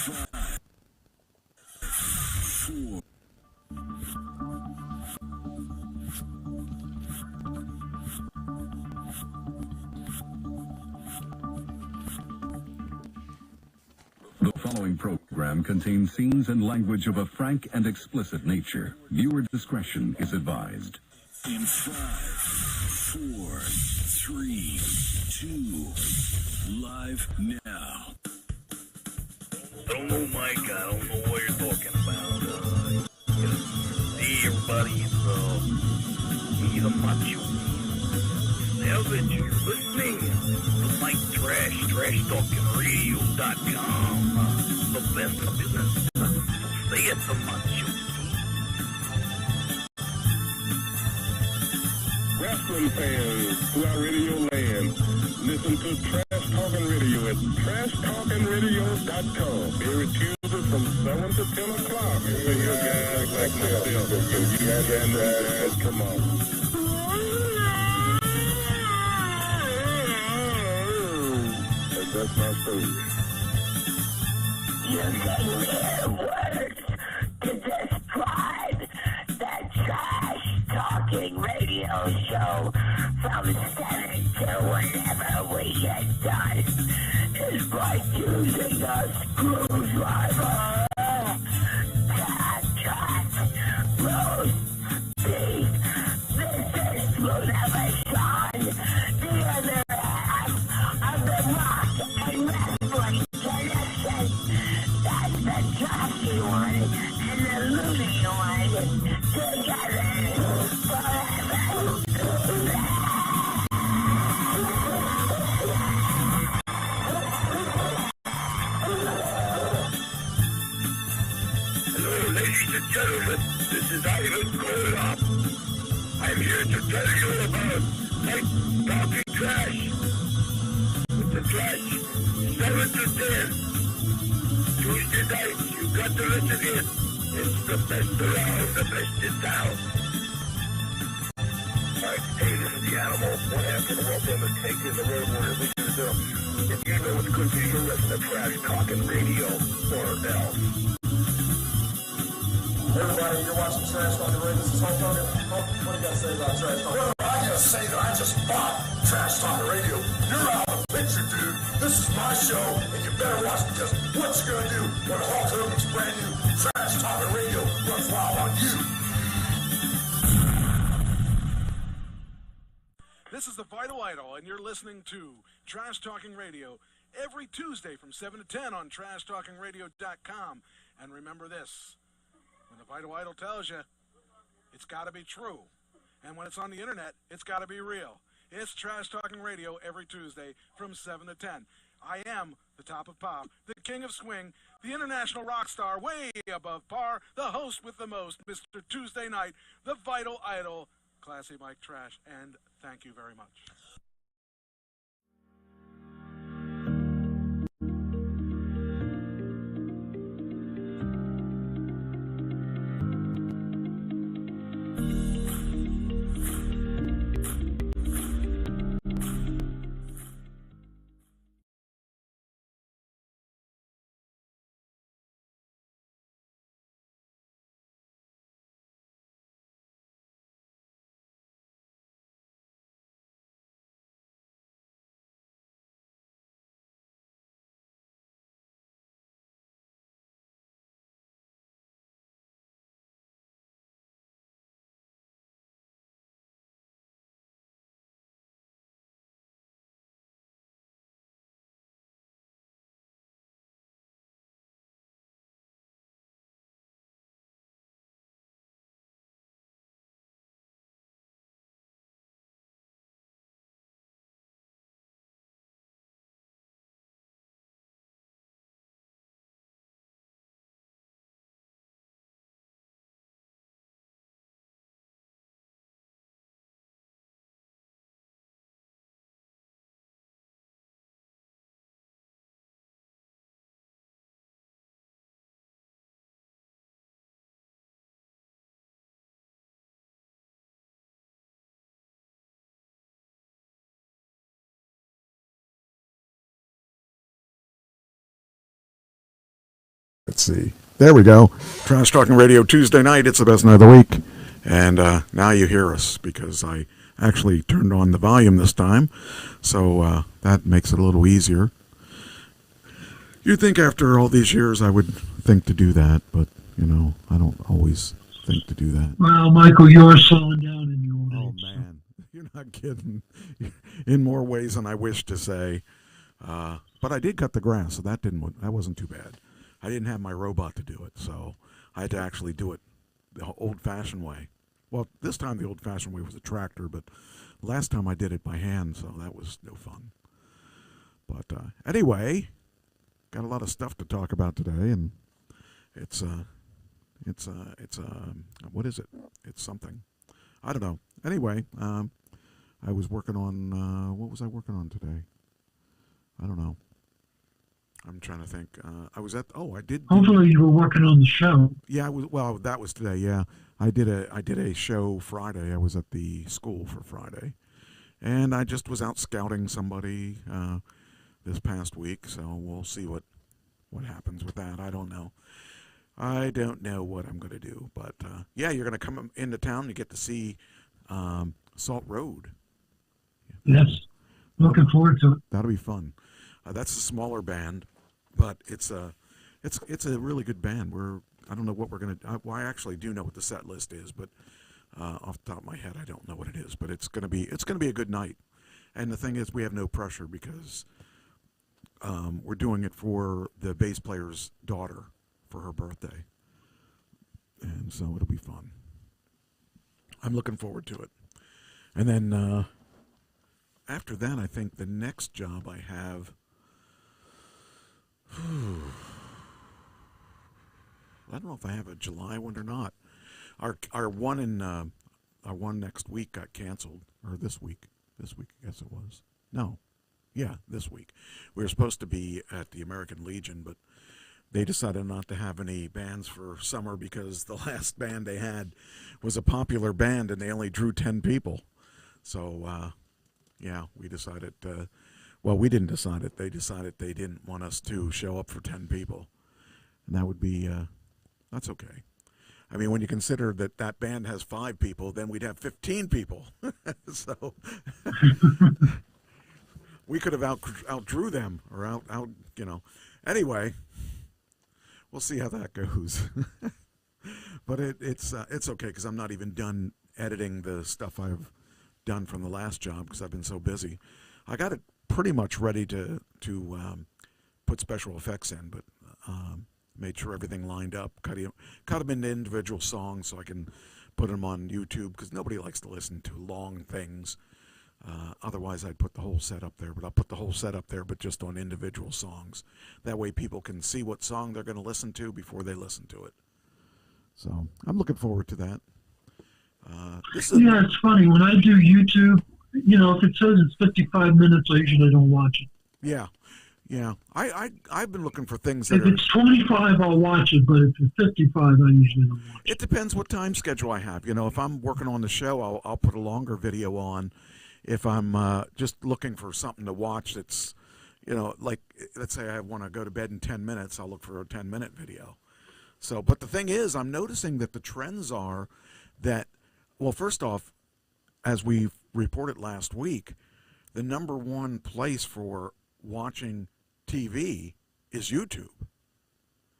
5, 4. The following program contains scenes and language of a frank and explicit nature. Viewer discretion is advised. In 5, 4, 3, 2, live now. I don't know, Mike. I don't know what you're talking about. Hey, everybody, he's a macho. Savage, you're listening to Mike Trash, TrashTalkingRadio.com. The best in the business. Say it, the macho. Wrestling fans throughout Radio Land, listen to Trash Talking Radio at TrashTalkingRadio.com. Every Tuesday from 7 to 10 o'clock. You hear guys like myself. You guys, come on. That's my story. You may hear words to describe the Trash Talking Radio Show from 7 to whenever we get done is like using a screwdriver. Cut, roast, beef. This is Smooth Sean, the other half of the Rock and Wrestling Connection. That's the trashy one and the loony one together forever. Hello, ladies and gentlemen. This is Ivan Gold Up. I'm here to tell you about Mike Talking Trash. With the trash, 7 to 10. Tuesday nights, you got to listen in. It's the best around, the best in town. Alright, hey, this is the animal. One half of the world famous cake in the road warriors. We use them. If you know what's good for you, listen to Trash Talking Radio or else. Everybody, you're watching Trash Talking Radio. This is Hulk Hogan. What do you got to say about Trash Talking? Well, I got to say that I just bought Trash Talking Radio. You're out of the picture, dude. This is my show, and you better watch because what you going to do when Hulk Hogan's brand new Trash Talking Radio runs wild on you? This is the Vital Idol, and you're listening to Trash Talking Radio every Tuesday from 7 to 10 on TrashTalkingRadio.com. And remember this. When the Vital Idol tells you, it's got to be true. And when it's on the internet, it's got to be real. It's Trash Talking Radio every Tuesday from 7 to 10. I am the top of pop, the king of swing, the international rock star, way above par, the host with the most, Mr. Tuesday Night, the Vital Idol, Classy Mike Trash, and thank you very much. Let's see. There we go. Trash Talking Radio Tuesday night. It's the best night of the week. And now you hear us because I actually turned on the volume this time. So that makes it a little easier. You'd think after all these years I would think to do that, but, you know, I don't always think to do that. Well, Michael, you're slowing down in your old age. Oh, man. You're not kidding. In more ways than I wish to say. But I did cut the grass, so that wasn't too bad. I didn't have my robot to do it, so I had to actually do it the old-fashioned way. Well, this time the old-fashioned way was a tractor, but last time I did it by hand, so that was no fun. But anyway, got a lot of stuff to talk about today, and it's what is it? It's something. I don't know. Anyway, I was working on, what was I working on today? I don't know. I'm trying to think. I did. Hopefully you were working on the show. Yeah, well, that was today, yeah. I did a show Friday. I was at the school for Friday. And I just was out scouting somebody this past week, so we'll see what happens with that. I don't know. I don't know what I'm going to do. But, yeah, you're going to come into town to get to see Salt Road. Yes. Looking forward to it. That'll be fun. That's a smaller band, but it's a really good band. I don't know what we're gonna. Well, I actually do know what the set list is, but off the top of my head, I don't know what it is. But it's gonna be a good night. And the thing is, we have no pressure because we're doing it for the bass player's daughter for her birthday, and so it'll be fun. I'm looking forward to it. And then after that, I think the next job I have. I don't know if I have a July one or not. Our one next week got canceled, or this week. This week, I guess it was. No, yeah, this week. We were supposed to be at the American Legion, but they decided not to have any bands for summer because the last band they had was a popular band and they only drew 10 people. So, yeah, we decided. Well, we didn't decide it. They decided they didn't want us to show up for 10 people. And that would be, that's okay. I mean, when you consider that band has 5 people, then we'd have 15 people. So we could have outdrew them or out, you know. Anyway, we'll see how that goes. But it's okay because I'm not even done editing the stuff I've done from the last job because I've been so busy. I got it pretty much ready to put special effects in, but made sure everything lined up, cut them into individual songs so I can put them on YouTube because nobody likes to listen to long things. Otherwise, I'd put the whole set up there, but I'll put the whole set up there, but just on individual songs. That way people can see what song they're going to listen to before they listen to it. So I'm looking forward to that. Yeah, it's funny. When I do YouTube, you know, if it says it's 55 minutes, I usually don't watch it. Yeah. Yeah. I've been looking for things if it's 25, I'll watch it, but if it's 55, I usually don't watch it. It depends what time schedule I have. You know, if I'm working on the show, I'll put a longer video on. If I'm just looking for something to watch that's, you know, like, let's say I want to go to bed in 10 minutes, I'll look for a 10-minute video. So, but the thing is, I'm noticing that the trends are that, well, first off, as we reported last week, the #1 place for watching TV is YouTube.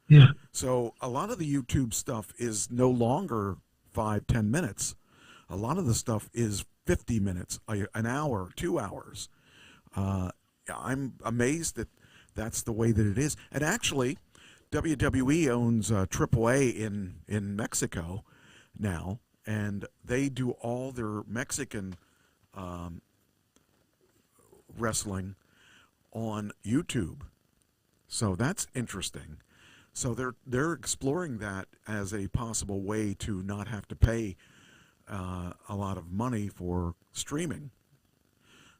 Yeah. So a lot of the YouTube stuff is no longer 5-10 minutes. A lot of the stuff is 50 minutes, an hour, 2 hours. I'm amazed that that's the way that it is. And actually, WWE owns AAA in Mexico now, and they do all their Mexican wrestling on YouTube. So that's interesting. So they're exploring that as a possible way to not have to pay a lot of money for streaming.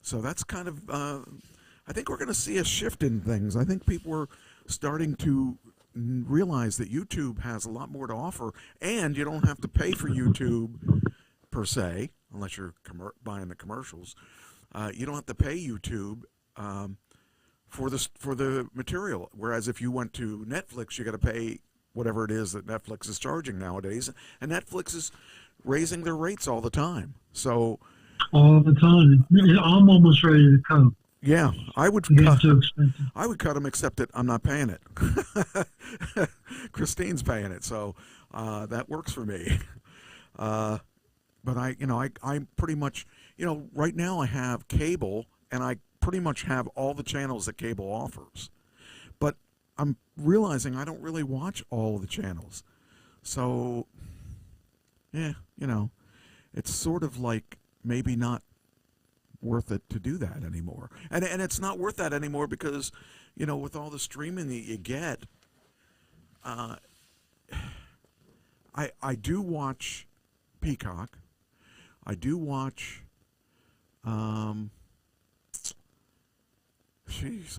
So that's kind of, I think we're going to see a shift in things. I think people are starting to realize that YouTube has a lot more to offer, and you don't have to pay for YouTube per se, unless you're buying the commercials. You don't have to pay YouTube for the material. Whereas if you went to Netflix, you got to pay whatever it is that Netflix is charging nowadays, and Netflix is raising their rates all the time. So all the time, I'm almost ready to cut. Yeah, I would cut. Too expensive. I would cut them, except that I'm not paying it. Christine's paying it, so that works for me. But I pretty much, right now I have cable, and I pretty much have all the channels that cable offers. But I'm realizing I don't really watch all the channels. So, yeah, it's sort of like maybe not worth it to do that anymore. And it's not worth that anymore because, with all the streaming that you get, I do watch Peacock. I do watch, I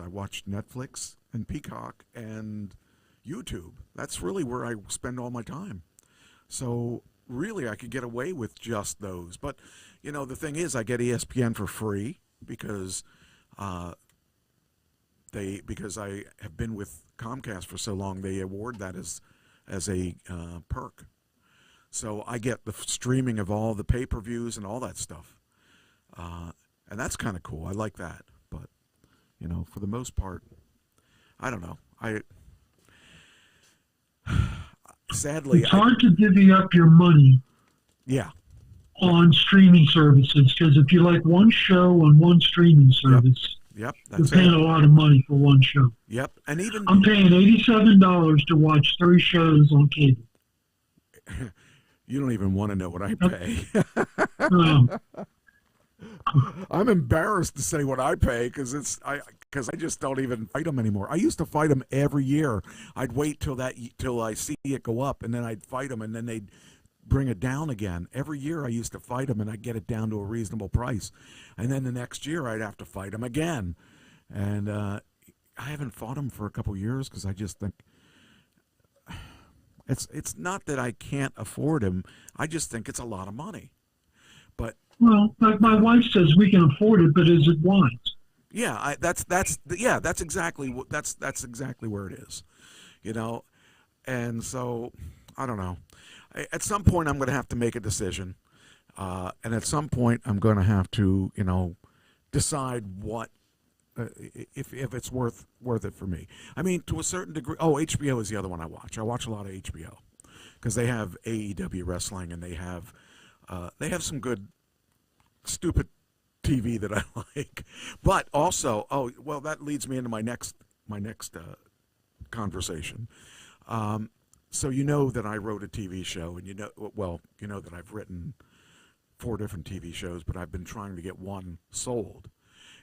watch Netflix and Peacock and YouTube. That's really where I spend all my time. So really, I could get away with just those. But, the thing is, I get ESPN for free because because I have been with Comcast for so long, they award that as a perk. So I get the streaming of all the pay-per-views and all that stuff. And that's kind of cool. I like that. But, for the most part, I don't know. Sadly, it's hard to divvy up your money. Yeah. On streaming services, because if you like one show on one streaming service, yep, you're paying a lot of money for one show. Yep, and even I'm paying $87 to watch 3 shows on cable. You don't even want to know what I pay. No. I'm embarrassed to say what I pay because I just don't even fight them anymore. I used to fight them every year. I'd wait till I see it go up, and then I'd fight them, and then they'd bring it down again. Every year I used to fight them, and I'd get it down to a reasonable price, and then the next year I'd have to fight them again. And I haven't fought them for a couple years because I just think it's not that I can't afford them. I just think it's a lot of money. But like my wife says, we can afford it, but is it wise? Yeah, that's exactly where it is, and so I don't know. At some point, I'm going to have to make a decision, and at some point, I'm going to have to, decide what if it's worth it for me. I mean, to a certain degree. Oh, HBO is the other one I watch. I watch a lot of HBO because they have AEW wrestling, and they have some good stupid TV that I like. But also, that leads me into my next conversation. So that I wrote a TV show, and that I've written 4 different TV shows, but I've been trying to get one sold.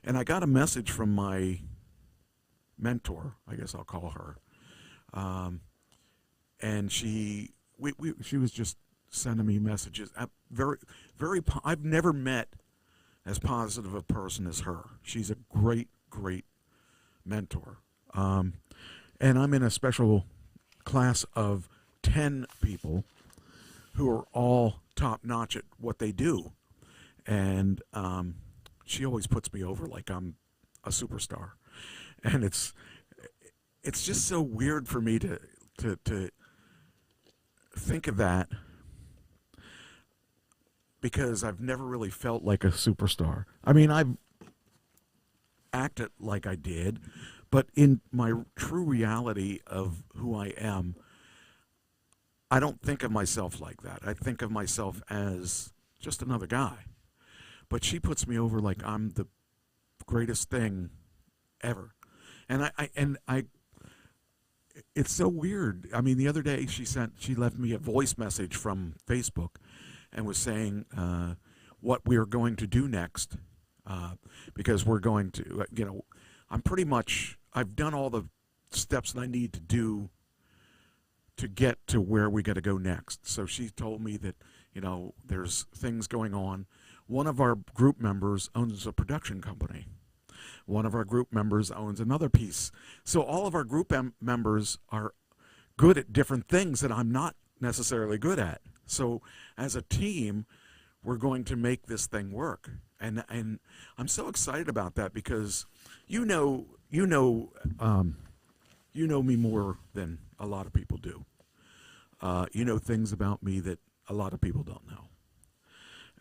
And I got a message from my mentor, I guess I'll call her, and she was just sending me messages. I've never met as positive a person as her. She's a great, great mentor. And I'm in a special class of 10 people who are all top-notch at what they do. And she always puts me over like I'm a superstar. And it's just so weird for me to think of that, because I've never really felt like a superstar. I mean, I've acted like I did, but in my true reality of who I am, I don't think of myself like that. I think of myself as just another guy. But she puts me over like I'm the greatest thing ever. And I it's so weird. I mean, the other day she left me a voice message from Facebook and was saying what we are going to do next, because we're going to, I've done all the steps that I need to do to get to where we got to go next. So she told me that, there's things going on. One of our group members owns a production company. One of our group members owns another piece. So all of our group members are good at different things that I'm not necessarily good at. So as a team, we're going to make this thing work. And I'm so excited about that because, you know me more than a lot of people do. You know things about me that a lot of people don't know.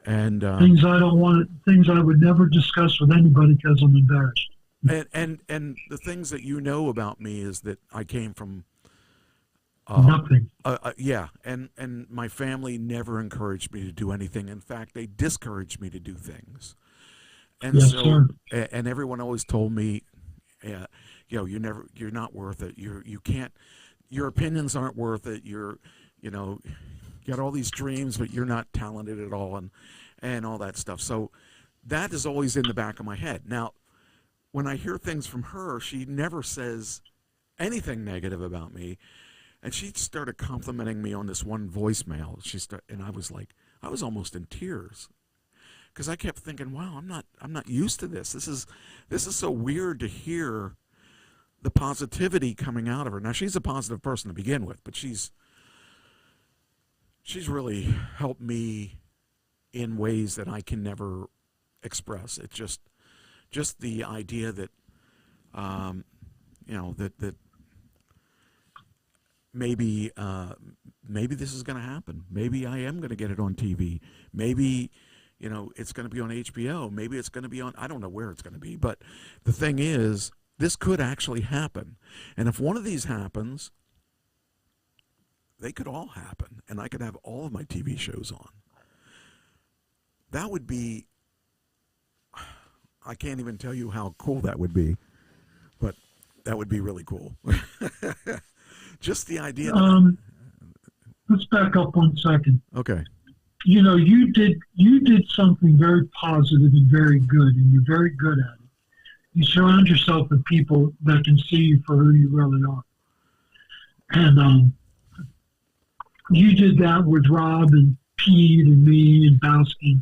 And things I would never discuss with anybody because I'm embarrassed. And the things that you know about me is that I came from nothing. Yeah, and my family never encouraged me to do anything. In fact, they discouraged me to do things. And yes, so, sir. And everyone always told me, you're not worth it. You can't. Your opinions aren't worth it. You got all these dreams, but you're not talented at all, and all that stuff. So that is always in the back of my head. Now, when I hear things from her, she never says anything negative about me. And she started complimenting me on this one voicemail. And I was almost in tears, because I kept thinking, wow, I'm not used to this. This is so weird to hear the positivity coming out of her. Now, she's a positive person to begin with, but she's really helped me in ways that I can never express. It's just the idea that that maybe this is going to happen. Maybe I am going to get it on TV. Maybe it's going to be on HBO. Maybe it's going to be on, I don't know where it's going to be. But the thing is, this could actually happen. And if one of these happens, they could all happen. And I could have all of my TV shows on. That would be, I can't even tell you how cool that would be. But that would be really cool. Just the idea. Let's back up 1 second. Okay. You did something very positive and very good, and you're very good at it. You surround yourself with people that can see you for who you really are. And you did that with Rob and Pete and me and Bowski.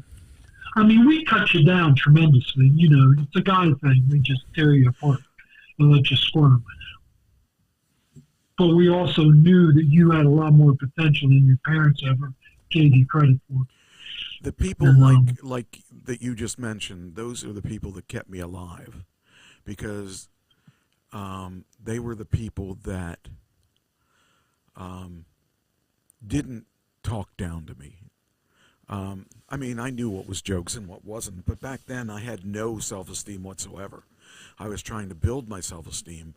I mean, we cut you down tremendously. It's a guy thing. We just tear you apart and let you squirm. But we also knew that you had a lot more potential than your parents ever gave you credit for. The people like that you just mentioned, those are the people that kept me alive, because they were the people that didn't talk down to me. I mean, I knew what was jokes and what wasn't, but back then I had no self-esteem whatsoever. I was trying to build my self-esteem.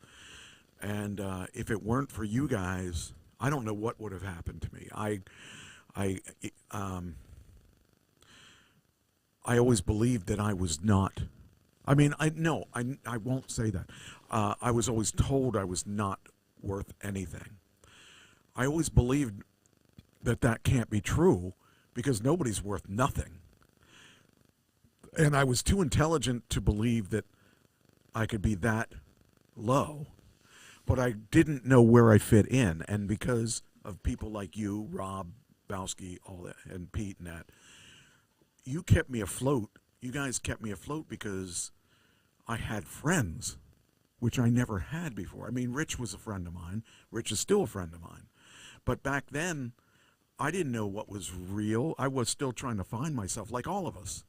And if it weren't for you guys, I don't know what would have happened to me. I always believed that I was not. I mean, I won't say that. I was always told I was not worth anything. I always believed that can't be true, because nobody's worth nothing. And I was too intelligent to believe that I could be that low. But I didn't know where I fit in, and because of people like you, Rob, Bowski, all that, and Pete and that, you kept me afloat. You guys kept me afloat because I had friends, which I never had before. I mean, Rich was a friend of mine. Rich is still a friend of mine. But back then, I didn't know what was real. I was still trying to find myself, like all of us.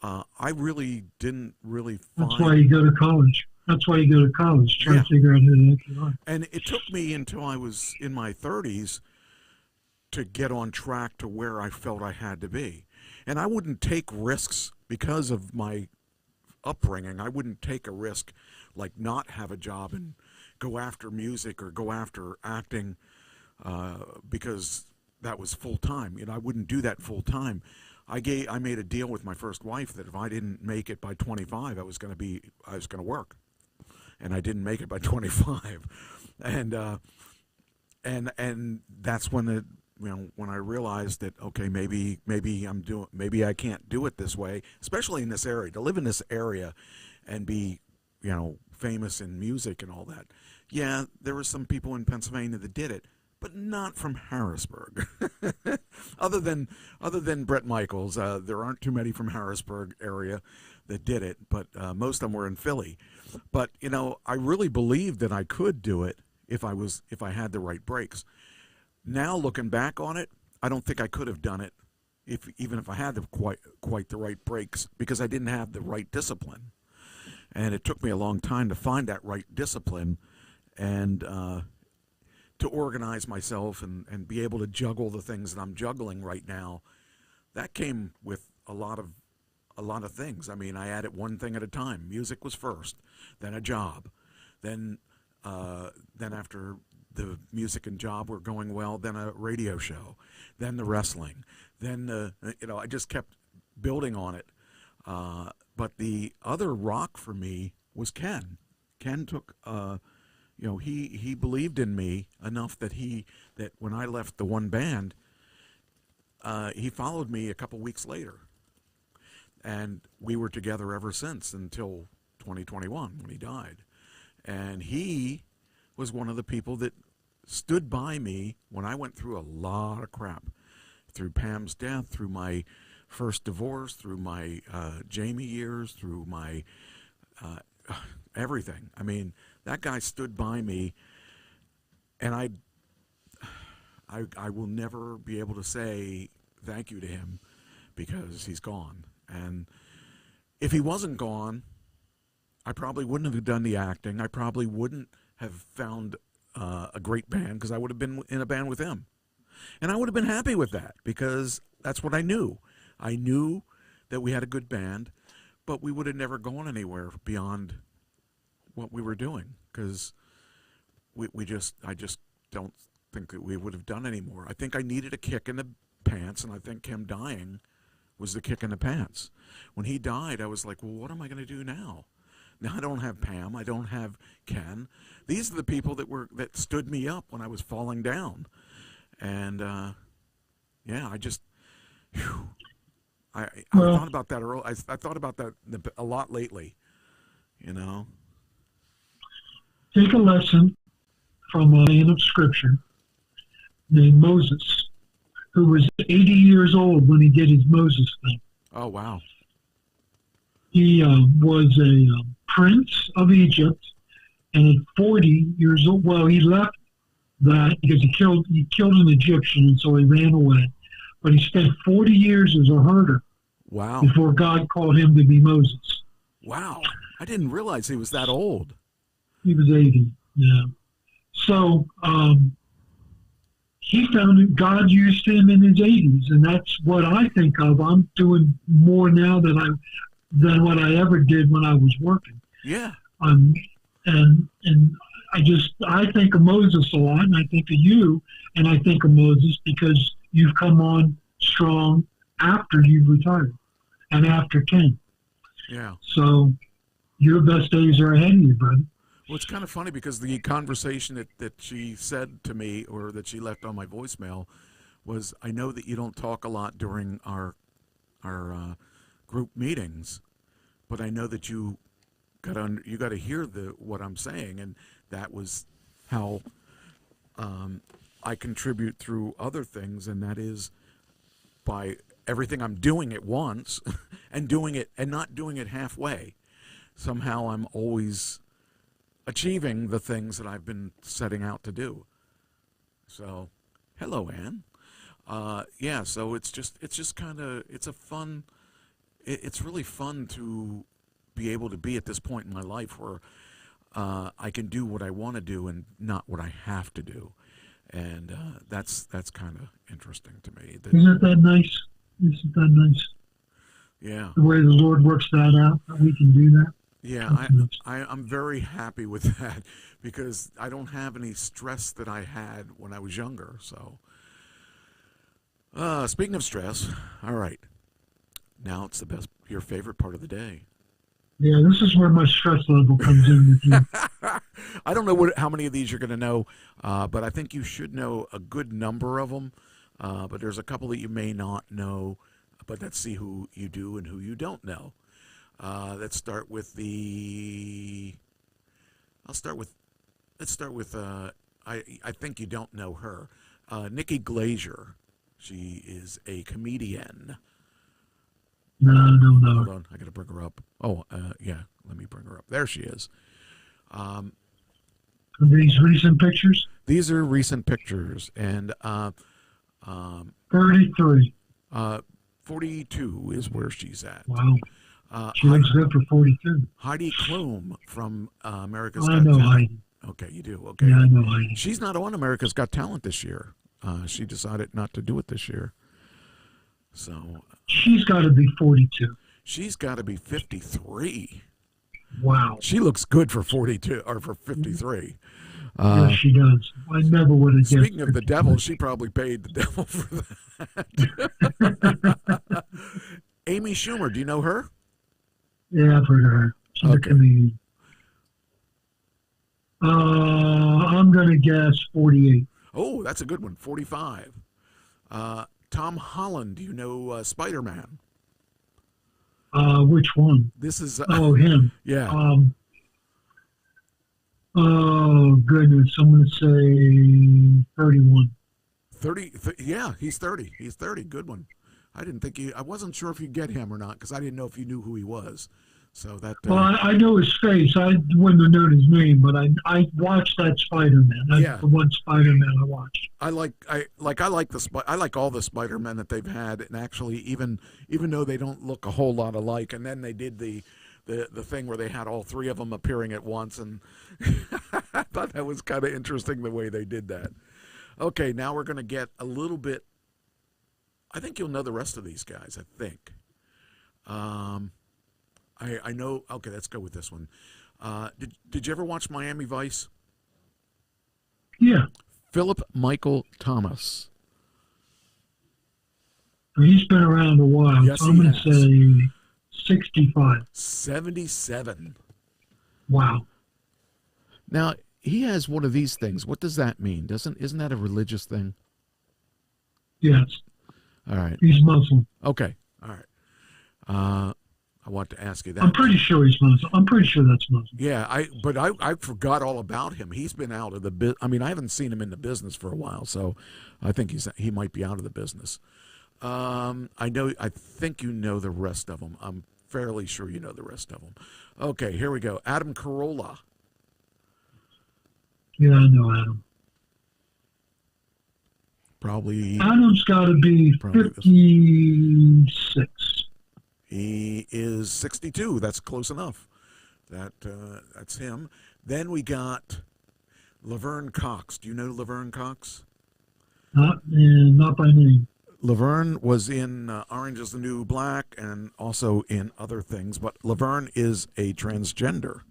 I really didn't find... That's why you go to college. That's why you go to college, trying to figure out who the heck you are. And it took me until I was in my 30s to get on track to where I felt I had to be. And I wouldn't take risks because of my upbringing. I wouldn't take a risk like not have a job and go after music or go after acting because that was full time. I wouldn't do that full time. I made a deal with my first wife that if I didn't make it by 25, I was going to work. And I didn't make it by 25, and that's when when I realized that, okay, maybe I can't do it this way, especially in this area. To live in this area and be famous in music and all that. Yeah, there were some people in Pennsylvania that did it, but not from Harrisburg. other than Bret Michaels, there aren't too many from Harrisburg area that did it, but most of them were in Philly. But I really believed that I could do it if I had the right breaks. Now looking back on it, I don't think I could have done it even if I had quite the right breaks, because I didn't have the right discipline. And it took me a long time to find that right discipline and to organize myself and be able to juggle the things that I'm juggling right now. That came with a lot of things. I mean, I added one thing at a time. Music was first, then a job, then after the music and job were going well, then a radio show, then the wrestling, then I just kept building on it. But the other rock for me was Ken. Ken took, he believed in me enough that when I left the one band, he followed me a couple weeks later. And we were together ever since until 2021 when he died. And he was one of the people that stood by me when I went through a lot of crap. Through Pam's death, through my first divorce, through my Jamie years, through my everything. I mean, that guy stood by me, and I will never be able to say thank you to him because he's gone. And if he wasn't gone, I probably wouldn't have done the acting. I probably wouldn't have found a great band because I would have been in a band with him. And I would have been happy with that because that's what I knew. I knew that we had a good band, but we would have never gone anywhere beyond what we were doing because I just don't think that we would have done any more. I think I needed a kick in the pants, and I think him dying was the kick in the pants. When he died, I was like, well, what am I going to do now? Now I don't have Pam. I don't have Ken. These are the people that stood me up when I was falling down. And, I just, I thought about that early. I thought about that a lot lately, Take a lesson from a man of Scripture named Moses, who was 80 years old when he did his Moses thing. Oh, wow. He was a prince of Egypt, and at 40 years old, he left that because he killed an Egyptian, and so he ran away. But he spent 40 years as a herder. Wow. Before God called him to be Moses. Wow. I didn't realize he was that old. He was 80, yeah. So he found that God used him in his 80s, and that's what I think of. I'm doing more now than what I ever did when I was working. Yeah. And I think of Moses a lot, and I think of you, and I think of Moses because you've come on strong after you've retired and after Ken. Yeah. So your best days are ahead of you, brother. Well, it's kind of funny because the conversation that she said to me or that she left on my voicemail was, I know that you don't talk a lot during our group meetings, but I know that you got to hear what I'm saying, and that was how I contribute through other things, and that is by everything I'm doing at once and doing it and not doing it halfway. Somehow I'm always achieving the things that I've been setting out to do. So, hello, Ann. So it's just kind of, it's really fun to be able to be at this point in my life where I can do what I want to do and not what I have to do. And that's kind of interesting to me. Isn't that nice? Isn't that nice? Yeah. The way the Lord works that out, that we can do that. Yeah, I'm very happy with that because I don't have any stress that I had when I was younger. So, speaking of stress, all right. Now it's your favorite part of the day. Yeah, this is where my stress level comes in with you. I don't know how many of these you're going to know, but I think you should know a good number of them. But there's a couple that you may not know, but let's see who you do and who you don't know. Let's start with I think you don't know her. Nikki Glazier. She is a comedian. No. Hold on, I got to bring her up. Oh, yeah, let me bring her up. There she is. Are these recent pictures? These are recent pictures, and 33. 42 is where she's at. Wow. She looks good for 42. Heidi Klum from America's I Got know Talent. Heidi. Okay, you do. Okay. Yeah, I know Heidi. She's not on America's Got Talent this year. She decided not to do it this year. So She's got to be 42. she's got to be 53. Wow. She looks good for 42 or for 53. Yes, she does. I never would have guessed. Speaking of the devil, she probably paid the devil for that. Amy Schumer, do you know her? Yeah, I've heard of her. She's a comedian. I'm going to guess 48. Oh, that's a good one. 45. Tom Holland, do you know Spider-Man? Which one? This is Oh, him. yeah. Oh, goodness. I'm going to say 31. 30. Yeah, he's 30. He's 30. Good one. I wasn't sure if you'd get him or not because I didn't know if you knew who he was. So that. Well, I know his face. I wouldn't have known his name, but I watched that Spider-Man. That's the one Spider-Man I watched. I like all the Spider-Men that they've had, and actually even though they don't look a whole lot alike, and then they did the thing where they had all three of them appearing at once, and I thought that was kind of interesting the way they did that. Okay, now we're going to get a little bit. I think you'll know the rest of these guys. I think. I know. Okay, let's go with this one. Did you ever watch Miami Vice? Yeah. Philip Michael Thomas. He's been around a while. Yes, so I'm going to say 65. 77. Wow. Now he has one of these things. What does that mean? Isn't that a religious thing? Yes. All right. He's Muslim. Okay. All right. I want to ask you that. I'm pretty sure he's Muslim. I'm pretty sure that's Muslim. Yeah, I forgot all about him. He's been out of the business. I mean, I haven't seen him in the business for a while, so I think he might be out of the business. I think you know the rest of them. I'm fairly sure you know the rest of them. Okay, here we go. Adam Carolla. Yeah, I know Adam. Probably. Adam's got to be 56. He is 62. That's close enough. That's him. Then we got Laverne Cox. Do you know Laverne Cox? Not by name. Laverne was in Orange is the New Black and also in other things, but Laverne is a transgender.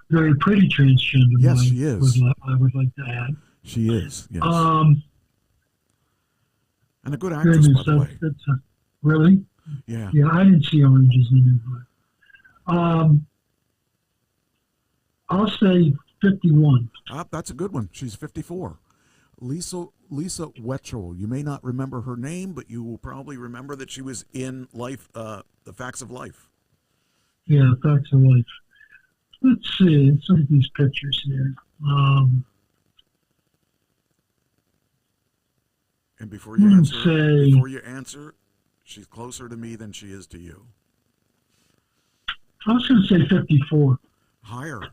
Very pretty transgender. Yes, she is. I would like to add. She is, yes. And a good actress, by the way. Really? Yeah. Yeah, I didn't see Orange is the New Black. I'll say 51. That's a good one. She's 54. Lisa Wetchell. You may not remember her name, but you will probably remember that she was in Life, The Facts of Life. Yeah, Facts of Life. Let's see. Let's look at these pictures here. And before you answer, she's closer to me than she is to you. I was going to say 54. Higher.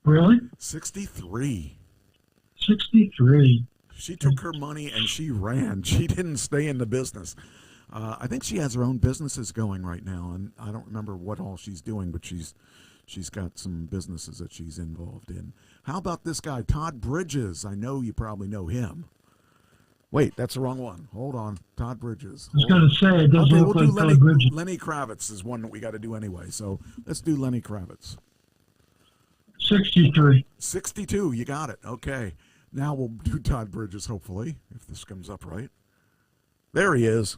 Really? 63. 63. She took her money and she ran. She didn't stay in the business. I think she has her own businesses going right now, and I don't remember what all she's doing, but she's got some businesses that she's involved in. How about this guy, Todd Bridges? I know you probably know him. Wait, that's the wrong one. Hold on. Todd Bridges. I was going to say, it doesn't look like Todd Bridges. Lenny Kravitz is one that we got to do anyway, so let's do Lenny Kravitz. 63. 62, you got it. Okay. Now we'll do Todd Bridges, hopefully, if this comes up right. There he is.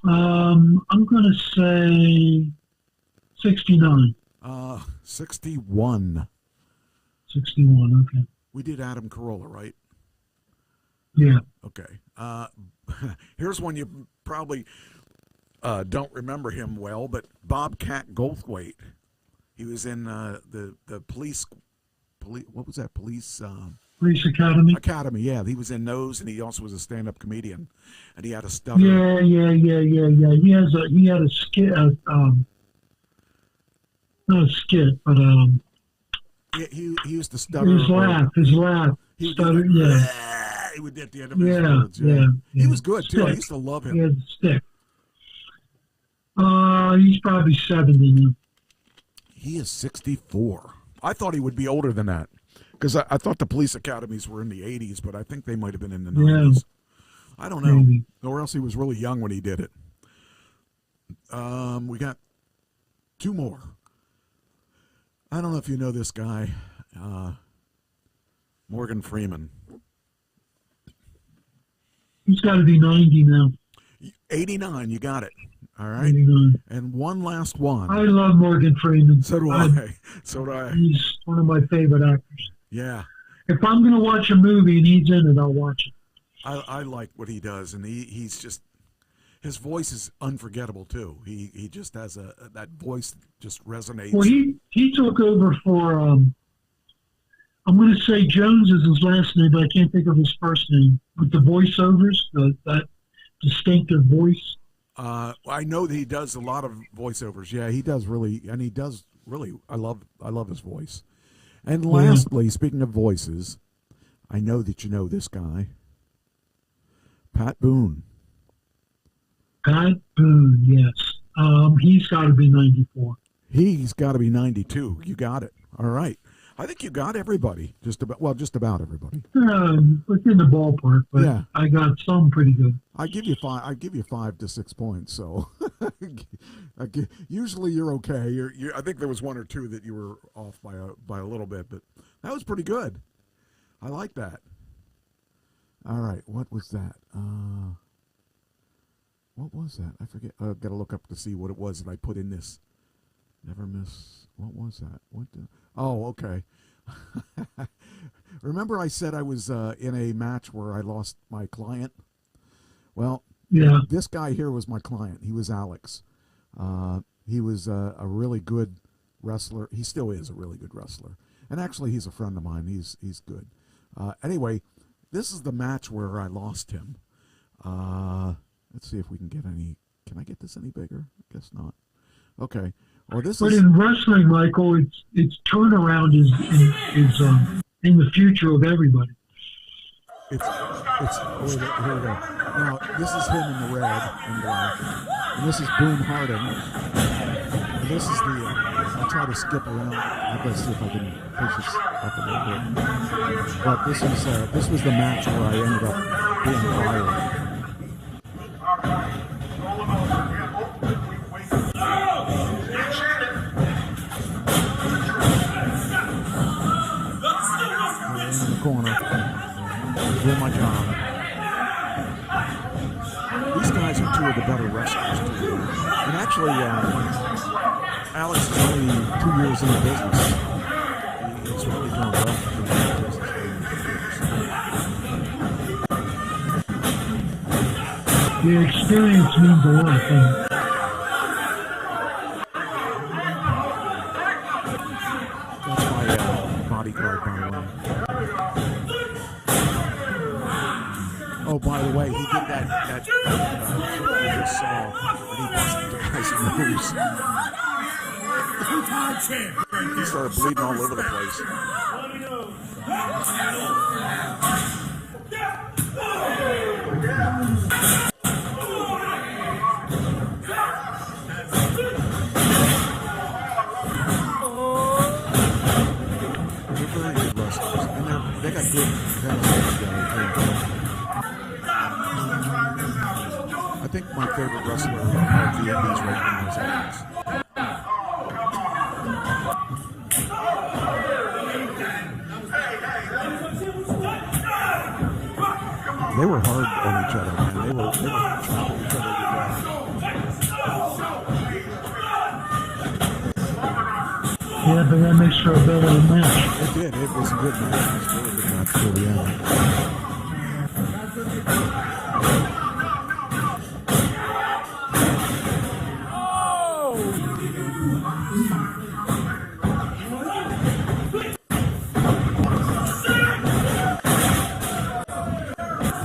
I'm going to say 69. 61. 61, okay. We did Adam Carolla, right? Yeah. Okay. Here's one you probably don't remember him well, but Bobcat Goldthwait. He was in the police. What was that? Police Academy. Academy, yeah. He was in those, and he also was a stand-up comedian, and he had a stutter. Yeah. He had a skit. Not a skit, but He used to stutter. His laugh. He would stutter, do like, yeah. He would at the end of his words. Yeah. He was good, too. Stick. I used to love him. He had the stick. He's probably 70 now. He is 64. I thought he would be older than that. Because I thought the police academies were in the 80s, but I think they might have been in the 90s. I don't know. Maybe. Or else he was really young when he did it. We got two more. I don't know if you know this guy, Morgan Freeman. He's got to be 90 now. 89, you got it. All right. 89. And one last one. I love Morgan Freeman. So do I. So do I. He's one of my favorite actors. Yeah. If I'm going to watch a movie and he's in it, I'll watch it. I like what he does, and he's just, his voice is unforgettable too. He just has that voice that just resonates. Well, he took over for I'm going to say Jones is his last name, but I can't think of his first name. With the voiceovers, that distinctive voice. I know that he does a lot of voiceovers. Yeah, he does really, and he does really. I love his voice. And lastly, speaking of voices, I know that you know this guy. Pat Boone. Pat Boone, yes. He's got to be 94. He's got to be 92. You got it. All right. I think you got everybody. Just about everybody. Within the ballpark, but yeah. I got some pretty good. I give you 5 to 6 points. So usually you're okay. I think there was one or two that you were off by a little bit, but that was pretty good. I like that. All right, what was that? What was that? I forget. I've got to look up to see what it was that I put in this. Never miss. What was that? Oh, okay. Remember I said I was in a match where I lost my client? Well, yeah. This guy here was my client. He was Alex. He was a really good wrestler. He still is a really good wrestler. And actually, he's a friend of mine. He's good. Anyway, this is the match where I lost him. Let's see if we can get any. Can I get this any bigger? I guess not. Okay. Well, but in wrestling, Michael, its turnaround is in the future of everybody. Here we go. Now this is him in the red and black, and this is Boone Harding. And this is the. I'll try to skip around. I'll go see if I can push this up a little bit. But this was the match where I ended up being fired. In the corner, doing my job. These guys are two of the better wrestlers too. And actually, Alex is only 2 years in the business. He's really doing well in the business. The experience means a lot. That's my bodyguard, by the way. Oh, by the way, he did that you just saw, and he busted the guy's nose. He started bleeding all over the place. They're very good wrestlers, and they got good chemistry together. I think my favorite wrestler of the Indies right now is Alex. They were hard on each other, man. They were chopping each other to death. Yeah, but that makes for a better match. It did. It was a good match. It was a really good match till the end.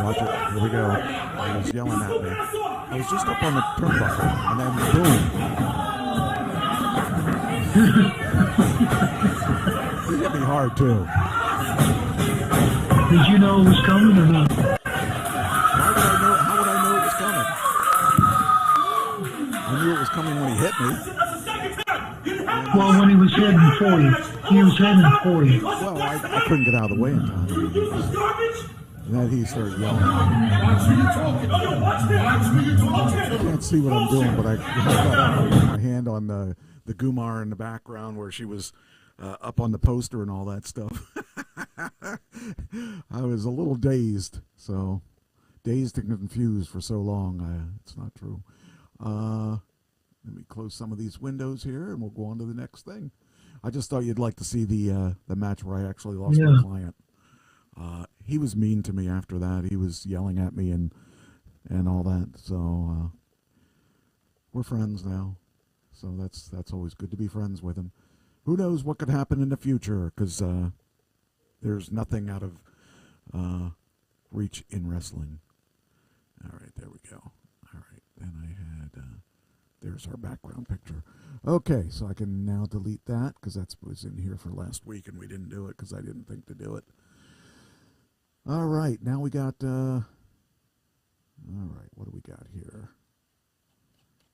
Watch it. Here we go. He was yelling at me. I was just up on the turnbuckle, and then boom. He hit me hard too. Did you know it was coming or not? How would I know it was coming? I knew it was coming when he hit me. Well, when he was heading for you. He was heading for you. Well, I couldn't get out of the way in time. And then he started yelling. I can't see what I'm doing, but I got my hand on the Gumar in the background where she was up on the poster and all that stuff. I was a little dazed, and confused for so long. It's not true. Let me close some of these windows here, and we'll go on to the next thing. I just thought you'd like to see the match where I actually lost my client. He was mean to me after that. He was yelling at me and all that. So we're friends now. So that's always good to be friends with him. Who knows what could happen in the future? Because there's nothing out of reach in wrestling. All right, there we go. All right, then I had there's our background picture. Okay, so I can now delete that because that was in here for last week and we didn't do it because I didn't think to do it. All right, now we got, all right, what do we got here?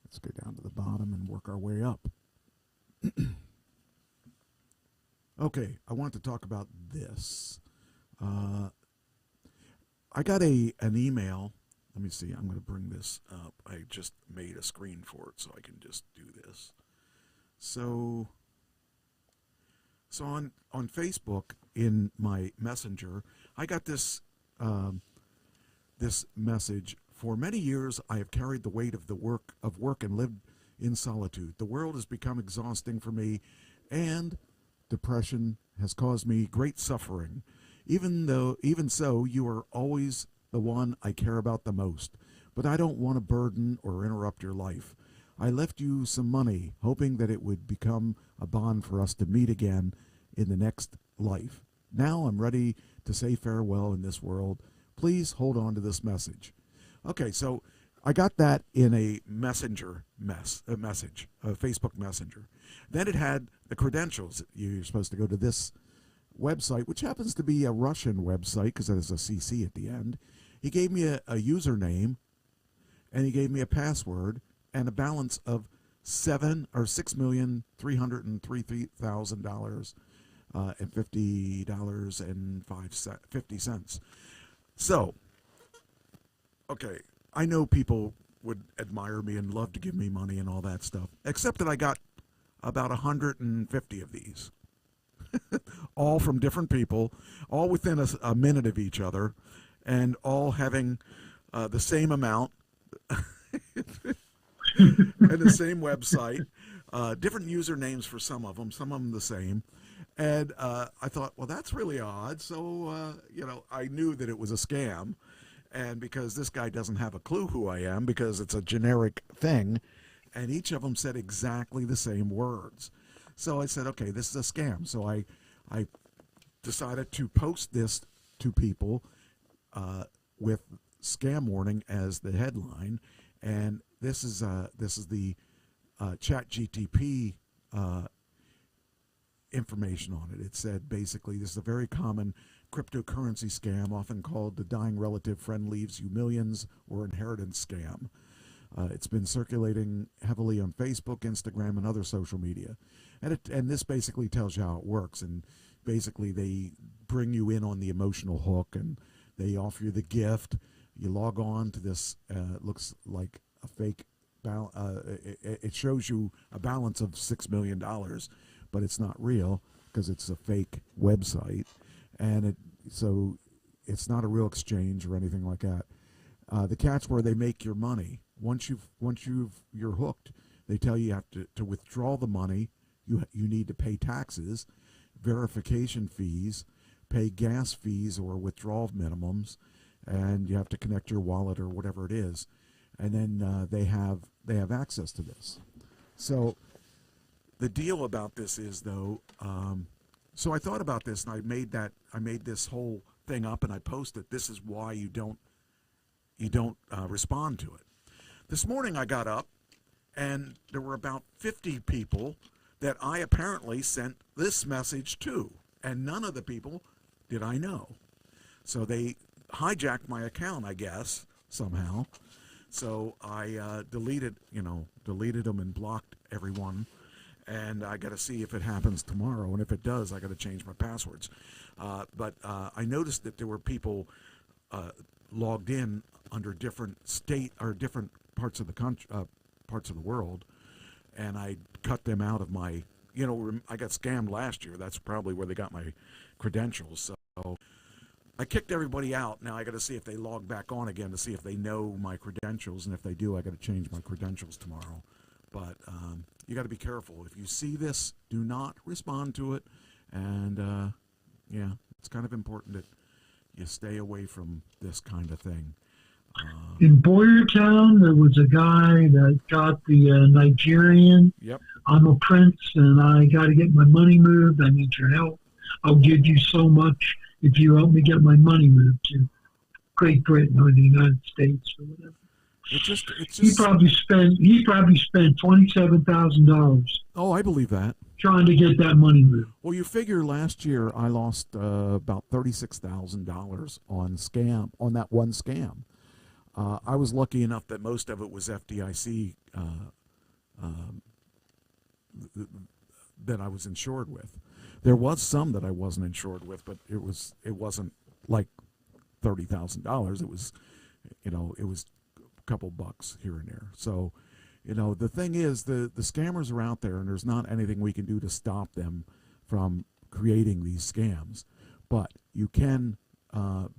Let's go down to the bottom and work our way up. Okay, I want to talk about this. I got an email. Let me see, I'm going to bring this up. I just made a screen for it so I can just do this. So on Facebook in my messenger, I got this this message. For many years, I have carried the weight of work and lived in solitude. The world has become exhausting for me, and depression has caused me great suffering. Even so, you are always the one I care about the most. But I don't want to burden or interrupt your life. I left you some money, hoping that it would become a bond for us to meet again in the next life. Now I'm ready to say farewell in this world. Please hold on to this message. Okay, so I got that in a Facebook Messenger. Then it had the credentials. You're supposed to go to this website, which happens to be a Russian website because there's a CC at the end. He gave me a username, and he gave me a password and a balance of $6,303,000 and $50.50. So, okay, I know people would admire me and love to give me money and all that stuff, except that I got about 150 of these, all from different people, all within a minute of each other, and all having the same amount and the same website, different usernames for some of them the same. And I thought, well, that's really odd. So, I knew that it was a scam. And because this guy doesn't have a clue who I am, because it's a generic thing, and each of them said exactly the same words. So I said, okay, this is a scam. So I decided to post this to people with scam warning as the headline. And this is the ChatGTP information on it. It said basically this is a very common cryptocurrency scam, often called the dying relative friend leaves you millions or inheritance scam. It's been circulating heavily on Facebook, Instagram, and other social media. And this basically tells you how it works. And basically they bring you in on the emotional hook, and they offer you the gift. You log on to this, looks like a fake, it shows you a balance of $6 million, but it's not real because it's a fake website. And so it's not a real exchange or anything like that. The catch where they make your money. Once you're hooked, they tell you have to withdraw the money. You need to pay taxes, verification fees, pay gas fees or withdrawal minimums, and you have to connect your wallet or whatever it is, and then they have access to this. So the deal about this is though. So I thought about this, and I made this whole thing up, and I posted. This is why you don't respond to it. This morning I got up, and there were about 50 people that I apparently sent this message to. and none of the people did I know. So they hijacked my account, I guess, somehow. So I deleted them and blocked everyone. And I got to see if it happens tomorrow. And if it does, I got to change my passwords. But I noticed that there were people logged in under different state or different parts of the country, parts of the world, and I cut them out of my. I got scammed last year. That's probably where they got my credentials. So I kicked everybody out. Now I got to see if they log back on again to see if they know my credentials, and if they do, I got to change my credentials tomorrow. But you got to be careful. If you see this, do not respond to it. And it's kind of important that you stay away from this kind of thing. In Boyertown, there was a guy that got the Nigerian. Yep. I'm a prince, and I got to get my money moved. I need your help. I'll give you so much if you help me get my money moved to Great Britain or the United States or whatever. It's just He probably spent $27,000. Oh, I believe that. Trying to get that money moved. Well, you figure last year I lost about $36,000 on that one scam. I was lucky enough that most of it was FDIC that I was insured with. There was some that I wasn't insured with, but it wasn't like $30,000. It was, it was a couple bucks here and there. So, the thing is, the scammers are out there, and there's not anything we can do to stop them from creating these scams. But you can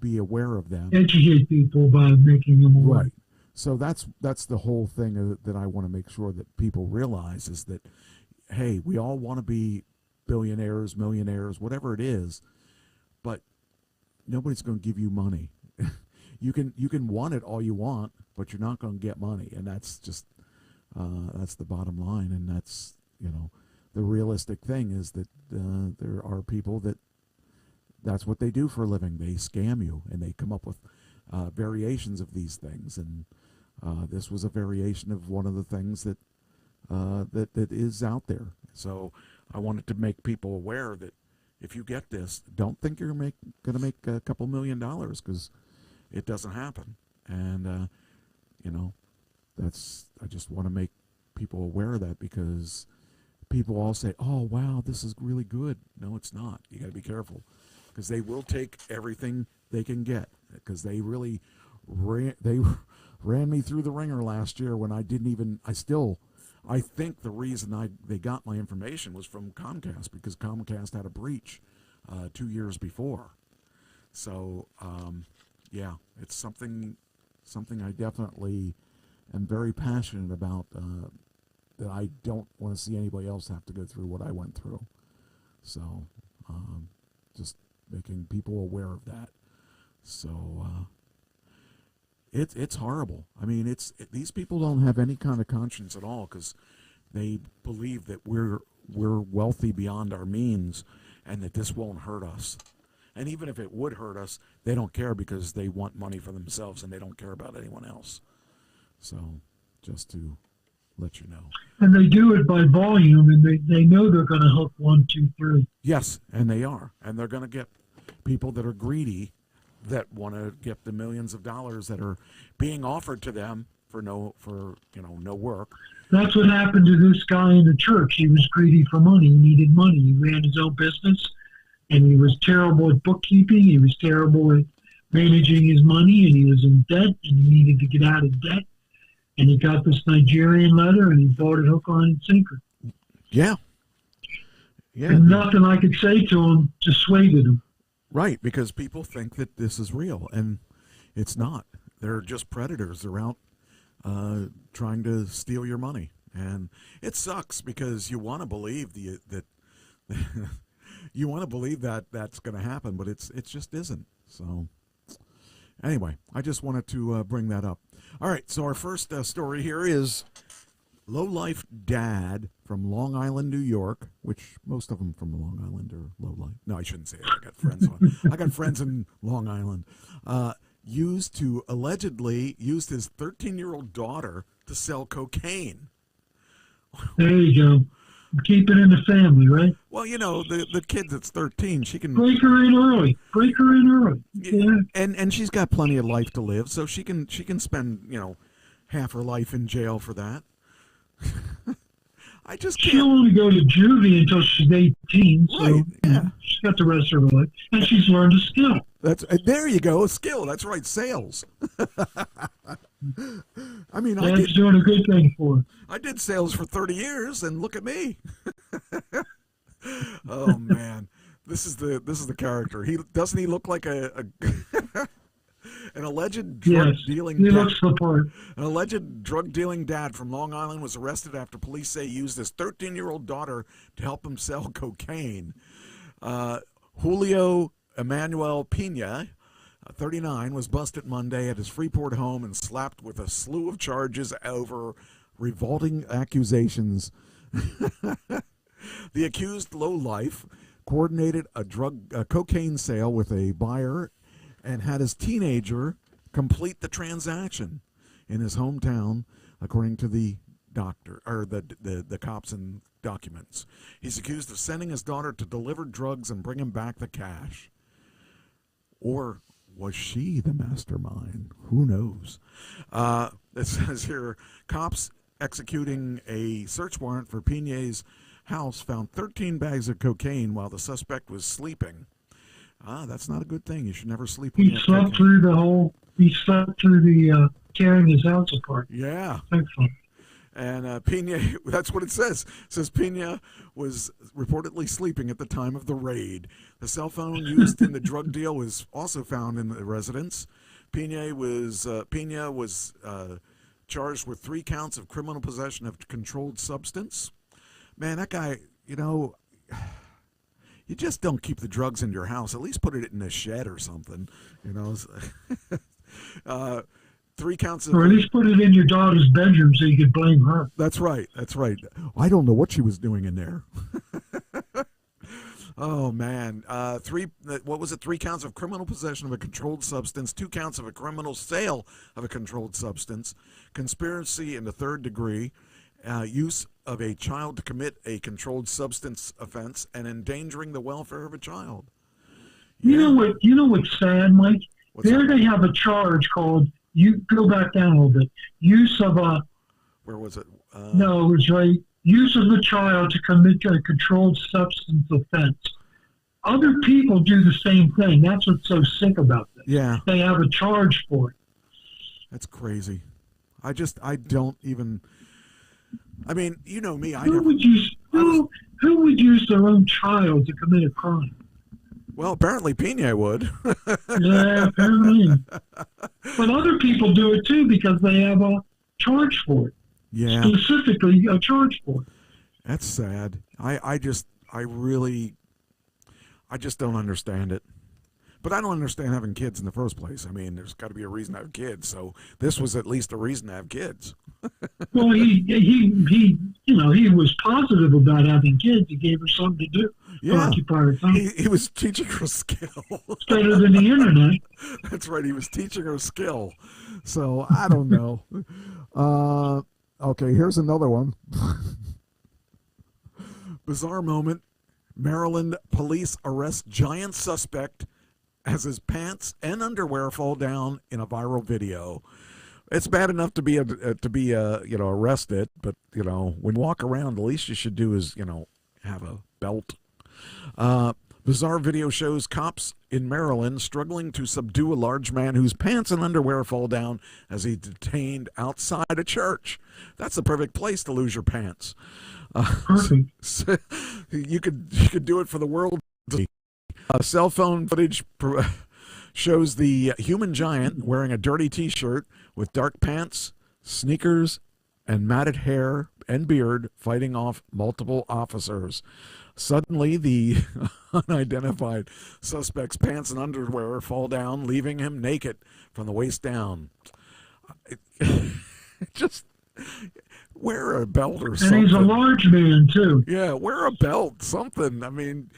be aware of them. Educate people by making them aware. Right. So that's the whole thing that I want to make sure that people realize is that, hey, we all want to be billionaires, millionaires, whatever it is, but nobody's going to give you money. You can want it all you want, but you're not going to get money, and that's just that's the bottom line. And that's the realistic thing is that there are people that's what they do for a living. They scam you, and they come up with variations of these things. And this was a variation of one of the things that is out there. So I wanted to make people aware that if you get this, don't think you're going to make a couple $1 million, because it doesn't happen. And I just want to make people aware of that, because people all say, "Oh, wow, this is really good." No, it's not. You got to be careful, because they will take everything they can get, because they really ran me through the ringer last year when I didn't even. I think the reason they got my information was from Comcast, because Comcast had a breach 2 years before. So it's something I definitely am very passionate about, that I don't want to see anybody else have to go through what I went through. So just making people aware of that. So it's horrible. I mean, these people don't have any kind of conscience at all, because they believe that we're wealthy beyond our means, and that this won't hurt us. And even if it would hurt us, they don't care, because they want money for themselves, and they don't care about anyone else. So just to let you know. And they do it by volume, and they know they're going to hook 1, 2, 3. Yes, and they are. And they're going to get people that are greedy, that want to get the millions of dollars that are being offered to them for no work. That's what happened to this guy in the church. He was greedy for money. He needed money. He ran his own business, and he was terrible at bookkeeping. He was terrible at managing his money, and he was in debt, and he needed to get out of debt. And he got this Nigerian letter, and he bought it hook, line, and sinker. Yeah. And nothing I could say to him dissuaded him. Right, because people think that this is real, and it's not. They're just predators. They're out trying to steal your money. And it sucks, because you want to believe that you want to believe that that's going to happen, but it just isn't. So anyway, I just wanted to bring that up. All right, so our first story here is low-life dad from Long Island, New York, which most of them from Long Island are low-life. No, I shouldn't say that. I got friends in Long Island. Allegedly used his 13-year-old daughter to sell cocaine. There you go. Keep it in the family, right? Well, you know, the kid that's 13, she can break her in early. Yeah. And she's got plenty of life to live, so she can spend, you know, half her life in jail for that. I just can't. She'll only go to juvie until she's 18, so right, yeah. She's got the rest of her life, and she's learned a skill. There you go, a skill. That's right, sales. I mean, Dad's doing a good thing for her. I did sales for 30 years, and look at me. Oh man, this is the character. Doesn't he look like a an alleged drug-dealing he dad? looks the part. An alleged drug-dealing dad from Long Island was arrested after police say he used his 13-year-old daughter to help him sell cocaine. Julio Emmanuel Pena, 39, was busted Monday at his Freeport home and slapped with a slew of charges over revolting accusations. The accused lowlife coordinated a cocaine sale with a buyer and had his teenager complete the transaction in his hometown, according to the the cops and documents. He's accused of sending his daughter to deliver drugs and bring him back the cash. Or was she the mastermind? Who knows? It says here, cops executing a search warrant for Pena's house found 13 bags of cocaine while the suspect was sleeping. That's not a good thing. You should never sleep. He slept through the tearing his house apart. Yeah. Excellent. And Pena, that's what it says. It says Pena was reportedly sleeping at the time of the raid. The cell phone used in the drug deal was also found in the residence. Pena was charged with 3 counts of criminal possession of controlled substance. Man, that guy, you know, you just don't keep the drugs in your house. At least put it in a shed or something, you know. 3 counts of... Or at least put it in your daughter's bedroom so you could blame her. That's right. I don't know what she was doing in there. Oh, man. 3 counts of criminal possession of a controlled substance, 2 counts of a criminal sale of a controlled substance, conspiracy in the 3rd degree, use of a child to commit a controlled substance offense, and endangering the welfare of a child. Yeah. You know what's sad, Mike? They have a charge called, you go back down a little bit, use of a... Where was it? No, it was right. Use of the child to commit a controlled substance offense. Other people do the same thing. That's what's so sick about this. Yeah. They have a charge for it. That's crazy. I don't even... I mean, you know me. Who would use their own child to commit a crime? Well, apparently Pena would. Yeah, apparently. But other people do it too because they have a charge for it. Yeah. Specifically a charge for it. That's sad. I just don't understand it. But I don't understand having kids in the first place. I mean, there's got to be a reason to have kids. So this was at least a reason to have kids. Well, he was positive about having kids. He gave her something to do. Yeah. Occupy her time. He was teaching her skill. It's better than the internet. That's right. He was teaching her skill. So I don't know. Okay, here's another one. Bizarre moment. Maryland police arrest giant suspect as his pants and underwear fall down in a viral video. It's bad enough to be arrested, but when you walk around, the least you should do is have a belt. Bizarre video shows cops in Maryland struggling to subdue a large man whose pants and underwear fall down as he detained outside a church. That's the perfect place to lose your pants. So you could do it for the world. Cell phone footage shows the human giant wearing a dirty T-shirt with dark pants, sneakers, and matted hair and beard fighting off multiple officers. Suddenly, the unidentified suspect's pants and underwear fall down, leaving him naked from the waist down. Just wear a belt or something. And he's a large man, too. Yeah, wear a belt, something. I mean,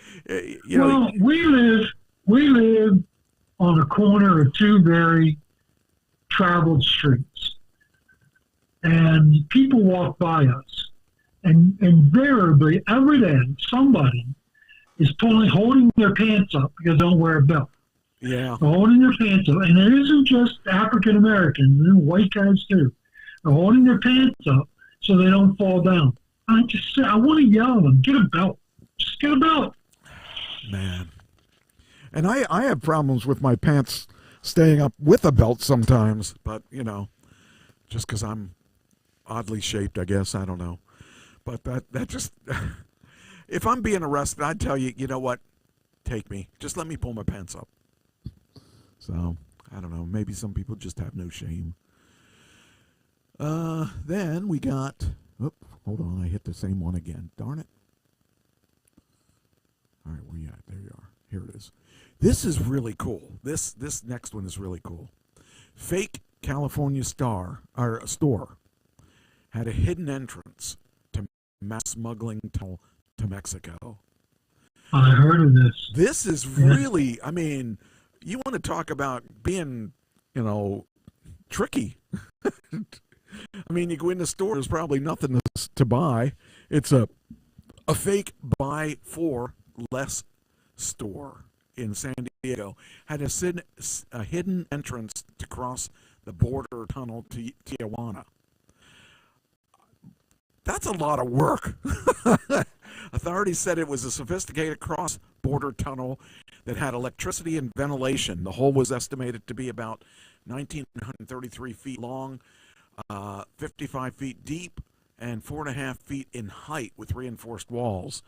Well, we live on a corner of 2 very traveled streets. And people walk by us. And invariably, every day, somebody is holding their pants up because they don't wear a belt. Yeah. They're holding their pants up. And it isn't just African Americans, and white guys too. They're holding their pants up so they don't fall down. I want to yell at them, get a belt. Just get a belt. Man. And I have problems with my pants staying up with a belt sometimes, but, you know, just because I'm oddly shaped, I guess. I don't know. But that just, if I'm being arrested, I'd tell you, you know what? Take me. Just let me pull my pants up. So, I don't know. Maybe some people just have no shame. Then we got, hold on. I hit the same one again. Darn it. All right, where you at? There you are. Here it is. This is really cool. This next one is really cool. Fake California store had a hidden entrance to mass smuggling to Mexico. I heard of this. This is really, I mean, you want to talk about being, you know, tricky. I mean, you go in the store, there's probably nothing to buy. It's a fake buy for less store in San Diego. Had a hidden entrance to cross the border tunnel to Tijuana. That's a lot of work. Authorities said it was a sophisticated cross-border tunnel that had electricity and ventilation. The hole was estimated to be about 1,933 feet long, 55 feet deep, and 4.5 feet in height with reinforced walls.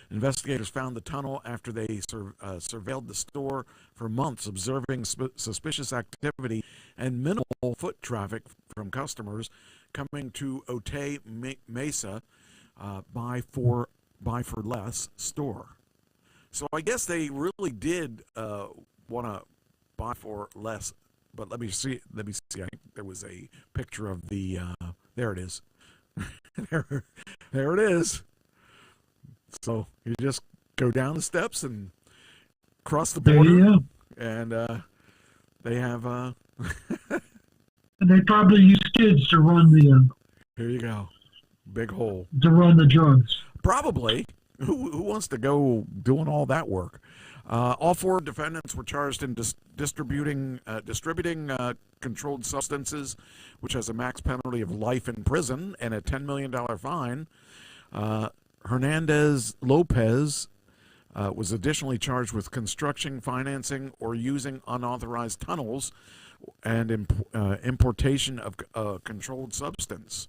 Investigators found the tunnel after they surveilled the store for months, observing suspicious activity and minimal foot traffic from customers coming to Otay Mesa buy for less store. So I guess they really did want to buy for less. But let me see. I think there was a picture of the. There it is. there it is. So you just go down the steps and cross the border, and they have. And they probably use kids to run the. Here you go, big hole to run the drugs. Probably. Who wants to go doing all that work? All four defendants were charged in distributing controlled substances, which has a max penalty of life in prison and a $10 million fine. Hernandez Lopez was additionally charged with construction, financing, or using unauthorized tunnels and importation of a controlled substance.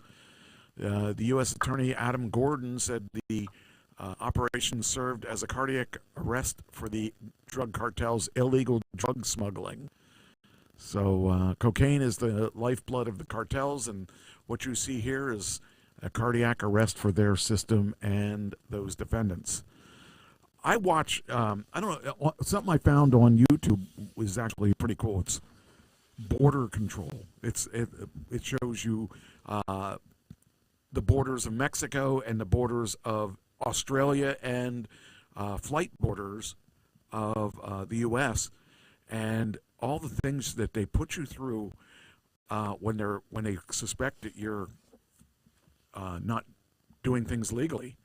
The U.S. Attorney Adam Gordon said the operation served as a cardiac arrest for the drug cartel's illegal drug smuggling. So cocaine is the lifeblood of the cartels, and what you see here is a cardiac arrest for their system and those defendants. I watch, I don't know, something I found on YouTube was actually pretty cool. It's border control. It shows you the borders of Mexico and the borders of Australia and flight borders of the U.S. and all the things that they put you through when they suspect that you're not doing things legally,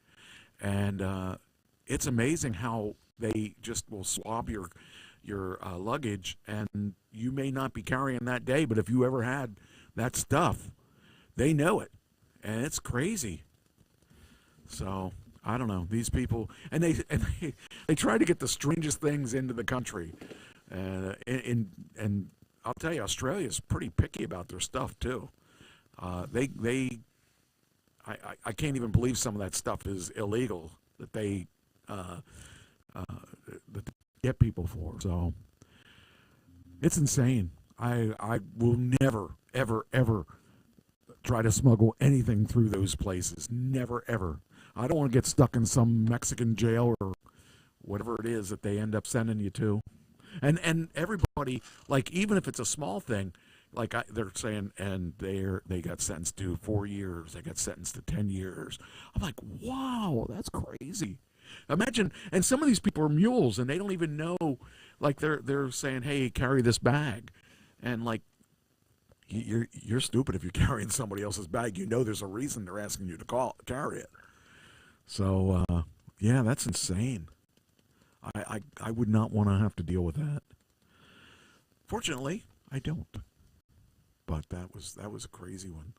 and it's amazing how they just will swab your luggage, and you may not be carrying that day, but if you ever had that stuff, they know it, and it's crazy. So I don't know, these people, and they try to get the strangest things into the country, and I'll tell you, Australia's pretty picky about their stuff too. I can't even believe some of that stuff is illegal that they get people for. So it's insane. I will never, ever, ever try to smuggle anything through those places. Never, ever. I don't want to get stuck in some Mexican jail or whatever it is that they end up sending you to. And everybody, like, even if it's a small thing, like they're saying, and they got sentenced to 4 years, they got sentenced to 10 years. I'm like, wow, that's crazy. Imagine, and some of these people are mules, and they don't even know, like they're saying, hey, carry this bag. And like, you're stupid if you're carrying somebody else's bag. You know there's a reason they're asking you to carry it. So, yeah, that's insane. I would not want to have to deal with that. Fortunately, I don't. But that was a crazy one.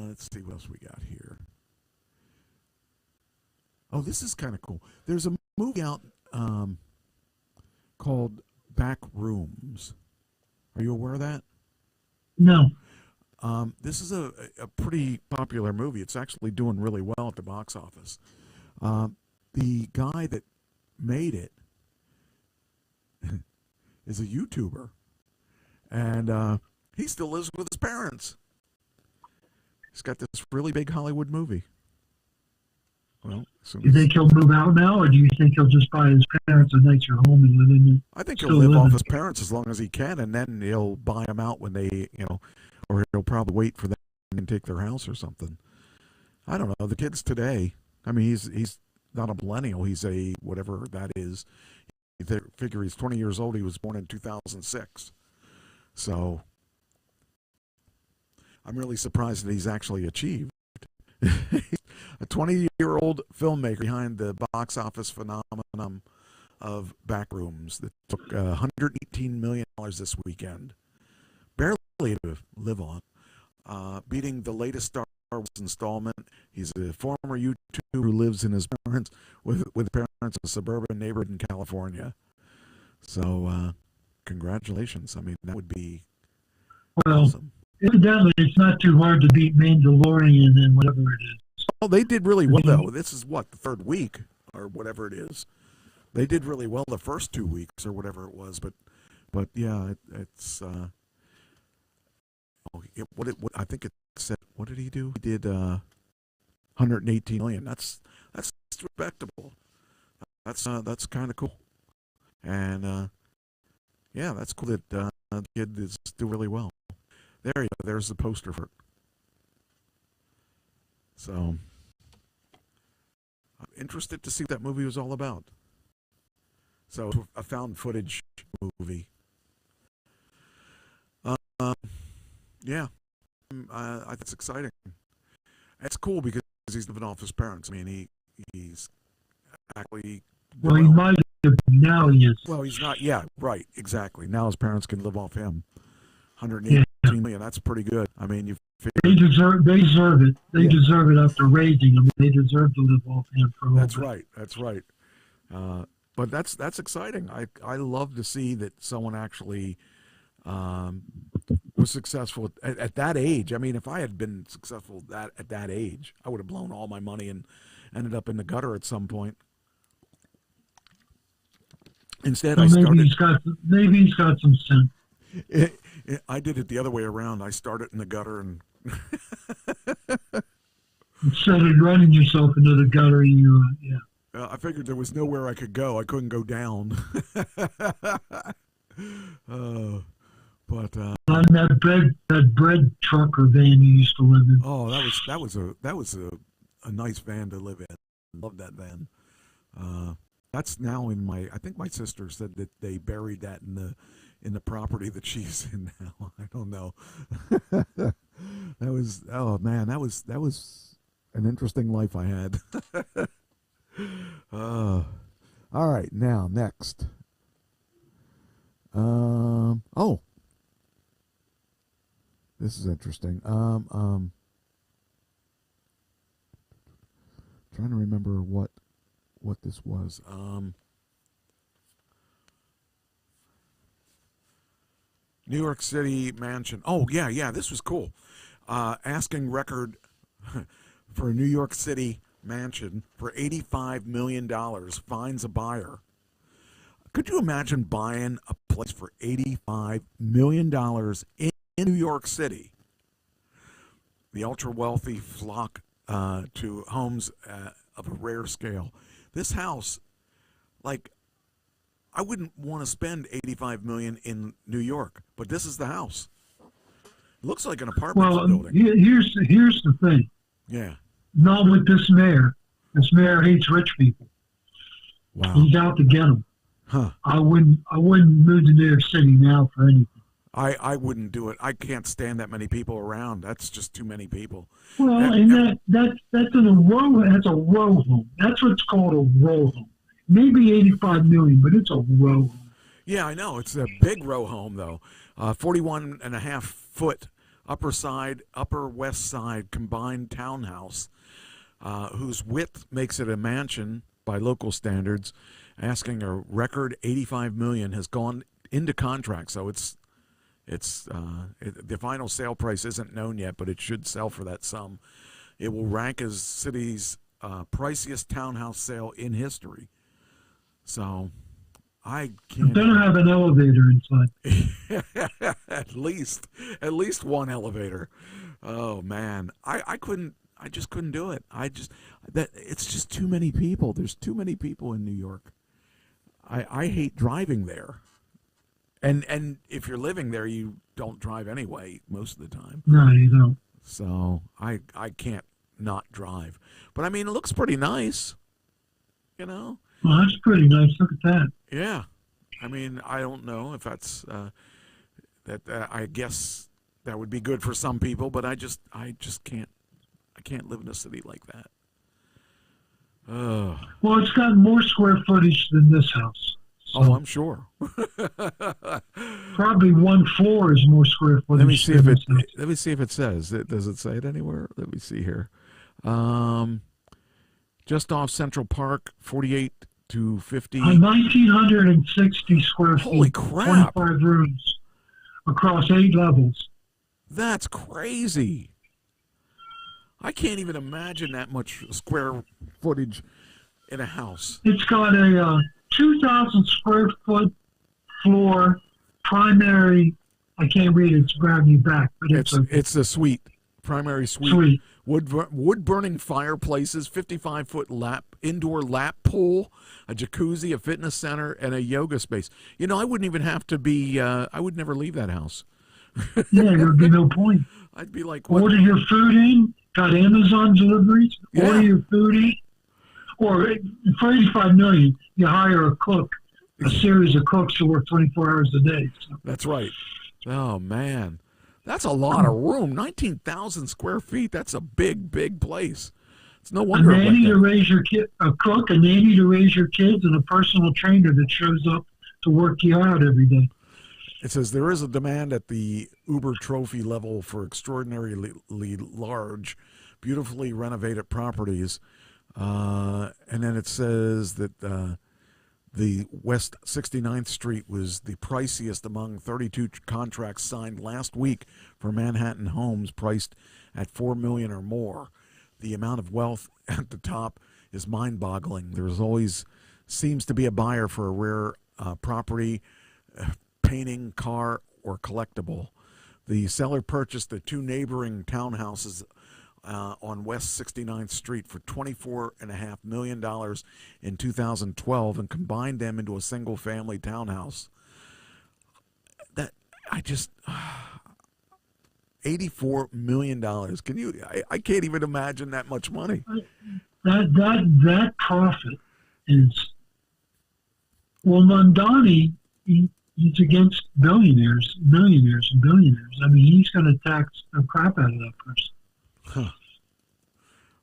Let's see what else we got here. Oh, this is kind of cool. There's a movie out called Back Rooms. Are you aware of that? No. This is a pretty popular movie. It's actually doing really well at the box office. The guy that made it is a YouTuber, and he still lives with his parents. He's got this really big Hollywood movie. Well, do you think he'll move out now, or do you think he'll just buy his parents a nicer home and live in it? I think he'll live off his parents as long as he can, and then he'll buy them out when they, or he'll probably wait for them and take their house or something. I don't know. The kids today, I mean, he's not a millennial. He's a whatever that is. They figure he's 20 years old. He was born in 2006. So I'm really surprised that he's actually achieved. A 20-year-old filmmaker behind the box office phenomenon of Backrooms that took $118 million this weekend. Barely to live on. Beating the latest Star Wars installment. He's a former YouTuber who lives in his parents with parents in a suburban neighborhood in California. So, congratulations. I mean, that would be awesome. Evidently, it's not too hard to beat Mandalorian and whatever it is. Oh, they did really well, though. This is what, the third week or whatever it is. They did really well the first 2 weeks or whatever it was, but yeah, it's. I think it said. What did he do? He did 118 million. That's respectable. That's kind of cool, and yeah, that's cool that the kid is doing really well. There you go. There's the poster for it. So, I'm interested to see what that movie was all about. So, a found footage movie. Yeah, I think it's exciting. It's cool because he's living off his parents. I mean, he's actually. Well, he might have. Now he is. Well, he's not. Yeah, right. Exactly. Now his parents can live off him. 118 million. That's pretty good. I mean, you. They deserve it. They deserve it after raising him. They deserve to live off him for a while. That's right. That's right. But that's exciting. I love to see that someone actually was successful at that age. I mean, if I had been successful at that age, I would have blown all my money and ended up in the gutter at some point. Instead, maybe he's got some sense. I did it the other way around. I started in the gutter and instead of running yourself into the gutter, I figured there was nowhere I could go. I couldn't go down. But on that bread truck or van you used to live in. Oh, that was a nice van to live in. Love that van. That's now in my. I think my sister said that they buried that in the property that she's in now. I don't know. That was that was an interesting life I had. All right, now next. This is interesting. Trying to remember what this was. New York City mansion. Oh, yeah, this was cool. Asking record for a New York City mansion for $85 million finds a buyer. Could you imagine buying a place for $85 million in New York City? The ultra-wealthy flock to homes of a rare scale. This house, I wouldn't want to spend $85 million in New York, but this is the house. It looks like an apartment building. Here's the thing. Yeah. Not with this mayor. This mayor hates rich people. Wow. He's out to get them. Huh. I wouldn't move to New York City now for anything. I wouldn't do it. I can't stand that many people around. That's just too many people. Well, that's in a row. That's a row home. That's what's called a row home. Maybe 85 million, but it's a row home. Yeah, I know. It's a big row home, though. 41.5 foot upper west side combined townhouse, whose width makes it a mansion by local standards, asking a record 85 million, has gone into contract. So the final sale price isn't known yet, but it should sell for that sum. It will rank as city's priciest townhouse sale in history. So I can't. It better have an elevator inside. at least one elevator. Oh man, I just couldn't do it. It's just too many people. There's too many people in New York. I hate driving there. And if you're living there, you don't drive anyway most of the time. No, you don't. So I can't not drive. But I mean, it looks pretty nice. You know? Well, that's pretty nice. Look at that. Yeah. I mean, I don't know if that's I guess that would be good for some people, but I just can't. I can't live in a city like that. Well, it's got more square footage than this house. So I'm sure. Probably one floor is more square footage. Let me see if it says. Does it say it anywhere? Let me see here. Just off Central Park, 48 to 50. 1,960 square feet. Holy crap! 25 rooms across 8 levels. That's crazy. I can't even imagine that much square footage in a house. It's got a 2,000 square foot floor, primary. I can't read it. It's grabbing you back, but it's a suite, primary suite. Wood burning fireplaces, 55-foot indoor lap pool, a jacuzzi, a fitness center, and a yoga space. You know, I wouldn't even have to be. I would never leave that house. Yeah, there would be no point. I'd be like, what? Order your food in. Got Amazon deliveries. Yeah. Order your food in. Or for 85 million, you hire a cook, a series of cooks who work 24 hours a day. So. That's right. Oh man, that's a lot of room. 19,000 square feet. That's a big, big place. It's no wonder. A nanny to raise your kid, a cook, a nanny to raise your kids, and a personal trainer that shows up to work you out every day. It says there is a demand at the Uber trophy level for extraordinarily large, beautifully renovated properties. And then it says that the West 69th Street was the priciest among 32 contracts signed last week for Manhattan homes priced at $4 million or more. The amount of wealth at the top is mind-boggling. There's always seems to be a buyer for a rare property, painting, car, or collectible. The seller purchased the 2 neighboring townhouses on West 69th Street for $24.5 million in 2012 and combined them into a single-family townhouse. That I just $84 million. Can you? I can't even imagine that much money. That profit is well, Mondani. He's against millionaires, and billionaires. I mean, he's going to tax the crap out of that person. Huh.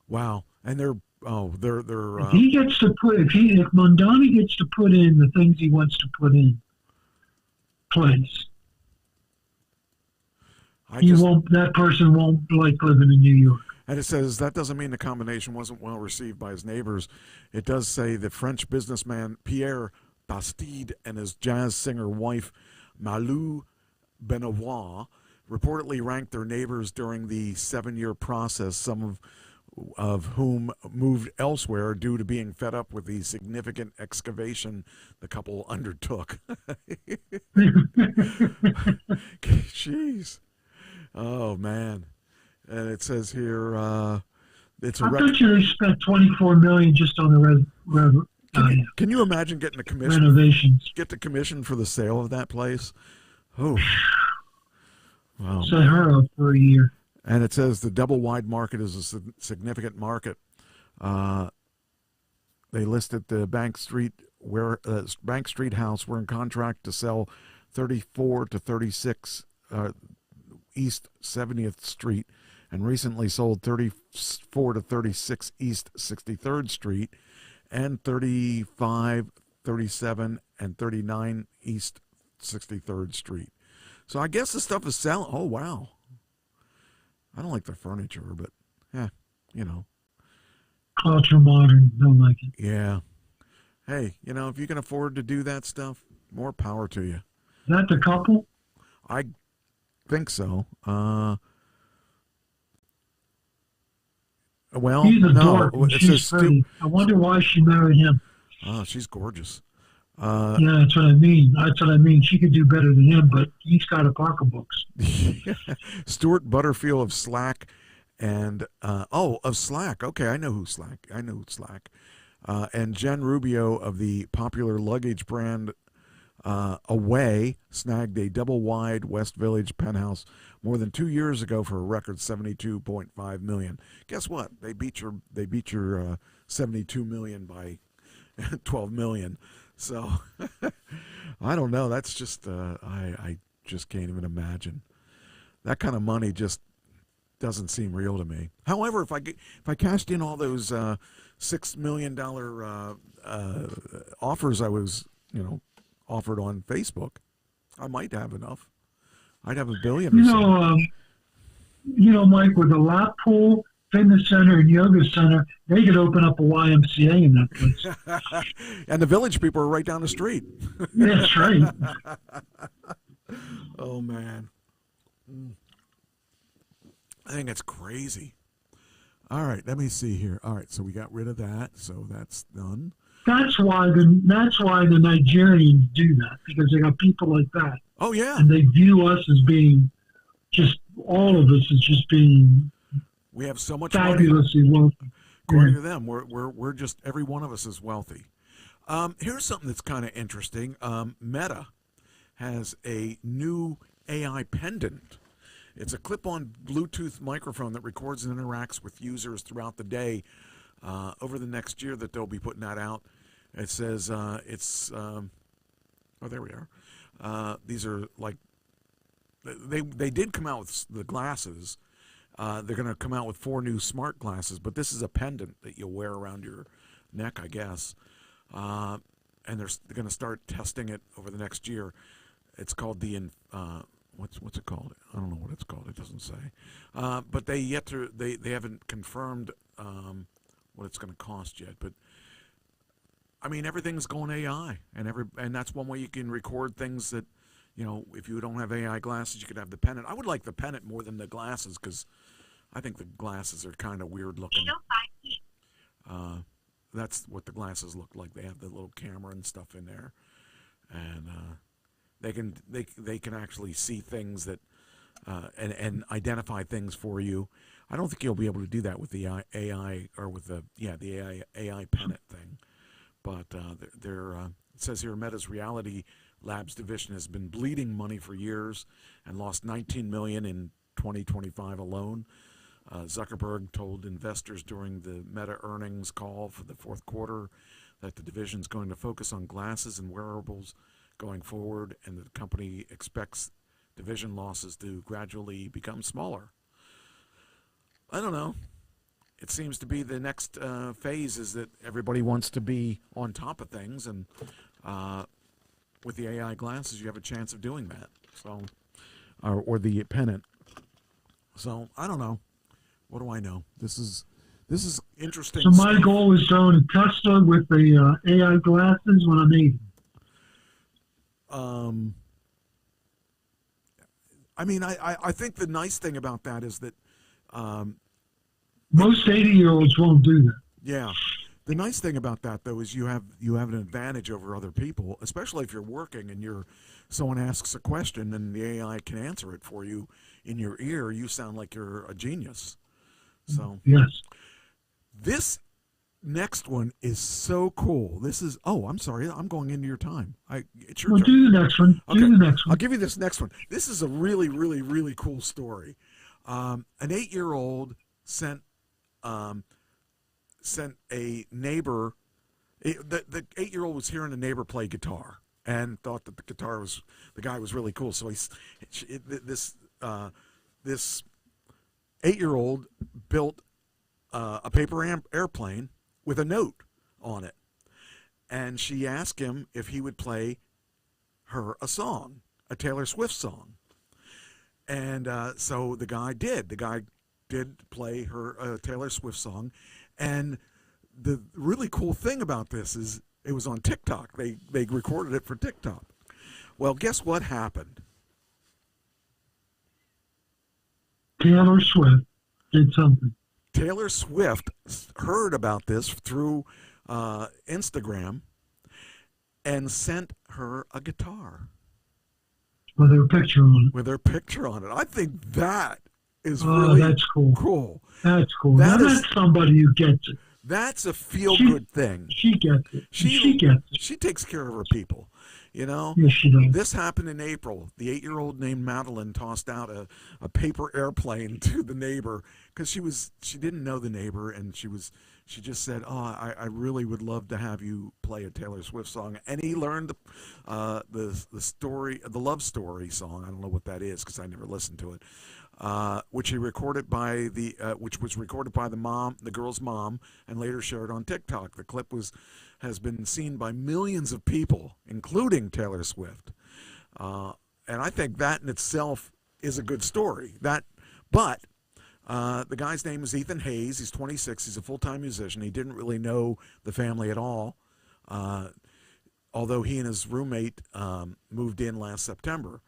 Wow. And they're if he gets to put if Mondani gets to put in the things he wants to put in place, that person won't like living in New York. And it says that doesn't mean the combination wasn't well received by his neighbors. It does say the French businessman Pierre Bastide and his jazz singer wife Malou Benoit reportedly ranked their neighbors during the 7-year process, some of whom moved elsewhere due to being fed up with the significant excavation the couple undertook. Jeez. Oh, man. And it says here, it's a I bet you they spent $24 million just on the Can you imagine getting a commission? Renovations. Get the commission for the sale of that place? Oh. Wow. Set her up for a year. And it says the double-wide market is a significant market. They listed the Bank Street house. We're in contract to sell 34 to 36 East 70th Street, and recently sold 34 to 36 East 63rd Street, and 35, 37, and 39 East 63rd Street. So I guess the stuff is selling. Oh, wow. I don't like the furniture, but, you know. Ultra modern. Don't like it. Yeah. Hey, you know, if you can afford to do that stuff, more power to you. Is that the couple? I think so. Well, He's a no, dork. And it she's says pretty. I wonder why she married him. Oh, she's gorgeous. Yeah, that's what I mean. That's what I mean. She could do better than him, but he's got a pocketbooks. Stuart Butterfield of Slack, and of Slack. Okay, I know who Slack. And Jen Rubio of the popular luggage brand Away snagged a double-wide West Village penthouse more than 2 years ago for a record $72.5 million. Guess what? They beat your $72 million by $12 million. So I don't know. That's just I just can't even imagine. That kind of money just doesn't seem real to me. However, if I cashed in all those $6 million offers I was offered on Facebook, I might have enough. I'd have $1 billion. Mike, with a lap pool, fitness center, and yoga center, they could open up a YMCA in that place. And the Village people are right down the street. That's right. Oh man, I think it's crazy. All right, let me see here. All right, so we got rid of that, so that's done. That's why the Nigerians do that, because they got people like that. Oh yeah, and they view us as being all of us as just being. We have so much fabulously money. wealthy. According to them, we're just, every one of us is wealthy. Here's something that's kind of interesting. Meta has a new AI pendant. It's a clip-on Bluetooth microphone that records and interacts with users throughout the day. Over the next year that they'll be putting that out. It says there we are. These are like, they did come out with the glasses. They're going to come out with 4 new smart glasses, but this is a pendant that you'll wear around your neck, I guess. And they're going to start testing it over the next year. It's called the what's it called? I don't know what it's called. It doesn't say. But they haven't confirmed what it's going to cost yet. But I mean, everything's going AI, and that's one way you can record things that, if you don't have AI glasses, you could have the pendant. I would like the pendant more than the glasses, because I think the glasses are kind of weird looking. That's what the glasses look like. They have the little camera and stuff in there, and they can actually see things that and identify things for you. I don't think you'll be able to do that with the AI or with the AI pendant thing. But it says here, Meta's Reality Labs division has been bleeding money for years and lost $19 million in 2025 alone. Zuckerberg told investors during the Meta earnings call for the fourth quarter that the division is going to focus on glasses and wearables going forward, and the company expects division losses to gradually become smaller. I don't know. It seems to be the next phase is that everybody wants to be on top of things, and with the AI glasses, you have a chance of doing that. So, or the pendant. So I don't know. What do I know? This is interesting. So my goal is to own a Tesla with the AI glasses when I'm 80. I mean, I think the nice thing about that is that most 80-year-olds won't do that. Yeah. The nice thing about that, though, is you have an advantage over other people, especially if you're working and someone asks a question and the AI can answer it for you in your ear. You sound like you're a genius. So yes. This next one is so cool. This is, I'm sorry, I'm going into your time. It's your turn. Do the next one. Okay. Do the next one. I'll give you this next one. This is a really, really, really cool story. An 8-year-old sent a neighbor. The 8-year-old was hearing a neighbor play guitar, and thought that the guy was really cool. So this 8-year-old built a paper airplane with a note on it, and she asked him if he would play her a song, a Taylor Swift song. And so the guy did. The guy did play her a Taylor Swift song. And the really cool thing about this is it was on TikTok. They recorded it for TikTok. Well, guess what happened? Taylor Swift did something. Taylor Swift heard about this through Instagram and sent her a guitar. With her picture on it. With her picture on it. I think that is really that's cool. Cool. That's cool. That's somebody who gets it. That's a feel-good thing. She gets it. She gets it. She takes care of her people. You know? Yes, she does. This happened in April. The 8-year-old named Madeline tossed out a paper airplane to the neighbor because she didn't know the neighbor, and she just said, I really would love to have you play a Taylor Swift song. And he learned the love story song. I don't know what that is because I never listened to it. Which was recorded by the girl's mom, and later shared on TikTok. The clip has been seen by millions of people, including Taylor Swift. And I think that in itself is a good story. But the guy's name is Ethan Hayes. He's 26. He's a full-time musician. He didn't really know the family at all, although he and his roommate moved in last September.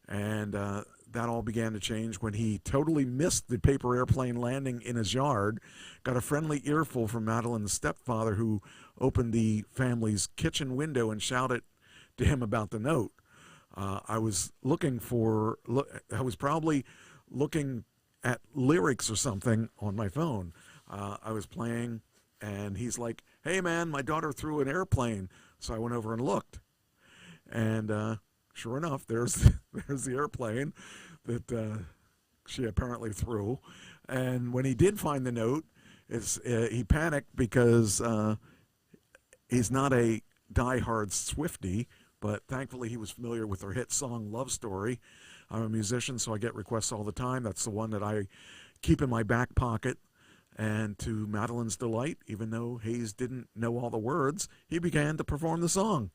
And that all began to change when he totally missed the paper airplane landing in his yard, got a friendly earful from Madeline's stepfather, who opened the family's kitchen window and shouted to him about the note. I was probably looking at lyrics or something on my phone. I was playing, and he's like, "Hey man, my daughter threw an airplane." So I went over and looked, and sure enough, there's the airplane that she apparently threw. And when he did find the note, he panicked because he's not a diehard Swiftie, but thankfully he was familiar with her hit song Love Story. I'm a musician, so I get requests all the time. That's the one that I keep in my back pocket. And to Madeline's delight, even though Hayes didn't know all the words, he began to perform the song.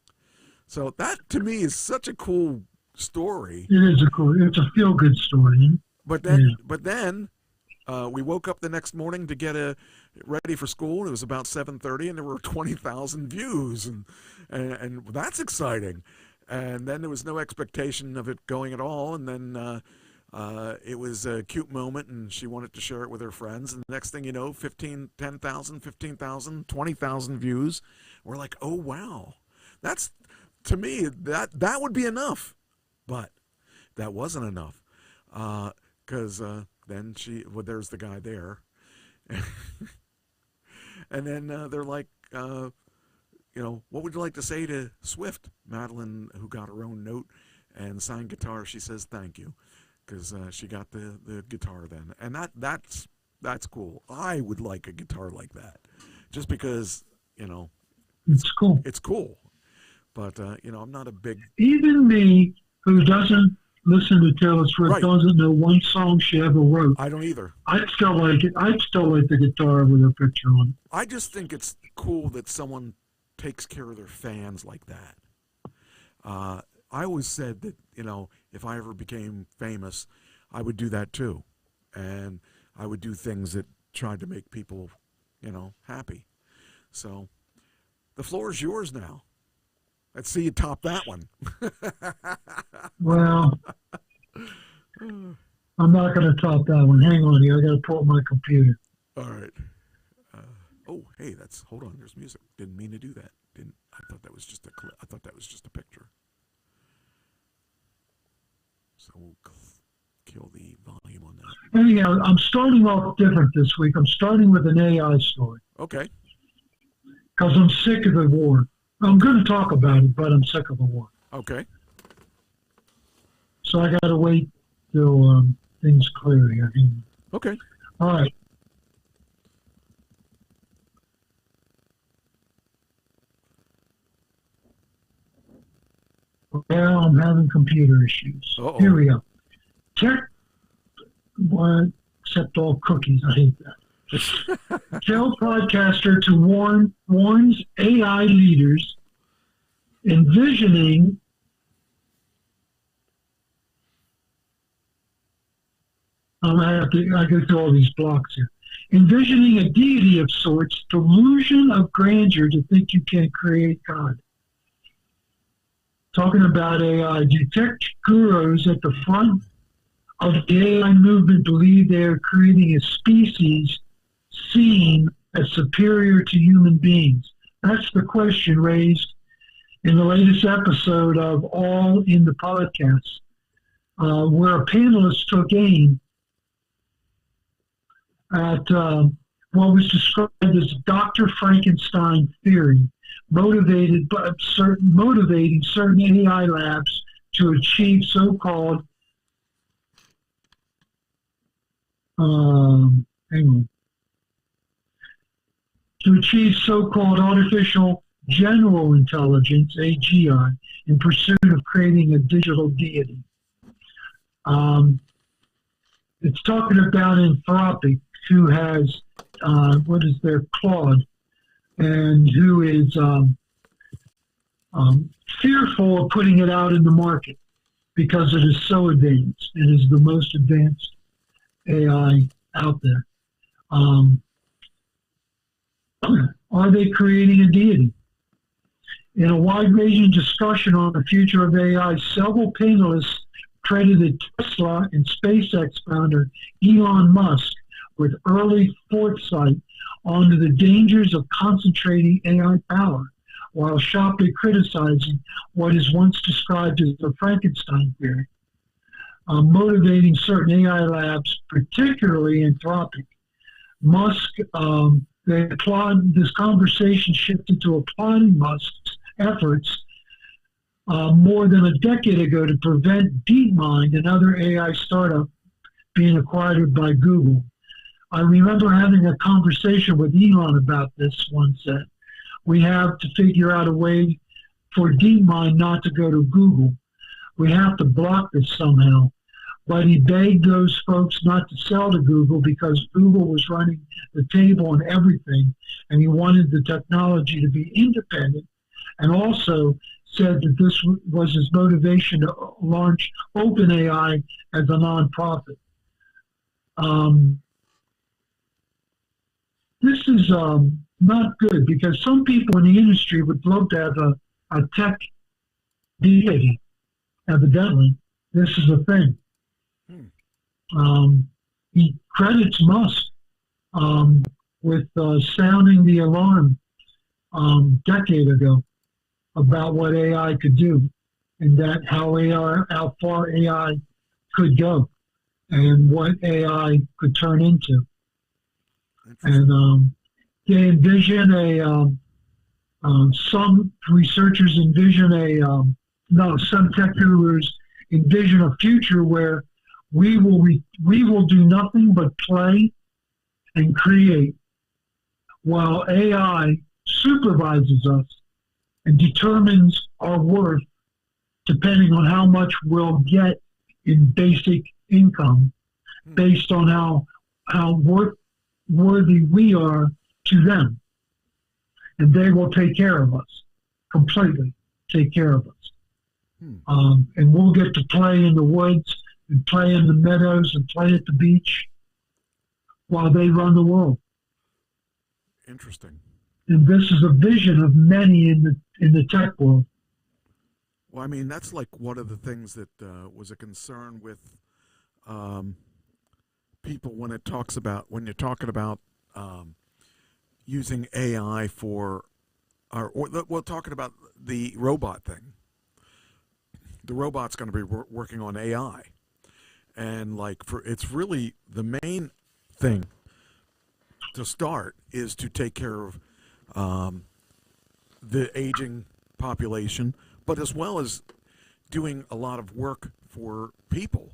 So that, to me, is such a cool story. It's a feel-good story. But then we woke up the next morning to get ready for school. It was about 7:30, and there were 20,000 views, and that's exciting. And then there was no expectation of it going at all, and then it was a cute moment, and she wanted to share it with her friends. And the next thing you know, 10,000, 15,000, 20,000 views. We're like, oh, wow. That's... To me, that would be enough, but that wasn't enough, because then there's the guy there, and then they're like, what would you like to say to Swift? Madeline, who got her own note and signed guitar, she says thank you, because she got the guitar then, and that's cool. I would like a guitar like that, just because it's cool. It's cool. But, I'm not a big... Even me, who doesn't listen to Taylor Swift, doesn't know one song she ever wrote. I don't either. I'd still like it. I'd still like the guitar with her picture on it. I just think it's cool that someone takes care of their fans like that. I always said that, if I ever became famous, I would do that too. And I would do things that tried to make people, happy. So, the floor is yours now. Let's see you top that one. Well, I'm not going to top that one. Hang on here. I got to pull up my computer. All right. Hey, hold on. There's music. Didn't mean to do that. I thought that was just a clip. I thought that was just a picture. So we'll kill the volume on that. Anyhow, I'm starting off different this week. I'm starting with an AI story. Okay. Because I'm sick of the war. I'm going to talk about it, but I'm sick of the war. Okay. So I got to wait till things clear here. Okay. All right. Well, I'm having computer issues. Uh-oh. Here we go. Tech, well, except all cookies. I hate that. Tell podcaster to warns AI leaders envisioning I go through all these blocks here. Envisioning a deity of sorts, delusion of grandeur to think you can create God. Talking about AI, do tech gurus at the front of the AI movement believe they are creating a species seen as superior to human beings? That's the question raised in the latest episode of All in the Podcast, where a panelist took aim at what was described as Dr. Frankenstein theory, motivating certain AI labs to achieve so-called artificial general intelligence, AGI, in pursuit of creating a digital deity. It's talking about Anthropic, who has, Claude, and who is fearful of putting it out in the market because it is so advanced. It is the most advanced AI out there. Are they creating a deity? In a wide-ranging discussion on the future of AI, several panelists credited Tesla and SpaceX founder Elon Musk with early foresight onto the dangers of concentrating AI power, while sharply criticizing what is once described as the Frankenstein theory, motivating certain AI labs, particularly Anthropic. Musk, this conversation shifted to applauding Musk's efforts more than a decade ago to prevent DeepMind, another AI startup, being acquired by Google. I remember having a conversation with Elon about this one set. We have to figure out a way for DeepMind not to go to Google. We have to block this somehow. But he begged those folks not to sell to Google because Google was running the table on everything, and he wanted the technology to be independent, and also said that this was his motivation to launch OpenAI as a nonprofit. This is not good because some people in the industry would love to have a tech deity. Evidently, this is a thing. He credits Musk with sounding the alarm decade ago about what AI could do, and that how far AI could go, and what AI could turn into. And they envision some researchers envision some tech gurus envision a future where we will do nothing but play and create, while AI supervises us and determines our worth depending on how much we'll get in basic income, based on how worthy we are to them. And they will take care of us, completely take care of us. And we'll get to play in the woods and play in the meadows and play at the beach while they run the world. Interesting. And this is a vision of many in the tech world. Well, I mean, that's like one of the things that was a concern with people when you're talking about using AI for, we're talking about the robot thing. The robot's going to be working on AI, and it's really the main thing to start is to take care of the aging population, but as well as doing a lot of work for people,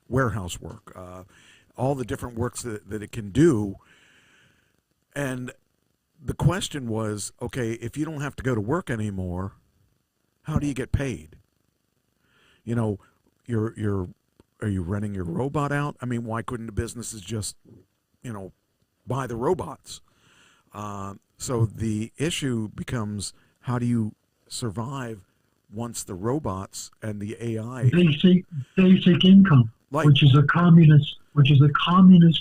warehouse work, all the different works that it can do. And the question was, okay, if you don't have to go to work anymore, how do you get paid? You know, are you renting your robot out? I mean, why couldn't the businesses just, you know, buy the robots? So the issue becomes, how do you survive once the robots and the AI basic income, which is a communist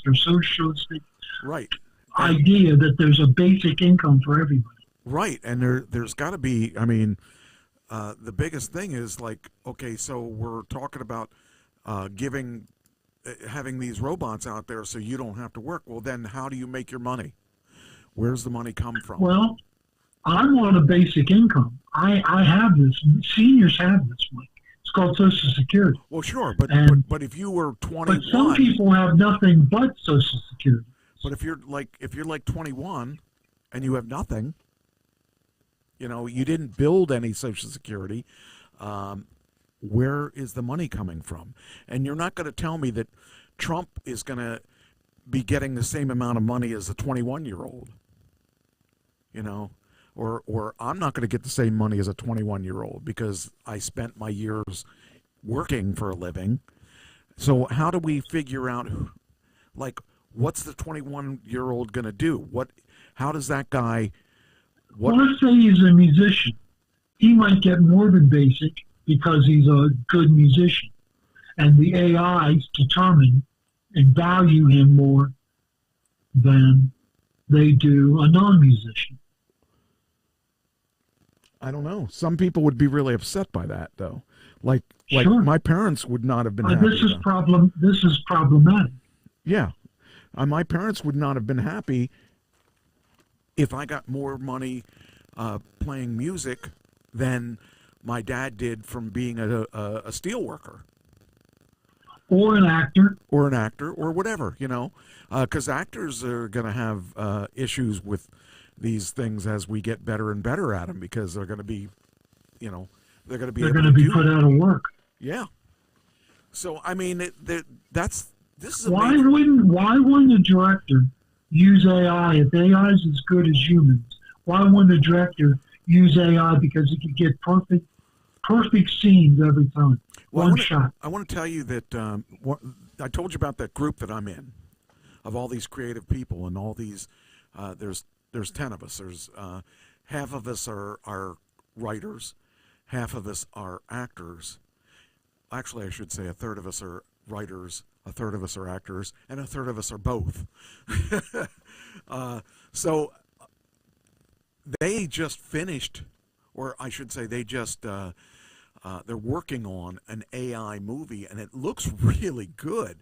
or socialistic idea that there's a basic income for everybody. Right, and there's got to be. I mean, the biggest thing is like, okay, so we're talking about having these robots out there so you don't have to work. Well, then how do you make your money? Where's the money come from? Well, I'm on a basic income. I have this. Seniors have this, Mike. It's called Social Security. Well, sure, but if you were 21, but some people have nothing but Social Security. But if you're like 21 and you have nothing, you know, you didn't build any Social Security, where is the money coming from? And you're not going to tell me that Trump is going to be getting the same amount of money as a 21-year-old, you know, or I'm not going to get the same money as a 21-year-old because I spent my years working for a living. So how do we figure out, like, what's the 21-year-old going to do? How does that guy... Well, let's say he's a musician. He might get more than basic because he's a good musician. And the AIs determine and value him more than they do a non-musician. I don't know. Some people would be really upset by that, though. Like Sure. my parents would not have been happy. This is problematic. Yeah. My parents would not have been happy if I got more money playing music than my dad did from being a steel worker. Or an actor. Or an actor, or whatever, you know. Because actors are going to have issues with these things as we get better and better at them, because they're going to be, you know, they're going to be put out of work. Yeah. So, I mean, this is why wouldn't a director use AI if AI is as good as humans? Why wouldn't a director use AI because he could get perfect scenes every time? Well, shot. I want to tell you that I told you about that group that I'm in, of all these creative people and all these. There's 10 of us. There's half of us are writers, half of us are actors. Actually, I should say a third of us are writers, a third of us are actors, and a third of us are both. So they just finished, or I should say they just, they're working on an AI movie, and it looks really good.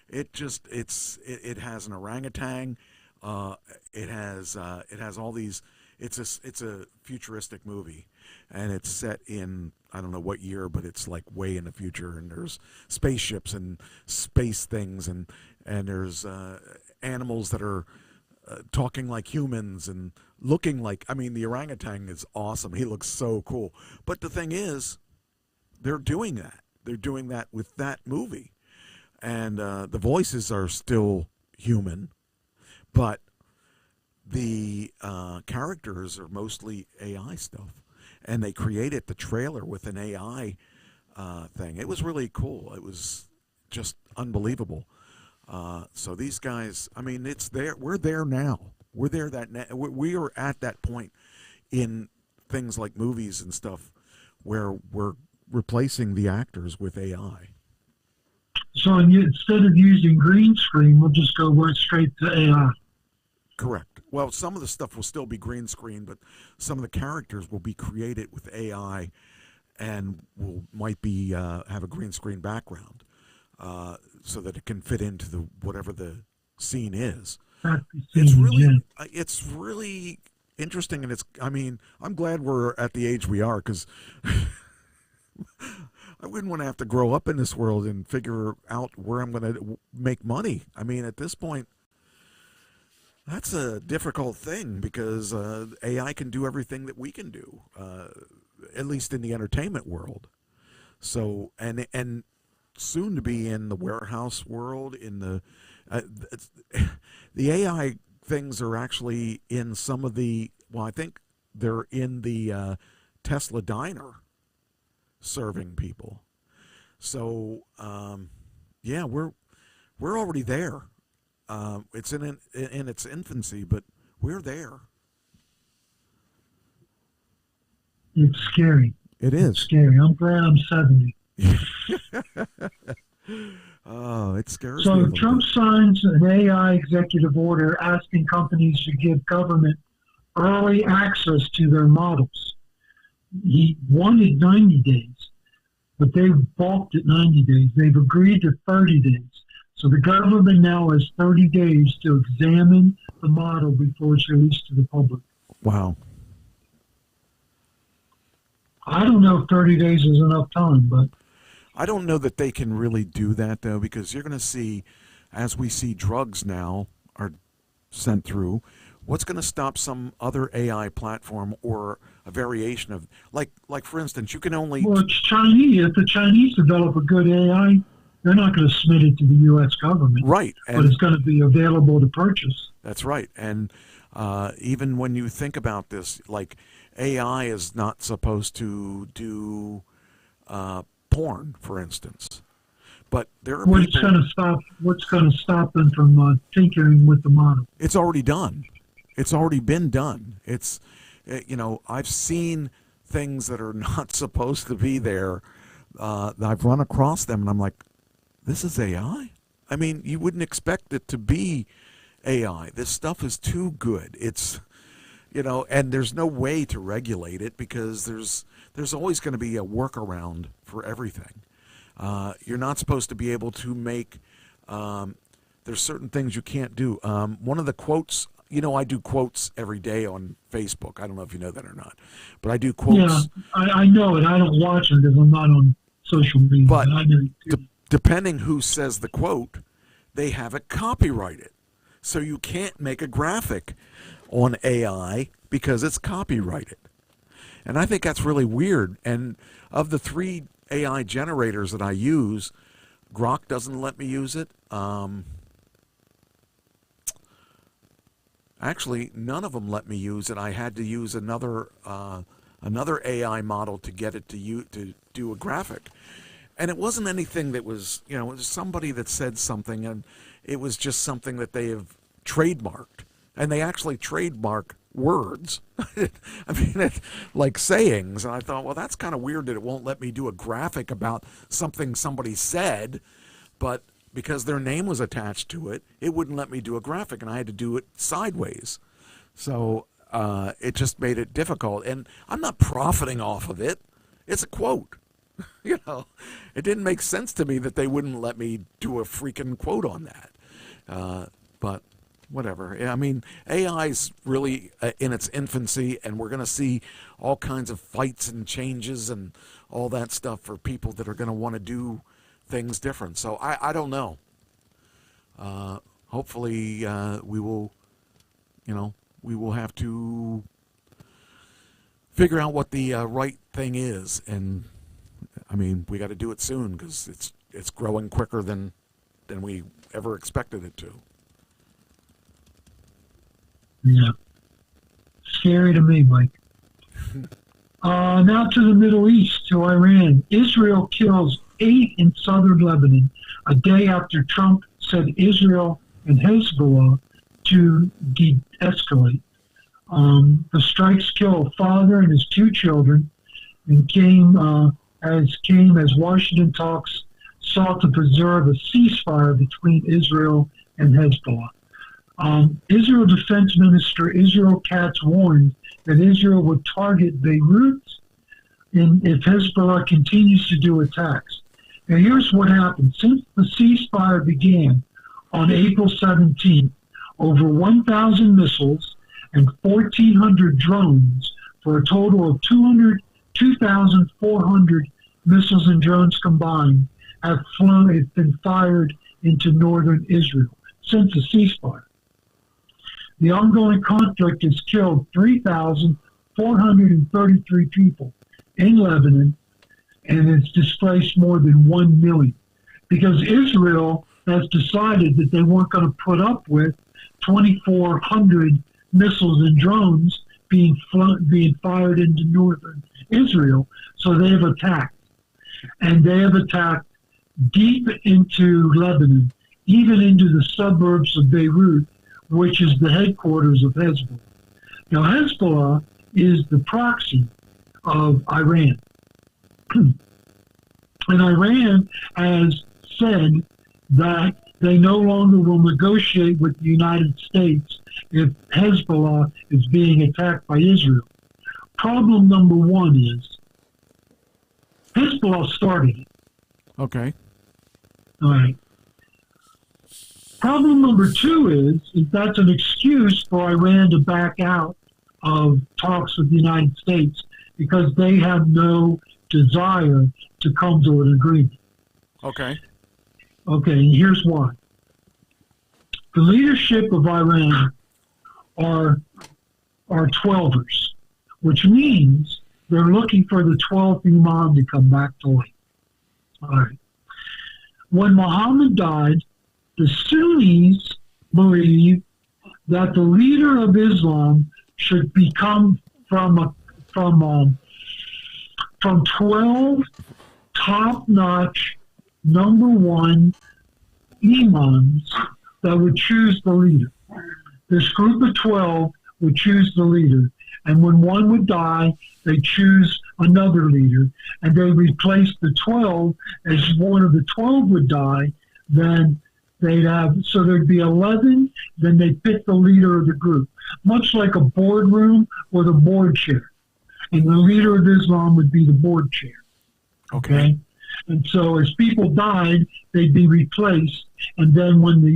It has an orangutan. It has all these. It's a futuristic movie, and it's set in, I don't know what year, but it's like way in the future, and there's spaceships and space things, and there's animals that are talking like humans and looking like, I mean, the orangutan is awesome. He looks so cool. But the thing is, they're doing that. They're doing that with that movie, and the voices are still human, but the characters are mostly AI stuff. And they created the trailer with an AI thing. It was really cool. It was just unbelievable. So these guys, I mean, it's there. We're there now. We're there we are at that point in things like movies and stuff where we're replacing the actors with AI. So instead of using green screen, we'll just go right straight to AI. Correct. Well, some of the stuff will still be green screen, but some of the characters will be created with AI and might be have a green screen background so that it can fit into whatever the scene is. It's really interesting, and I'm glad we're at the age we are, because I wouldn't want to have to grow up in this world and figure out where I'm going to make money. I mean, at this point, that's a difficult thing, because AI can do everything that we can do, at least in the entertainment world. So, and soon to be in the warehouse world, in the AI things are actually in some of the, well, I think they're in the Tesla diner serving people. So, yeah, we're already there. It's in its infancy, but we're there. It's scary. It is. It's scary. I'm glad I'm 70. Oh, it scares me. So a Trump bit. signs an AI executive order asking companies to give government early access to their models. He wanted 90 days, but they balked at 90 days. They've agreed to 30 days. So the government now has 30 days to examine the model before it's released to the public. Wow. I don't know if 30 days is enough time, but I don't know that they can really do that, though, because you're going to see, as we see drugs now are sent through, what's going to stop some other AI platform or a variation of, like for instance, you can only... Well, it's Chinese. If the Chinese develop a good AI, they're not going to submit it to the U.S. government. Right. But it's going to be available to purchase. That's right. And even when you think about this, like AI is not supposed to do porn, for instance. But there are What's people... going to stop them from tinkering with the model? It's already done. It's already been done. It's, I've seen things that are not supposed to be there. I've run across them, and I'm like, this is AI? I mean, you wouldn't expect it to be AI. This stuff is too good. It's, and there's no way to regulate it because there's always going to be a workaround for everything. You're not supposed to be able to make, there's certain things you can't do. One of the quotes, I do quotes every day on Facebook. I don't know if you know that or not, but I do quotes. Yeah, I know it. I don't watch it because I'm not on social media. But I know depending who says the quote, they have it copyrighted. So you can't make a graphic on AI because it's copyrighted. And I think that's really weird. And of the 3 AI generators that I use, Grok doesn't let me use it. Actually, none of them let me use it. I had to use another AI model to get it to do a graphic. And it wasn't anything that was, it was somebody that said something, and it was just something that they have trademarked. And they actually trademark words. I mean, like sayings. And I thought, well, that's kind of weird that it won't let me do a graphic about something somebody said, but because their name was attached to it, it wouldn't let me do a graphic, and I had to do it sideways. So it just made it difficult. And I'm not profiting off of it. It's a quote. It didn't make sense to me that they wouldn't let me do a freaking quote on that. But whatever. I mean, AI's really in its infancy, and we're going to see all kinds of fights and changes and all that stuff for people that are going to want to do things different. So I don't know. Hopefully we will have to figure out what the right thing is. And I mean, we got to do it soon because it's growing quicker than we ever expected it to. Yeah. Scary to me, Mike. Now to the Middle East, to Iran. Israel kills 8 in southern Lebanon a day after Trump said Israel and Hezbollah to de-escalate. The strikes kill a father and his 2 children and came as Washington talks sought to preserve a ceasefire between Israel and Hezbollah. Israel Defense Minister Israel Katz warned that Israel would target Beirut if Hezbollah continues to do attacks. Now here's what happened. Since the ceasefire began on April 17th, over 1,000 missiles and 1,400 drones for a total of 2,400 missiles and drones combined have been fired into northern Israel since the ceasefire. The ongoing conflict has killed 3,433 people in Lebanon and has displaced more than 1 million because Israel has decided that they weren't going to put up with 2,400 missiles and drones being fired into northern Israel, so they have attacked. And they have attacked deep into Lebanon, even into the suburbs of Beirut, which is the headquarters of Hezbollah. Now, Hezbollah is the proxy of Iran. And Iran has said that they no longer will negotiate with the United States if Hezbollah is being attacked by Israel. Problem number one is Hezbollah started it. Okay. All right. Problem number two is that's an excuse for Iran to back out of talks with the United States because they have no desire to come to an agreement. Okay. Okay, and here's why. The leadership of Iran are 12ers, which means they're looking for the 12th Imam to come back to life. All right. When Muhammad died, the Sunnis believe that the leader of Islam should become from 12 top-notch number one imams that would choose the leader. This group of 12 would choose the leader, and when one would die, they choose another leader, and they replace the 12. As one of the 12 would die, then so there'd be 11, then they pick the leader of the group, much like a boardroom with a board chair. And the leader of Islam would be the board chair. Okay? And so as people died, they'd be replaced. And then when the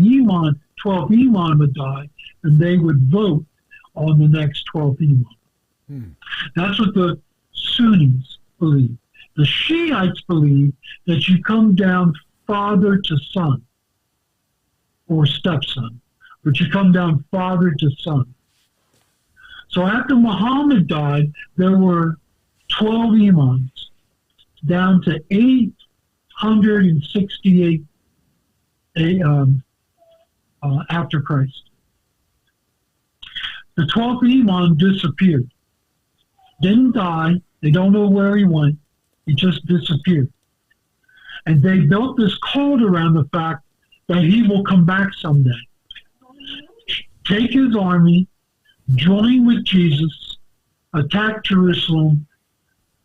12th Imam would die, then they would vote on the next 12th Imam. That's what the Sunnis believe. The Shiites believe that you come down father to son or stepson, but you come down father to son. So after Muhammad died, there were 12 imams, down to 868 after Christ. The 12th imam disappeared. Didn't die. They don't know where he went. He just disappeared. And they built this cult around the fact that he will come back someday. Take his army, join with Jesus, attack Jerusalem,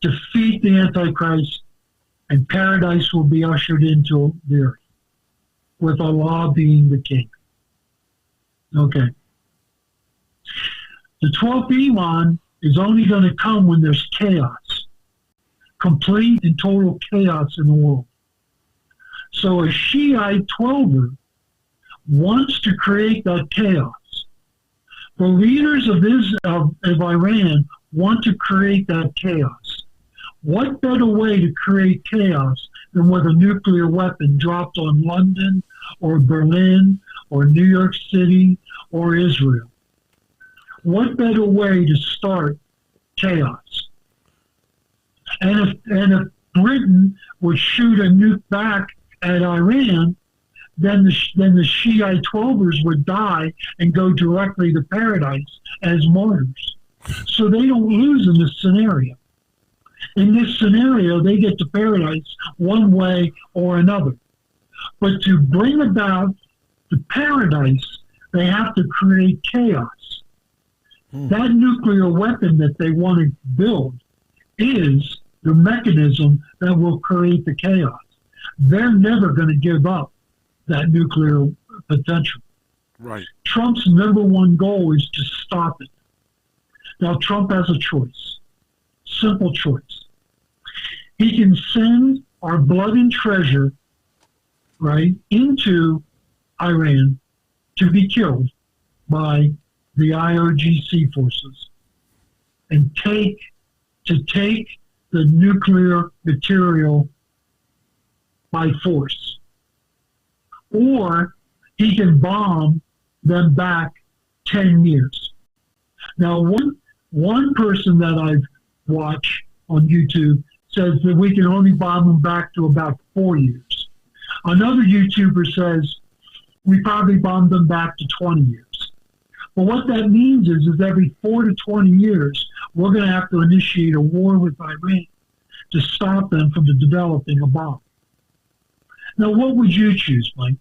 defeat the Antichrist, and paradise will be ushered into the earth, with Allah being the king. Okay. The 12th Imam is only going to come when there's chaos, complete and total chaos in the world. So a Shiite 12er wants to create that chaos. The leaders of Iran want to create that chaos. What better way to create chaos than with a nuclear weapon dropped on London or Berlin or New York City or Israel? What better way to start chaos? And if Britain would shoot a nuke back at Iran, then the Shiite 12ers would die and go directly to paradise as martyrs. So they don't lose in this scenario. In this scenario, they get to paradise one way or another. But to bring about the paradise, they have to create chaos. That nuclear weapon that they want to build is the mechanism that will create the chaos. They're never going to give up that nuclear potential. Right. Trump's number one goal is to stop it. Now, Trump has a choice. Simple choice. He can send our blood and treasure, right, into Iran to be killed by the IRGC forces and take the nuclear material by force. Or he can bomb them back 10 years. Now, one person that I've watched on YouTube says that we can only bomb them back to about 4 years. Another YouTuber says we probably bomb them back to 20 years. But what that means is every 4 to 20 years, we're going to have to initiate a war with Iran to stop them from developing a bomb. Now, what would you choose, Mike?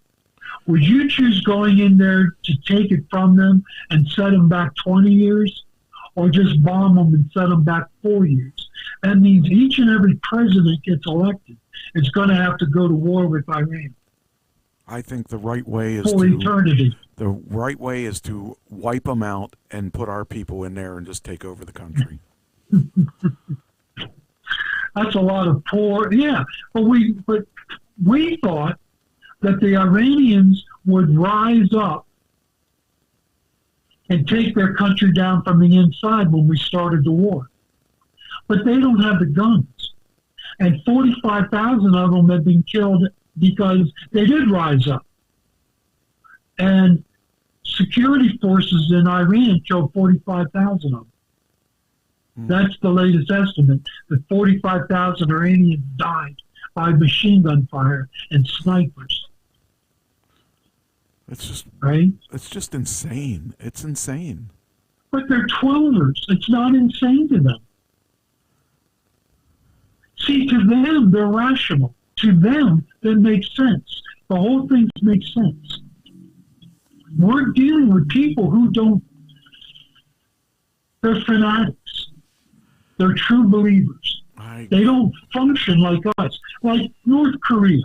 Would you choose going in there to take it from them and set them back 20 years, or just bomb them and set them back 4 years? That means each and every president gets elected is going to have to go to war with Iran. I think the right way is for eternity. The right way is to wipe them out and put our people in there and just take over the country. That's a lot of poor, yeah. But we thought that the Iranians would rise up and take their country down from the inside when we started the war. But they don't have the guns. And 45,000 of them have been killed because they did rise up. And security forces in Iran killed 45,000 of them. That's the latest estimate, that 45,000 Iranians died by machine gun fire and snipers. It's just right. It's just insane. It's insane. But they're 12ers. It's not insane to them. See, to them, they're rational. To them, that makes sense. The whole thing makes sense. We're dealing with people who don't. They're fanatics. They're true believers. They don't function like us. Like North Korea.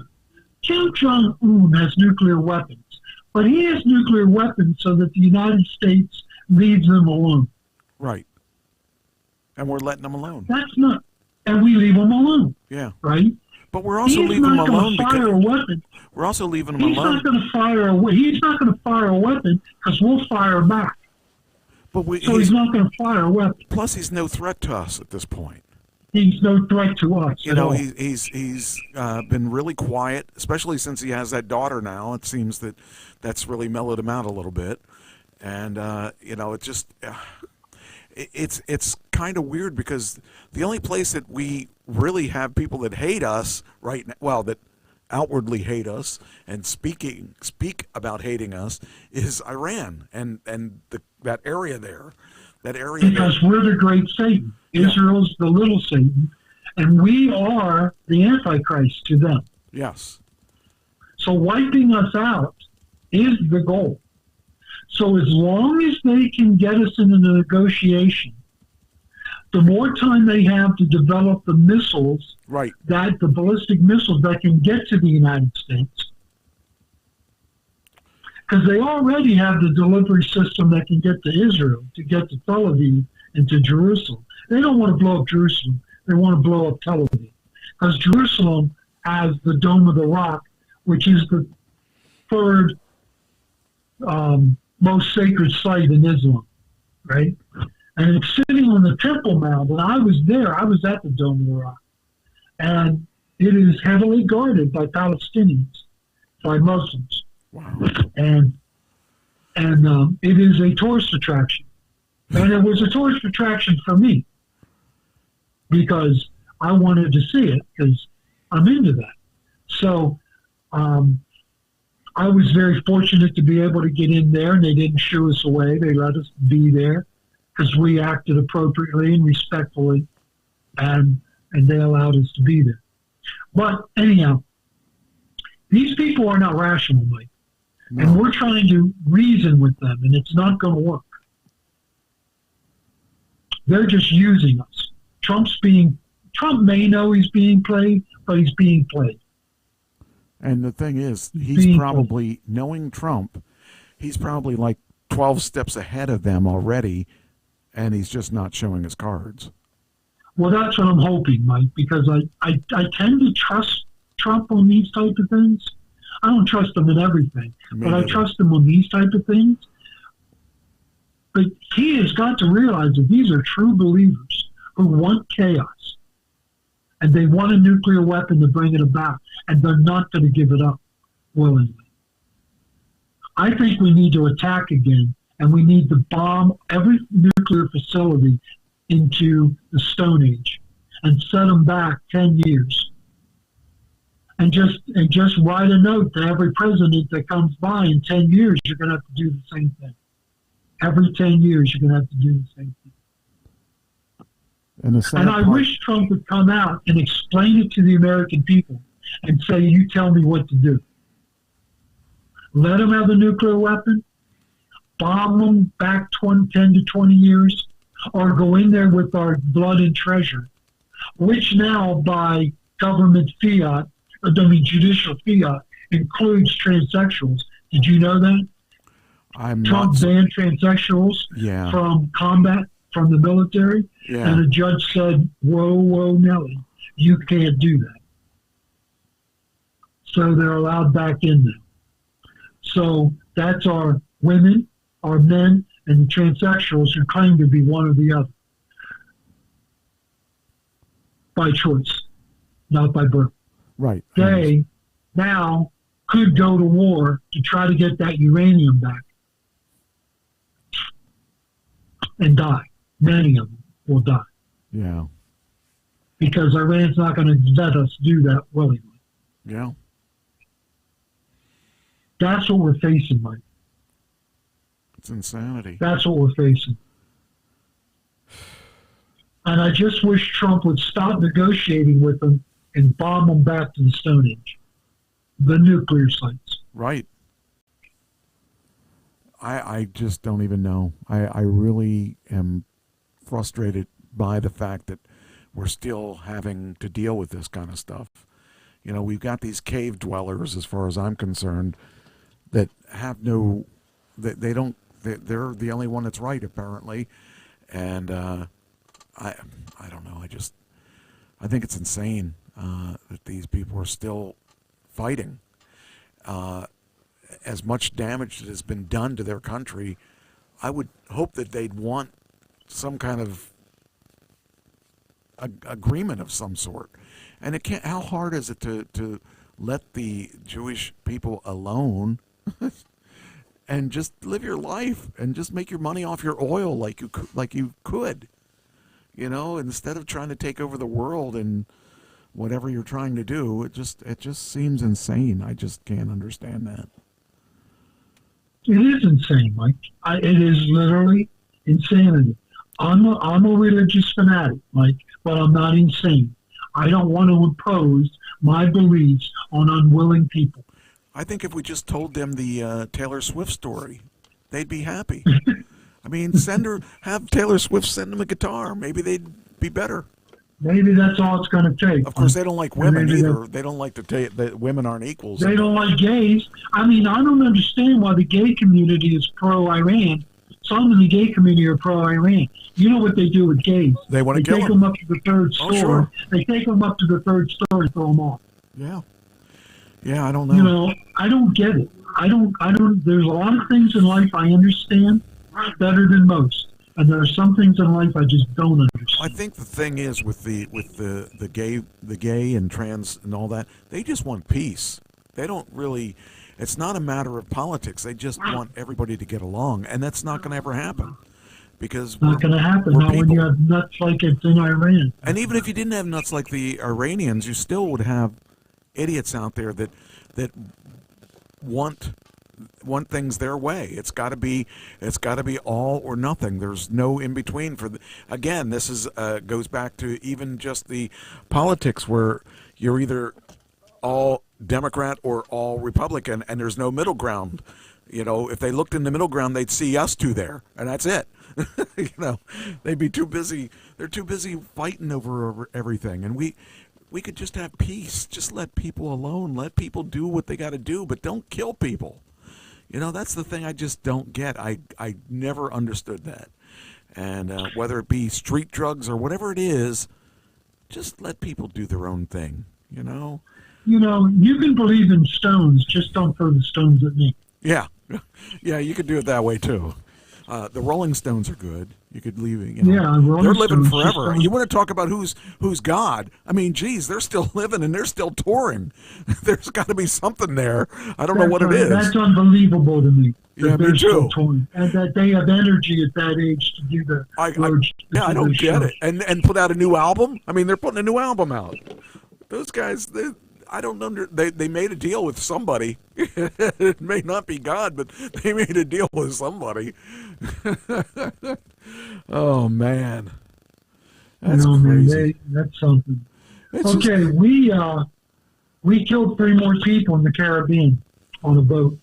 Kim Jong-un has nuclear weapons. But he has nuclear weapons so that the United States leaves them alone. Right. And we're letting them alone. That's not. And we leave them alone. Yeah. Right? But we're also leaving them alone because a weapon. We're also leaving them He's alone. Not going to fire he's not going to fire a weapon because we'll fire back. But so he's not going to fire a weapon. Plus, he's no threat to us at this point. He's no threat to us. You know, he's been really quiet, especially since he has that daughter now. It seems that that's really mellowed him out a little bit, and you know, it just it's kind of weird because the only place that we really have people that hate us right now, well, that outwardly hate us and speak about hating us is Iran and that area there. That area because we're the great Satan. Yeah. Israel's the little Satan, and we are the Antichrist to them. Yes. So wiping us out is the goal. So as long as they can get us in a negotiation, the more time they have to develop the missiles, right? That the ballistic missiles that can get to the United States, because they already have the delivery system that can get to Israel, to get to Tel Aviv and to Jerusalem. They don't want to blow up Jerusalem. They want to blow up Tel Aviv, because Jerusalem has the Dome of the Rock, which is the third most sacred site in Islam, right? And it's sitting on the Temple Mount. And I was there. I was at the Dome of the Rock. And it is heavily guarded by Palestinians, by Muslims. Wow. And it is a tourist attraction. And it was a tourist attraction for me because I wanted to see it because I'm into that. So I was very fortunate to be able to get in there, and they didn't shoo us away. They let us be there because we acted appropriately and respectfully, and they allowed us to be there. But anyhow, these people are not rational, Mike. No. And we're trying to reason with them, and it's not going to work. They're just using us. Trump may know he's being played, but he's being played. And the thing is, he's probably, knowing Trump, he's probably like 12 steps ahead of them already, and he's just not showing his cards. Well, that's what I'm hoping, Mike, because I tend to trust Trump on these type of things. I don't trust him in everything, but I trust him on these type of things. But he has got to realize that these are true believers who want chaos. And they want a nuclear weapon to bring it about. And they're not going to give it up willingly. I think we need to attack again. And we need to bomb every nuclear facility into the Stone Age. And set them back 10 years. And just write a note to every president that comes by in 10 years, you're going to have to do the same thing. Every 10 years, you're going to have to do the same thing. And I wish Trump would come out and explain it to the American people and say, you tell me what to do. Let them have a nuclear weapon, bomb them back 10 to 20 years, or go in there with our blood and treasure, which now by government fiat, judicial fiat, includes transsexuals. Did you know that? Trump banned transsexuals from combat, from the military, and a judge said, whoa, Nelly, you can't do that. So they're allowed back in there. So that's our women, our men, and the transsexuals who claim to be one or the other. By choice, not by birth. Right. They now could go to war to try to get that uranium back and die. Many of them will die. Yeah. Because Iran's not going to let us do that willingly. Yeah. That's what we're facing, Mike. It's insanity. That's what we're facing. And I just wish Trump would stop negotiating with them and bomb them back to the Stone Age, the nuclear sites. Right. I just don't even know. I really am frustrated by the fact that we're still having to deal with this kind of stuff. You know, we've got these cave dwellers, as far as I'm concerned, that have no, they don't, they're the only one that's right, apparently. And I don't know. I think it's insane that these people are still fighting. As much damage that has been done to their country, I would hope that they'd want some kind of agreement of some sort. And it can't. How hard is it to let the Jewish people alone and just live your life and just make your money off your oil like you could, you know, instead of trying to take over the world and whatever you're trying to do. It just seems insane. I just can't understand that. It is insane, Mike. It is literally insanity. I'm a religious fanatic, Mike, but I'm not insane. I don't want to impose my beliefs on unwilling people. I think if we just told them the Taylor Swift story, they'd be happy. I mean, have Taylor Swift send them a guitar. Maybe they'd be better. Maybe that's all it's going to take. Of course, they don't like women either. They don't like that women aren't equals. They don't like gays. I mean, I don't understand why the gay community is pro-Iran. Some in the gay community are pro-Iran. You know what they do with gays? They want to kill them. They take them up to the third story. Sure. They take them up to the third story and throw them off. Yeah. Yeah, I don't know. You know, I don't get it. I don't. There's a lot of things in life I understand better than most. And there are some things in life I just don't understand. I think the thing is with the gay and trans and all that, they just want peace. They don't really. It's not a matter of politics. They just want everybody to get along, and that's not going to ever happen. Because not going to happen. Not when you have nuts like it's in Iran. And even if you didn't have nuts like the Iranians, you still would have idiots out there that want things their way. It's got to be all or nothing. There's no in between. Again, this is goes back to even just the politics where you're either all Democrat or all Republican, and there's no middle ground. You know, if they looked in the middle ground, they'd see us two there, and that's it. You know, they'd be too busy. They're too busy fighting over everything, and we could just have peace. Just let people alone. Let people do what they got to do, but don't kill people. You know, that's the thing I just don't get. I never understood that. And whether it be street drugs or whatever it is, just let people do their own thing, you know? You know, you can believe in stones, just don't throw the stones at me. Yeah. Yeah, you could do it that way, too. The Rolling Stones are good. You could leave it, you know. Yeah, they're living forever. You want to talk about who's God? I mean, geez, they're still living and they're still touring. There's got to be something there. I don't know what it is. That's unbelievable to me. Yeah, me too. And that they have energy at that age to do the I don't get it. And put out a new album? I mean, they're putting a new album out. Those guys, I don't they made a deal with somebody. It may not be God, but they made a deal with somebody. Oh man, that's crazy. Man, that's something. Okay, we We killed 3 more people in the Caribbean on a boat.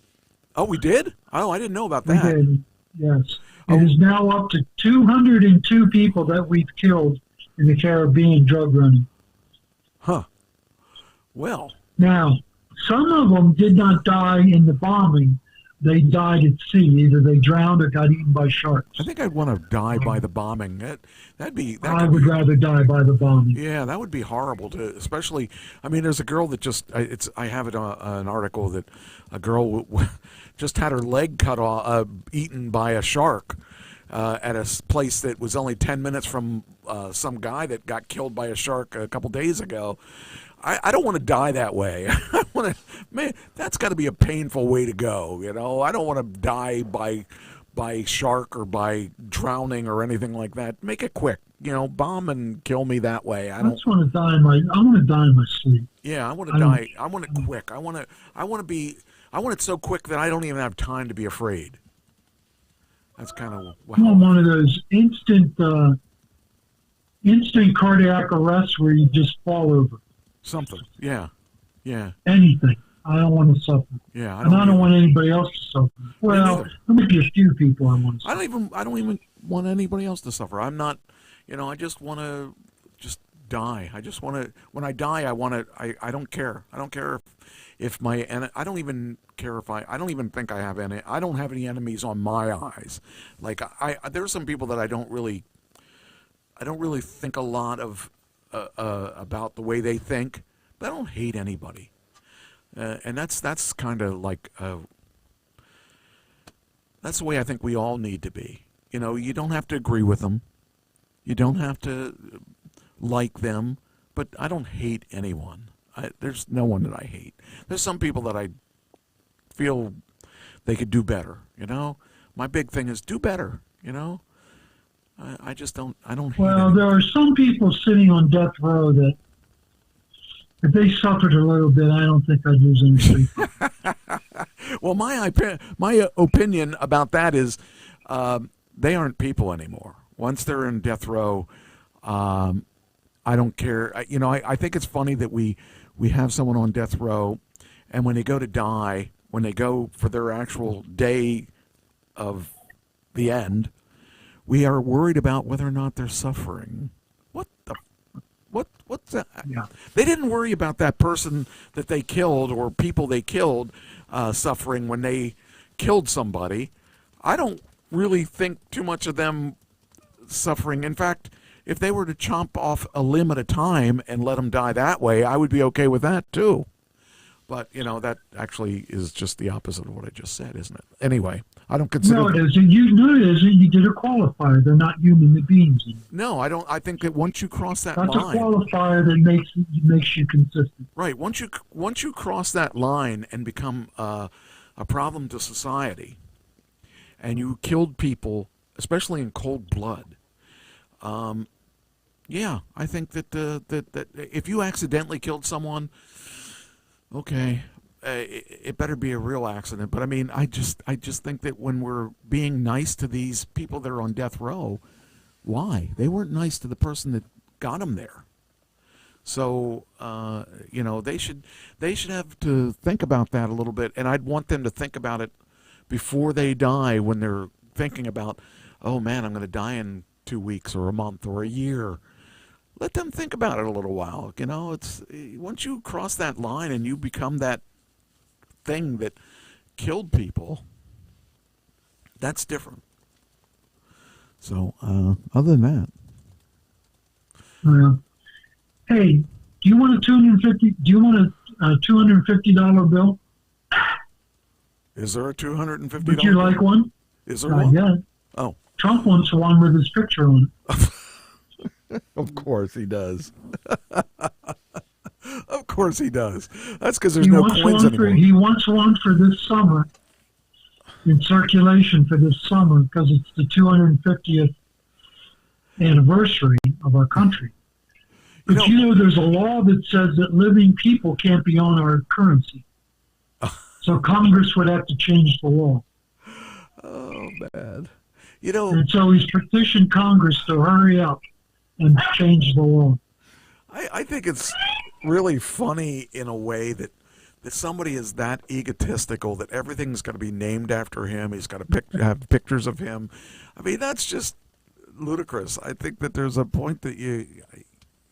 Oh, we did? Oh, I didn't know about We that. did, yes. It is now up to 202 people that we've killed in the Caribbean drug running. Huh. Well. Now, some of them did not die in the bombing. They died at sea. Either they drowned or got eaten by sharks. I think I'd want to die by the bombing. I would rather die by the bombing. Yeah, that would be horrible to, especially. I mean, there's a girl that just. I have it on an article that a girl just had her leg cut off, eaten by a shark, at a place that was only 10 minutes from some guy that got killed by a shark a couple days ago. I don't want to die that way. I want to, man, that's got to be a painful way to go. You know, I don't want to die by shark or by drowning or anything like that. Make it quick. You know, bomb and kill me that way. I just want to die in my sleep. Yeah, I want to die. I want it quick. I want it so quick that I don't even have time to be afraid. That's kind of. I want one of those instant cardiac arrests where you just fall over. Something, yeah. Anything. I don't want to suffer. Yeah, I don't want anybody else to suffer. Well, there might be a few people I want to suffer. I don't even want anybody else to suffer. I'm not, I just want to just die. I just want to. When I die, I want to. I don't care. I don't care if my. I don't even care if I don't even think I have any. I don't have any enemies on my eyes. Like there's some people that I don't really think a lot of. About the way they think, but I don't hate anybody, and that's kind of like that's the way I think we all need to be. You don't have to agree with them, you don't have to like them, but I don't hate anyone. There's no one that I hate. There's some people that I feel they could do better. My big thing is do better. I just don't. I don't. Well, there are some people sitting on death row that, if they suffered a little bit, I don't think I'd lose any sleep. Well, my opinion about that is, they aren't people anymore. Once they're in death row, I don't care. I think it's funny that we have someone on death row, and when they go to die, when they go for their actual day of the end. We are worried about whether or not they're suffering. What's that? Yeah. They didn't worry about that person that they killed or people they killed suffering when they killed somebody. I don't really think too much of them suffering. In fact, if they were to chomp off a limb at a time and let them die that way, I would be okay with that too. But, that actually is just the opposite of what I just said, isn't it? Anyway, I don't consider... No, it isn't. It isn't. You did a qualifier. They're not human beings. No, I don't. I think that once you cross that That's line... That's a qualifier that makes you consistent. Right. Once you cross that line and become a problem to society, and you killed people, especially in cold blood, yeah, I think that if you accidentally killed someone... Okay, it better be a real accident. But I mean, I just think that when we're being nice to these people that are on death row, why? They weren't nice to the person that got them there. So, they should have to think about that a little bit. And I'd want them to think about it before they die, when they're thinking about, oh man, I'm going to die in 2 weeks or a month or a year. Let them think about it a little while. It's once you cross that line and you become that thing that killed people, that's different. So, other than that, hey, do you want a $250 bill? Is there a $250? Would you like one? Is there one? Yeah. Oh, Trump wants one with his picture on it. Of course he does. Of course he does. That's because there's no coins anymore. He wants one for this summer, in circulation for this summer, because it's the 250th anniversary of our country. But there's a law that says that living people can't be on our currency. So Congress would have to change the law. Oh, man. And so he's petitioned Congress to hurry up and change the law. I think it's really funny in a way that somebody is that egotistical that everything's got to be named after him. He's got to have pictures of him. I mean, that's just ludicrous. I think that there's a point that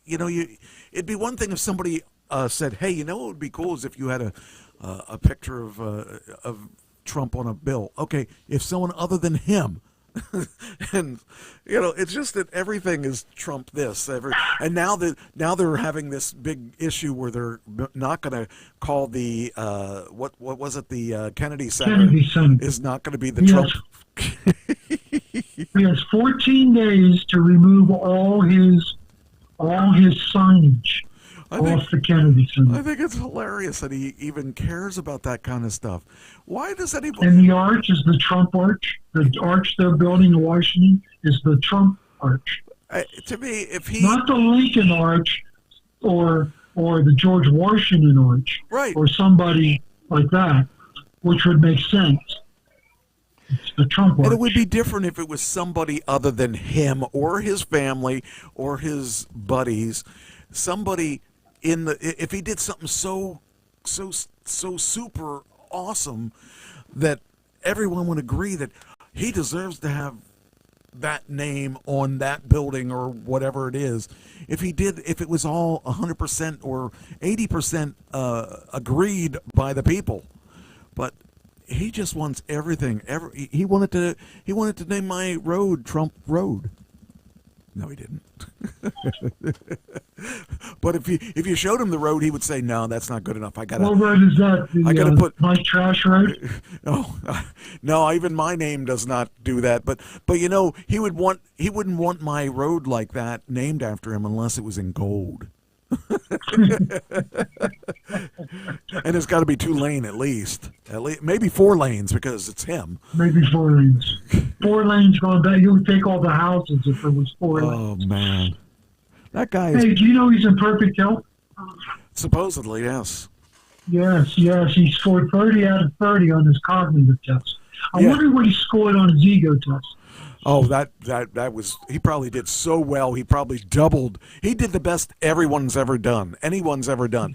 it'd be one thing if somebody said, "Hey, you know what would be cool is if you had a picture of Trump on a bill." Okay, if someone other than him. And it's just that everything is Trump this and now they're having this big issue where they're not going to call the what was it, the Kennedy Center is not going to be the Trump. He has 14 days to remove all his signage off the Kennedy Center. I think it's hilarious that he even cares about that kind of stuff. Why does anybody? And the arch is the Trump arch. The arch they're building in Washington is the Trump arch. To me, if he not the Lincoln arch or the George Washington arch, right, or somebody like that, which would make sense. It's the Trump arch. And it would be different if it was somebody other than him or his family or his buddies, somebody. If he did something so super awesome that everyone would agree that he deserves to have that name on that building or whatever it is. If it was all 100% or 80% agreed by the people, but he just wants everything. He wanted to name my road Trump Road. No, he didn't. But if you showed him the road, he would say, "No, that's not good enough. I got." What road is that? I got to put Mike Tras9h Road. No, even my name does not do that. But he wouldn't want my road like that named after him unless it was in gold. And it's got to be 2 lane at least maybe 4 lanes because it's him. Maybe 4 lanes. 4 lanes going back. You would take all the houses if it was 4 lanes. Oh man, that guy. Hey, do you know he's in perfect health? Supposedly, yes. Yes. He scored 30 out of 30 on his cognitive test. I wonder what he scored on his ego test. Oh, that was, he probably did so well. He probably doubled. He did the best anyone's ever done.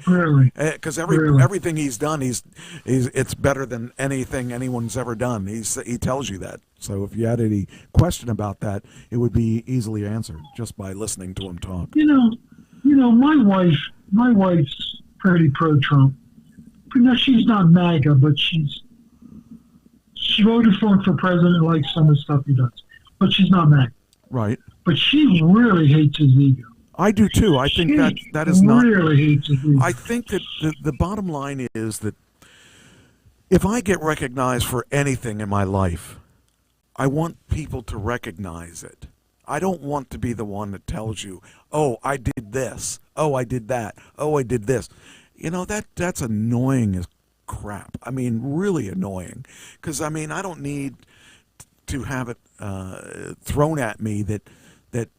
Really? Because everything he's done, it's better than anything anyone's ever done. He tells you that. So if you had any question about that, it would be easily answered just by listening to him talk. My wife's pretty pro-Trump. No, she's not MAGA, but she voted for him for president and likes some of the stuff he does. But she's not MAGA. Right. But she really hates his ego. I do too. I think that is not. Really hates his ego. I think that the bottom line is that if I get recognized for anything in my life, I want people to recognize it. I don't want to be the one that tells you, "Oh, I did this. Oh, I did that. Oh, I did this." That's annoying as crap. I mean, really annoying. Because, I don't need to have it thrown at me that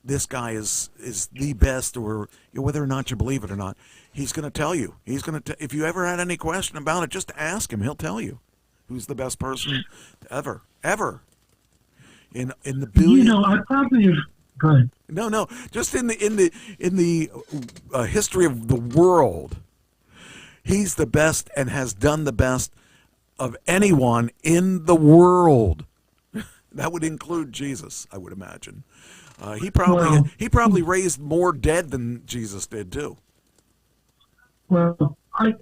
this guy is the best, or whether or not you believe it or not. He's going to tell you. If you ever had any question about it, just ask him. He'll tell you who's the best person ever. In the billion. I probably have. Go ahead. No. Just in the history of the world, he's the best and has done the best of anyone in the world. That would include Jesus, I would imagine. He probably raised more dead than Jesus did too. Well, I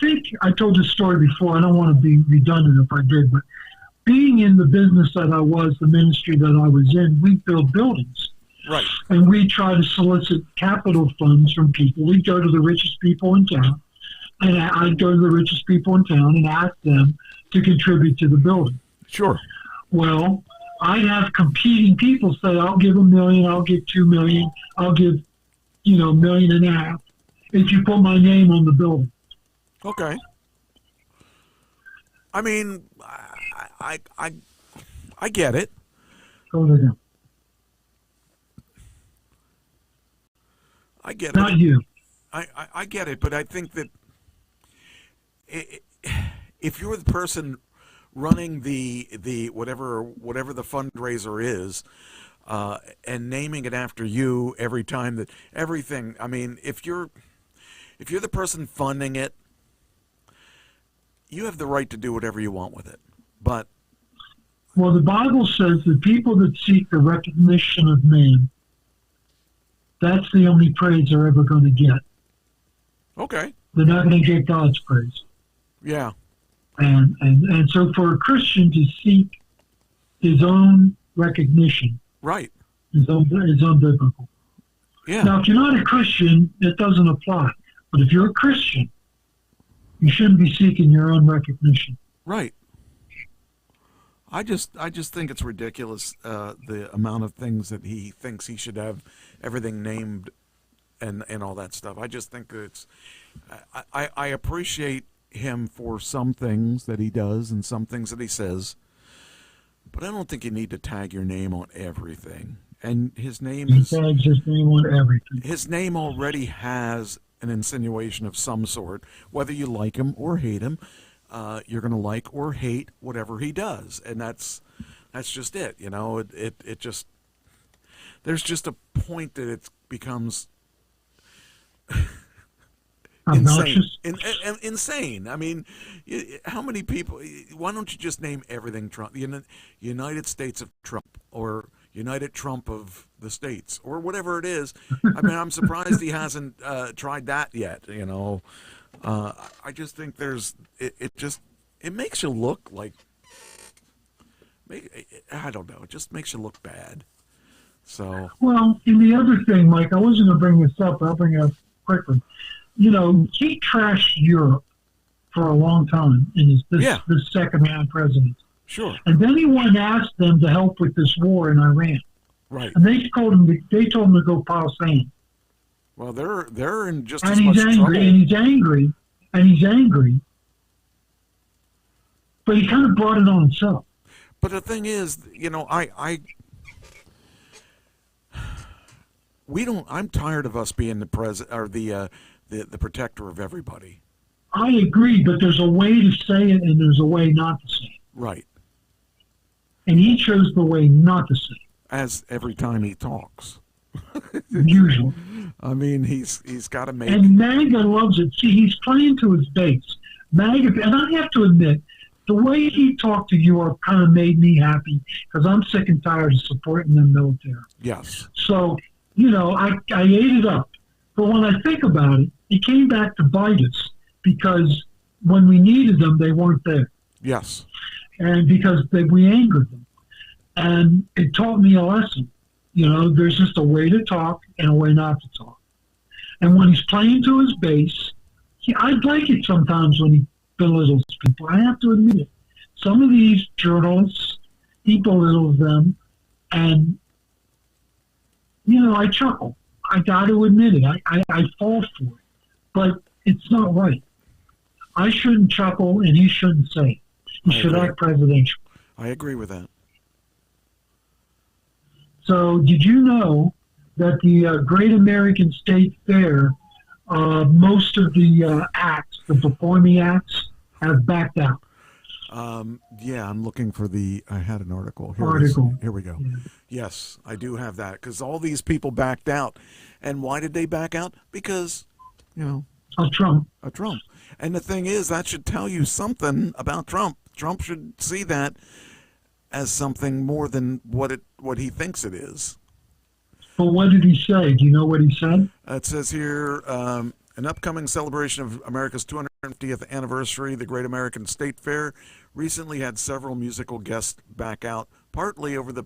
think I told this story before. I don't want to be redundant if I did, but being in the business that I was, the ministry that I was in, we build buildings. Right. And we try to solicit capital funds from people. We'd go to the richest people in town, and I'd go to the richest people in town and ask them to contribute to the building. Sure. Well, I'd have competing people say, "I'll give $1 million, I'll give $2 million, I'll give, $1.5 million if you put my name on the building." Okay. I get it. Go to them. I get it. Not you. I get it, but I think that if you're the person running the whatever the fundraiser is, and naming it after you every time that everything. I mean, if you're if you're the person funding it, you have the right to do whatever you want with it. But well, the Bible says the people that seek the recognition of man, that's the only praise they're ever going to get. okay, They're not going to get God's praise. yeah, And so for a Christian to seek his own recognition right, is unbiblical. yeah, Now, if you're not a Christian, it doesn't apply. But if you're a Christian, you shouldn't be seeking your own recognition. right. I just think it's ridiculous the amount of things that he thinks he should have everything named and all that stuff. I just think it's I appreciate him for some things that he does and some things that he says, but I don't think you need to tag your name on everything. And his name He is tags his name on everything. his name already has an insinuation of some sort, whether you like him or hate him. You're going to like or hate whatever he does, and that's just it. You know, it just there's just a point that it becomes Obnoxious. insane. I mean, how many people? Why don't you just name everything Trump? United States of Trump, or United Trump of the States, or whatever it is. I mean, I'm surprised he hasn't tried that yet. You know. I just think it makes you look like, I don't know, it just makes you look bad. So. Well, and the other thing, Mike, I wasn't going to bring this up, but I'll bring it up quickly. You know, he trashed Europe for a long time in this second round presidency. Sure. And then he went and asked them to help with this war in Iran. Right. And they told him to go pile sand. Well, they're in just And as much trouble. And he's angry, but he kind of brought it on himself. But the thing is, you know, I'm tired of us being the president or the protector of everybody. I agree, but there's a way to say it and there's a way not to say it. Right. And he chose the way not to say it. As every time he talks. Usually. I mean, he's got to make. And MAGA loves it. See, he's playing to his base. MAGA, and I have to admit, the way he talked to Europe kind of made me happy because I'm sick and tired of supporting the military. Yes. So, you know, I ate it up. But when I think about it, he came back to bite us because when we needed them, they weren't there. Yes. And because we angered them. And it taught me a lesson. You know, there's just a way to talk and a way not to talk. And when he's playing to his base, I like it sometimes when he belittles people. I have to admit it. Some of these journalists, he belittles them, and, you know, I chuckle. I got to admit it. I fall for it. But it's not right. I shouldn't chuckle, and he shouldn't say it. He should act presidential. I agree with that. So did you know that the Great American State Fair, most of the acts, the performing acts, have backed out? Yeah, I'm looking for I had an article. Here we go. Yeah. Yes, I do have that because all these people backed out. And why did they back out? Because, you know. Of Trump. Of Trump. And the thing is, that should tell you something about Trump. Trump should see that as something more than what he thinks it is. But what did he say? Do you know what he said? It says here, an upcoming celebration of America's 250th anniversary, the Great American State Fair, recently had several musical guests back out, partly over the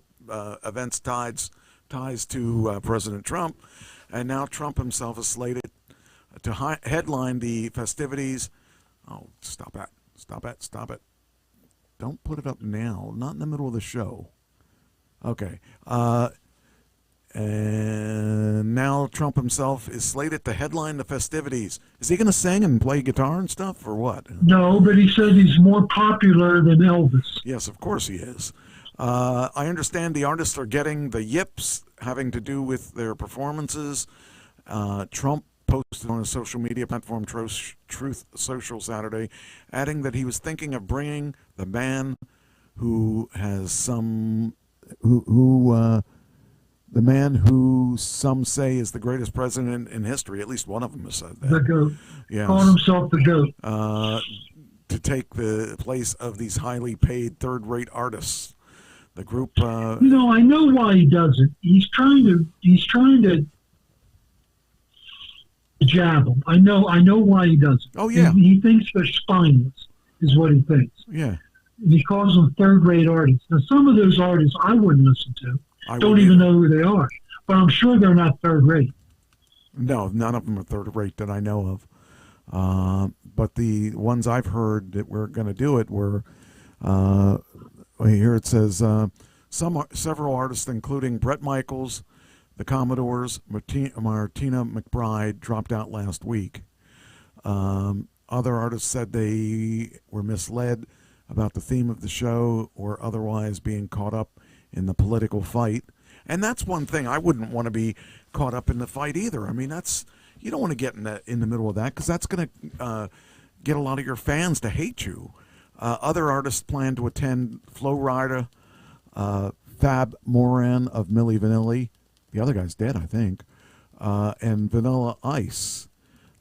event's ties to President Trump. And now Trump himself is slated to headline the festivities. Oh, stop it. Don't put it up now. Not in the middle of the show. Okay. And now Trump himself is slated to headline the festivities. Is he going to sing and play guitar and stuff, or what? No, but he said he's more popular than Elvis. Yes, of course he is. I understand the artists are getting the yips having to do with their performances. Trump posted on his social media platform Truth Social Saturday, adding that he was thinking of bringing the man who has some who The man who some say is the greatest president in history, at least one of them has said that. The GOAT. Yes. Called himself the GOAT. To take the place of these highly paid third-rate artists. The group. I know why he does it. He's trying to jab them. I know why he does it. Oh yeah. He thinks they're spineless, is what he thinks. Yeah. And he calls them third-rate artists. Now, some of those artists I wouldn't listen to. Don't even know who they are. But I'm sure they're not third-rate. No, none of them are third-rate that I know of. But the ones I've heard that were going to do it were, here it says, several artists, including Bret Michaels, the Commodores, Martina McBride, dropped out last week. Other artists said they were misled about the theme of the show or otherwise being caught up in the political fight. And that's one thing. I wouldn't want to be caught up in the fight either. I mean, you don't want to get in the middle of that because that's going to get a lot of your fans to hate you. Other artists plan to attend Flo Rida, Fab Moran of Milli Vanilli. The other guy's dead, I think. And Vanilla Ice.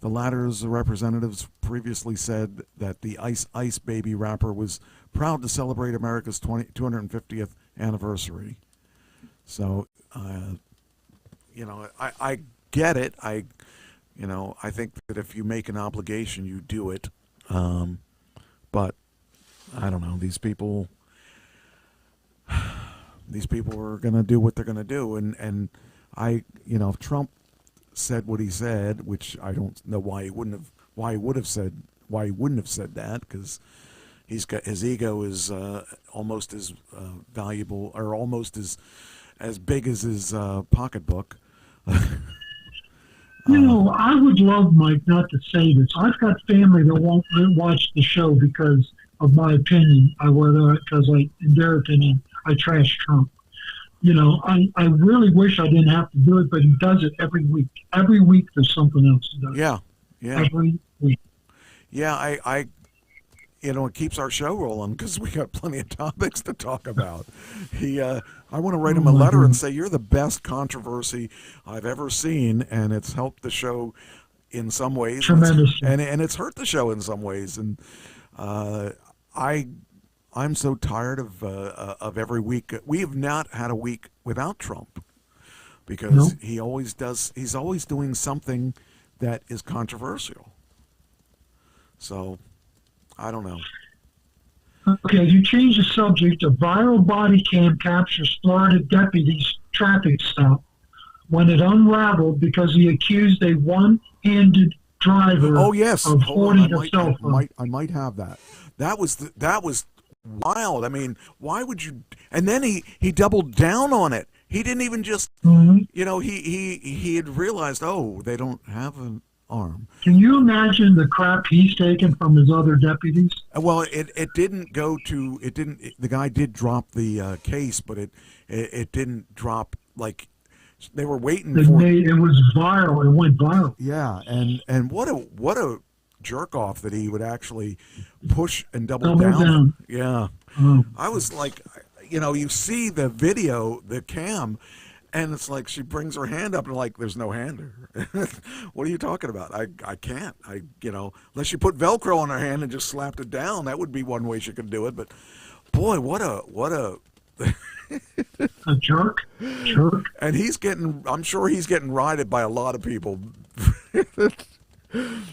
The latter's representatives previously said that the Ice Baby rapper was proud to celebrate America's 250th anniversary. So, I get it. I think that if you make an obligation, you do it. But I don't know. These people are going to do what they're going to do. And if Trump said what he said, which I don't know why he wouldn't have said that, because his ego is almost as valuable or almost as big as his pocketbook. I would love, Mike, not to say this. I've got family that won't watch the show because of my opinion. In their opinion, I trash Trump. I really wish I didn't have to do it, but he does it every week. Every week there's something else he does. Yeah. Every week. Yeah, it keeps our show rolling because we got plenty of topics to talk about. I want to write him a letter and say, you're the best controversy I've ever seen, and it's helped the show in some ways. Tremendously. And it's hurt the show in some ways. And I'm so tired of every week. We have not had a week without Trump because he's always doing something that is controversial. So, I don't know. Okay, you change the subject. A viral body cam captures Florida deputy's traffic stop when it unraveled because he accused a one-handed driver of holding a cell phone. I might have that. That was wild. I mean, why would you? And then he doubled down on it. He didn't even just, he had realized, they don't have an arm. Can you imagine the crap he's taken from his other deputies? Well, it didn't go to, the guy did drop the case, but it didn't drop, like, they were waiting for it. It was viral. It went viral. Yeah, and what a jerk off that he would actually push and double down. Yeah. I was like, you see the video, the cam, and it's like she brings her hand up and like, there's no hand there. What are you talking about? I can't. Unless you put Velcro on her hand and just slapped it down, that would be one way she could do it. But boy, what a a jerk. And I'm sure he's getting rided by a lot of people.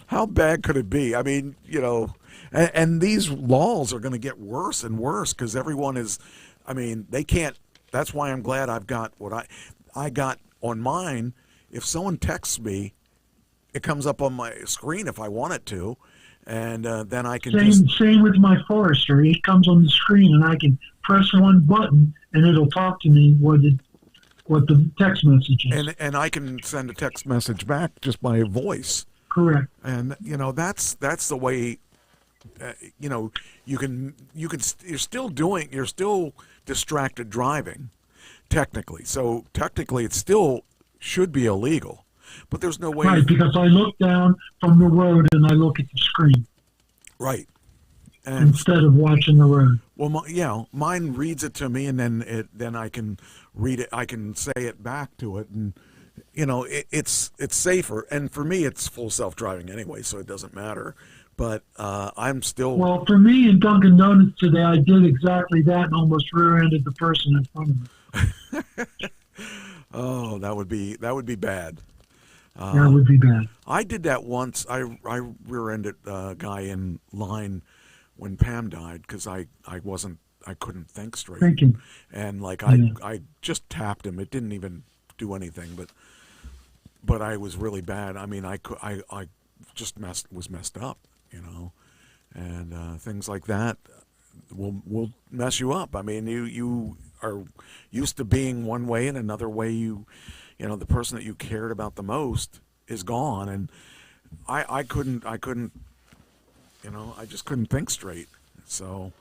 How bad could it be? I mean, and these laws are going to get worse and worse because everyone is, they can't. That's why I'm glad I've got what I got on mine. If someone texts me, it comes up on my screen if I want it to, and then I can Same with my Forester. It comes on the screen, and I can press one button, and it'll talk to me what the text message is. And I can send a text message back just by voice. Correct. And that's the way. You're still distracted driving, technically. So technically, it still should be illegal, but there's no way. Right, because I look down from the road and I look at the screen. Right. instead of watching the road. Well, mine reads it to me, and then I can read it. I can say it back to it, and it's safer. And for me, it's full self-driving anyway, so it doesn't matter. But I'm still. Well, for me in Dunkin' Donuts today, I did exactly that and almost rear-ended the person in front of me. Oh, that would be bad. That would be bad. I did that once. I rear-ended a guy in line when Pam died because I couldn't think straight. Thinking. And I just tapped him. It didn't even do anything, but I was really bad. I mean, I just was messed up, and things like that will mess you up. I mean, you are used to being one way, and another way the person that you cared about the most is gone, and I couldn't I just couldn't think straight. So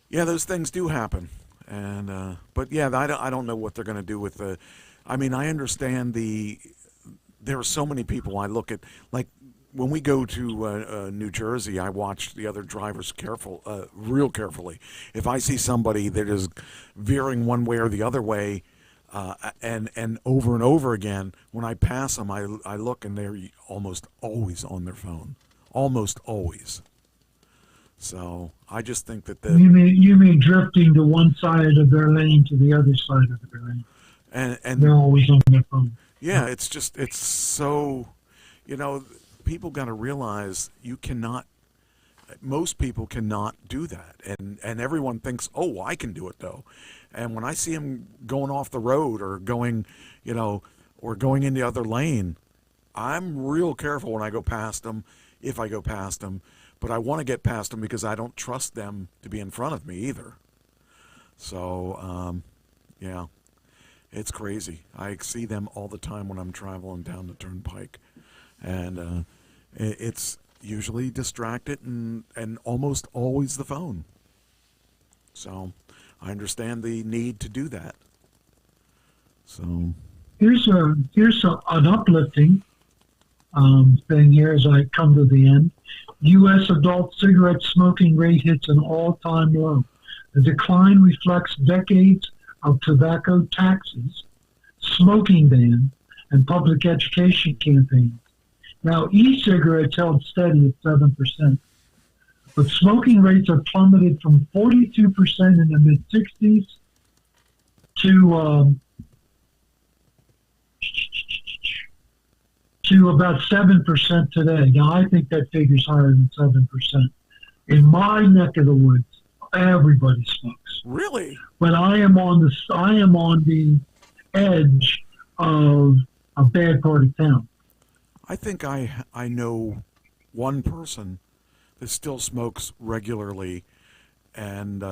yeah, those things do happen, and but yeah, I don't know what they're going to do with the. I mean, I understand there are so many people I look at, like when we go to New Jersey, I watch the other drivers real carefully. If I see somebody that is veering one way or the other way, and over again, when I pass them, I look and they're almost always on their phone, almost always. So I just think that you mean drifting to one side of their lane to the other side of their lane, and they're always on their phone. Yeah, it's so, people got to realize most people cannot do that. And everyone thinks, oh, I can do it though. And when I see them going off the road or going, or going in the other lane, I'm real careful when I go past them, if I go past them. But I want to get past them because I don't trust them to be in front of me either. So, yeah. It's crazy. I see them all the time when I'm traveling down the turnpike. And it's usually distracted and almost always the phone. So I understand the need to do that. So here's an uplifting thing here as I come to the end. U.S. adult cigarette smoking rate hits an all-time low. The decline reflects decades of tobacco taxes, smoking ban, and public education campaigns. Now, e-cigarettes held steady at 7%, but smoking rates have plummeted from 42% in the mid-60s to about 7% today. Now, I think that figure's higher than 7%. In my neck of the woods, everybody smokes. Really? But I am on the edge of a bad part of town. I think I know one person that still smokes regularly, and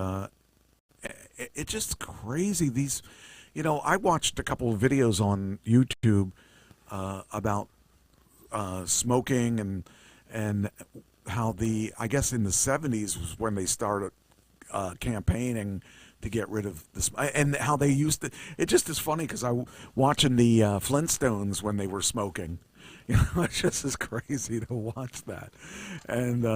it's just crazy. These, I watched a couple of videos on YouTube about smoking and how I guess in the 70s was when they started campaigning to get rid of this, and how they used to. It just is funny because I watching the Flintstones when they were smoking. It's just as crazy to watch that, and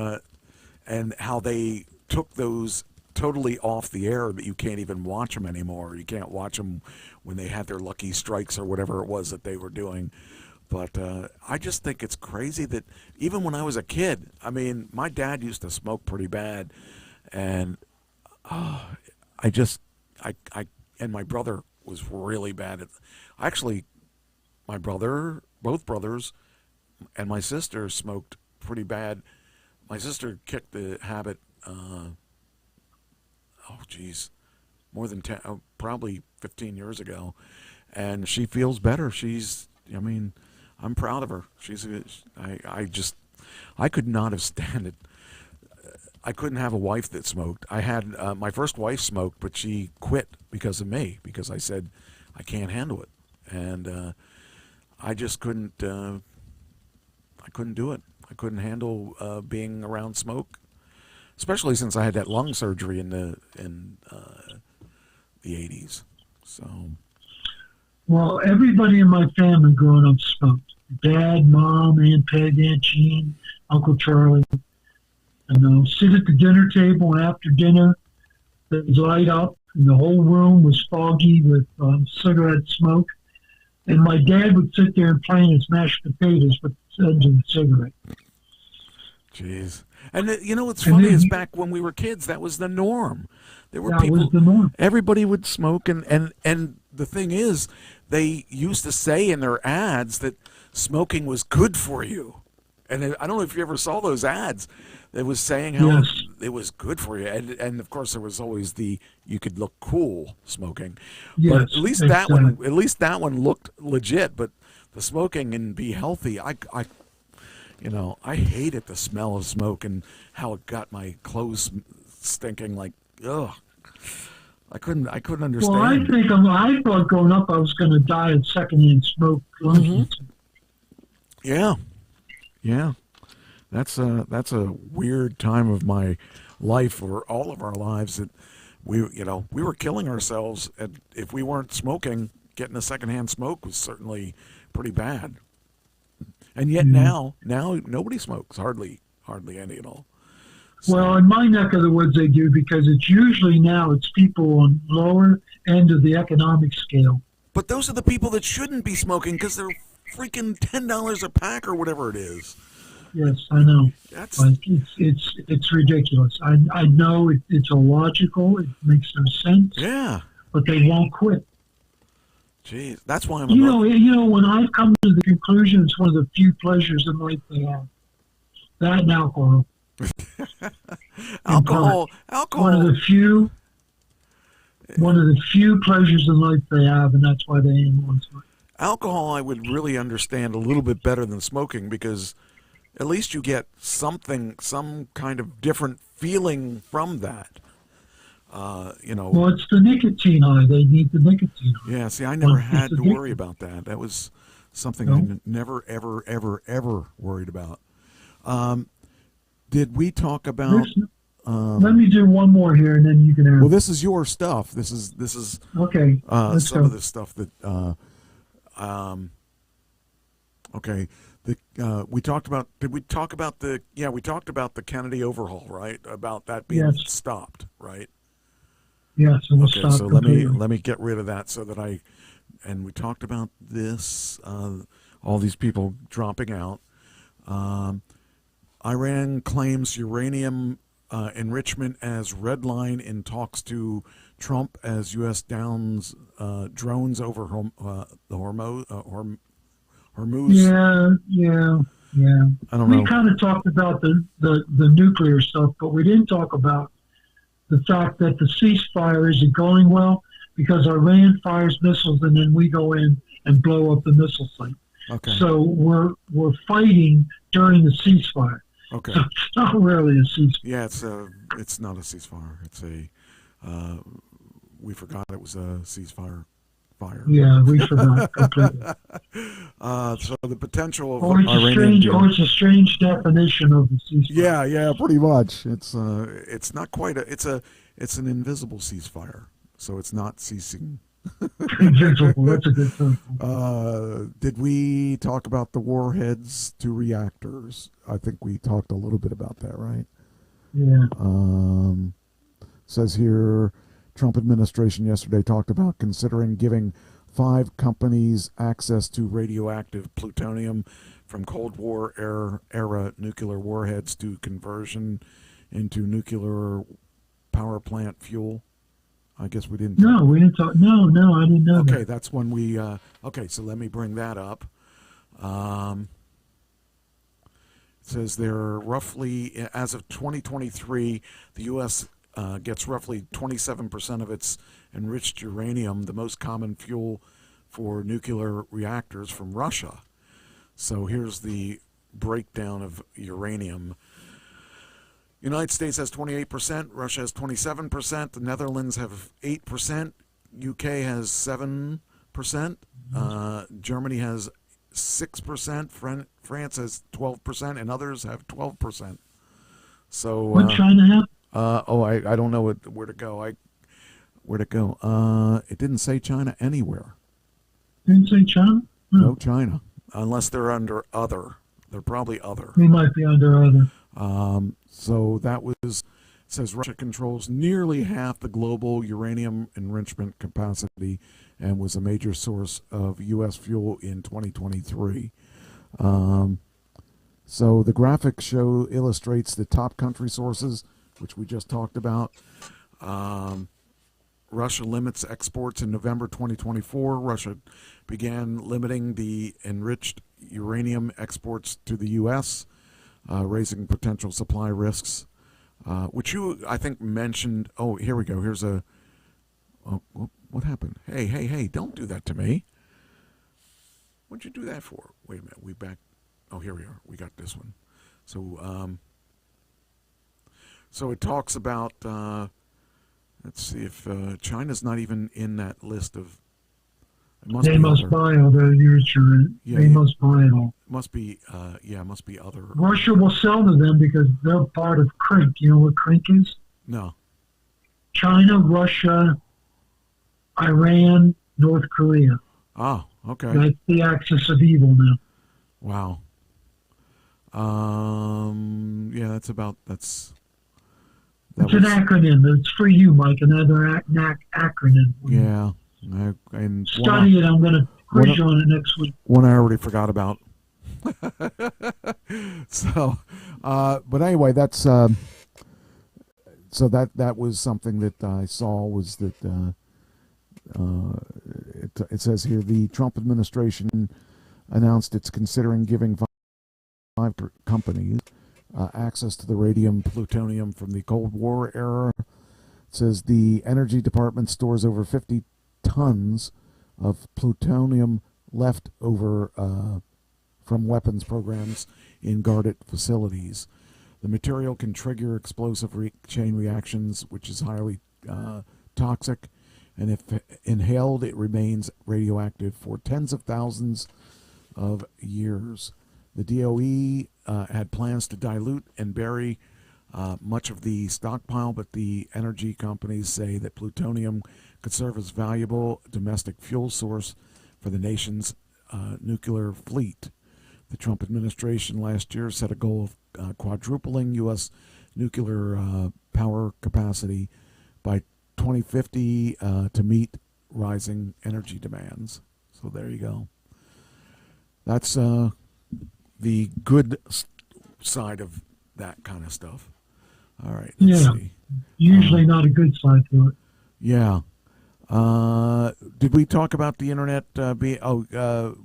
how they took those totally off the air, that you can't even watch them anymore. You can't watch them when they had their Lucky Strikes or whatever it was that they were doing. But I just think it's crazy that even when I was a kid, I mean, my dad used to smoke pretty bad, and and my brother was really bad at. Actually, both brothers, and my sister smoked pretty bad. My sister kicked the habit. More than 10, probably 15 years ago, and she feels better. I'm proud of her. I could not have stand it. I couldn't have a wife that smoked. I had my first wife smoked, but she quit because of me, because I said I can't handle it, and I just couldn't. I couldn't do it. I couldn't handle being around smoke, especially since I had that lung surgery in the 80s. So. Well, everybody in my family growing up smoked. Dad, Mom, Aunt Peg, Aunt Jean, Uncle Charlie. And they'll sit at the dinner table, and after dinner, they'd light up, and the whole room was foggy with cigarette smoke. And my dad would sit there and play his mashed potatoes with the ends of the cigarette. Jeez. And what's funny is back when we were kids, that was the norm. There were people. Was the norm. Everybody would smoke, and the thing is, they used to say in their ads that smoking was good for you. And I don't know if you ever saw those ads. It was saying how it was good for you, and of course there was always you could look cool smoking. Yes, but at least that one looked legit. But the smoking and be healthy, I hated the smell of smoke and how it got my clothes stinking. Like, ugh, I couldn't understand. Well, I thought growing up I was going to die of secondhand smoke. Mm-hmm. Yeah. That's a weird time of my life, or all of our lives, that we were killing ourselves. And if we weren't smoking, getting a secondhand smoke was certainly pretty bad. And yet now nobody smokes, hardly any at all. So. Well, in my neck of the woods they do, because it's usually it's people on lower end of the economic scale. But those are the people that shouldn't be smoking, because they're freaking $10 a pack or whatever it is. Yes, I know. Like, it's ridiculous. I know it's illogical. It makes no sense. Yeah. But they won't quit. Jeez, that's why I'm. You know, when I've come to the conclusion, it's one of the few pleasures in life they have. That and alcohol. Alcohol. One of the few pleasures in life they have, and that's why they ain't one smoke. Alcohol, I would really understand a little bit better than smoking, because at least you get some kind of different feeling from that. Well, it's the nicotine high. They need the nicotine high. Yeah, see, I never had to worry about that. That was something I never, ever, ever, ever worried about. Did we talk about... let me do one more here, and then you can ask. Well, this is your stuff. This is okay. Some of the stuff that... okay. We talked about. Did we talk about the? Yeah, we talked about the Kennedy overhaul, right? About that being stopped, right? Yes. Okay, so let me get rid of that so that and we talked about this. All these people dropping out. Iran claims uranium enrichment as red line in talks to Trump as U.S. downs drones over the Hormuz. Yeah. I don't know. We kind of talked about the nuclear stuff, but we didn't talk about the fact that the ceasefire isn't going well, because Iran fires missiles and then we go in and blow up the missile site. Okay. So we're fighting during the ceasefire. Okay. So it's not really a ceasefire. Yeah, it's not a ceasefire. It's we forgot it was a ceasefire. Fire. Yeah, we forgot completely. So the potential of it's a strange definition of the ceasefire. Yeah, pretty much. It's not quite it's an invisible ceasefire, so it's not ceasing. Invisible. That's a good term. Did we talk about the warheads to reactors? I think we talked a little bit about that, right? Yeah. Says here, Trump administration yesterday talked about considering giving 5 companies access to radioactive plutonium from Cold War era nuclear warheads to conversion into nuclear power plant fuel. I guess we didn't. No, we didn't talk. No, I didn't know. Okay, that. That's when we. Okay, so let me bring that up. It says there are roughly, as of 2023, the U.S. Gets roughly 27% of its enriched uranium, the most common fuel for nuclear reactors, from Russia. So here's the breakdown of uranium. United States has 28%, Russia has 27%, the Netherlands have 8%, UK has 7%, Germany has 6%, France has 12%, and others have 12%. So what China have? I don't know where to go. Where'd it go? It didn't say China anywhere. Didn't say China? No China, unless they're under other. They're probably other. They might be under other. So that was, says Russia controls nearly half the global uranium enrichment capacity and was a major source of U.S. fuel in 2023. So the graphic show illustrates the top country sources, which we just talked about. Russia limits exports in November 2024. Russia began limiting the enriched uranium exports to the U.S., raising potential supply risks, which you, I think, mentioned. Oh, here we go. Here's a... Oh, what happened? Hey, don't do that to me. What'd you do that for? Wait a minute. We back... Oh, here we are. We got this one. So, so it talks about... let's see if China's not even in that list of... They must buy all their uranium. They must buy it all. Must be, must be other... Russia will sell to them because they're part of CRINC. You know what CRINC is? No. China, Russia, Iran, North Korea. Oh, okay. That's the axis of evil now. Wow. Yeah, that's about... It's an acronym. It's for you, Mike. Another acronym. Yeah. And study it. I'm going to quiz you on it next week. One I already forgot about. So, but anyway, that's so that was something that I saw was that it says here the Trump administration announced it's considering giving 5 companies access to the radium plutonium from the Cold War era. It says the Energy Department stores over 50 tons of plutonium left over from weapons programs in guarded facilities. The material can trigger explosive chain reactions, which is highly toxic, and if inhaled, it remains radioactive for tens of thousands of years. The DOE had plans to dilute and bury much of the stockpile, but the energy companies say that plutonium could serve as valuable domestic fuel source for the nation's nuclear fleet. The Trump administration last year set a goal of quadrupling U.S. nuclear power capacity by 2050 to meet rising energy demands. So there you go. That's the good side of that kind of stuff. All right. Let's see. Usually not a good side to it. Yeah. Did we talk about the internet?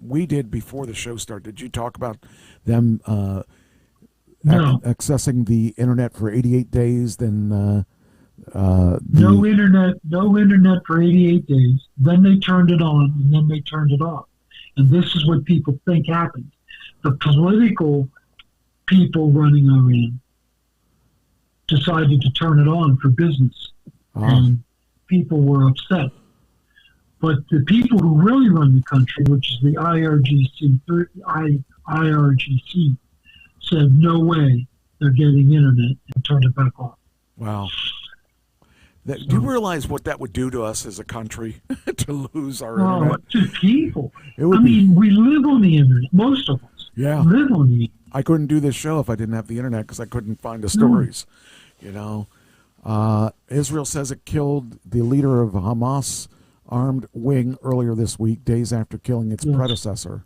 We did before the show started. Did you talk about them accessing the internet for 88 days? Then no internet for 88 days. Then they turned it on, and then they turned it off. And this is what people think happened. The political people running Iran decided to turn it on for business, and people were upset. But the people who really run the country, which is the IRGC, said no way they're getting internet and turned it back off. Wow. Do you realize what that would do to us as a country to lose our internet? To people. We live on the internet. Most of us live on the internet. I couldn't do this show if I didn't have the internet because I couldn't find the stories. You know, Israel says it killed the leader of Hamas armed wing earlier this week, days after killing its predecessor.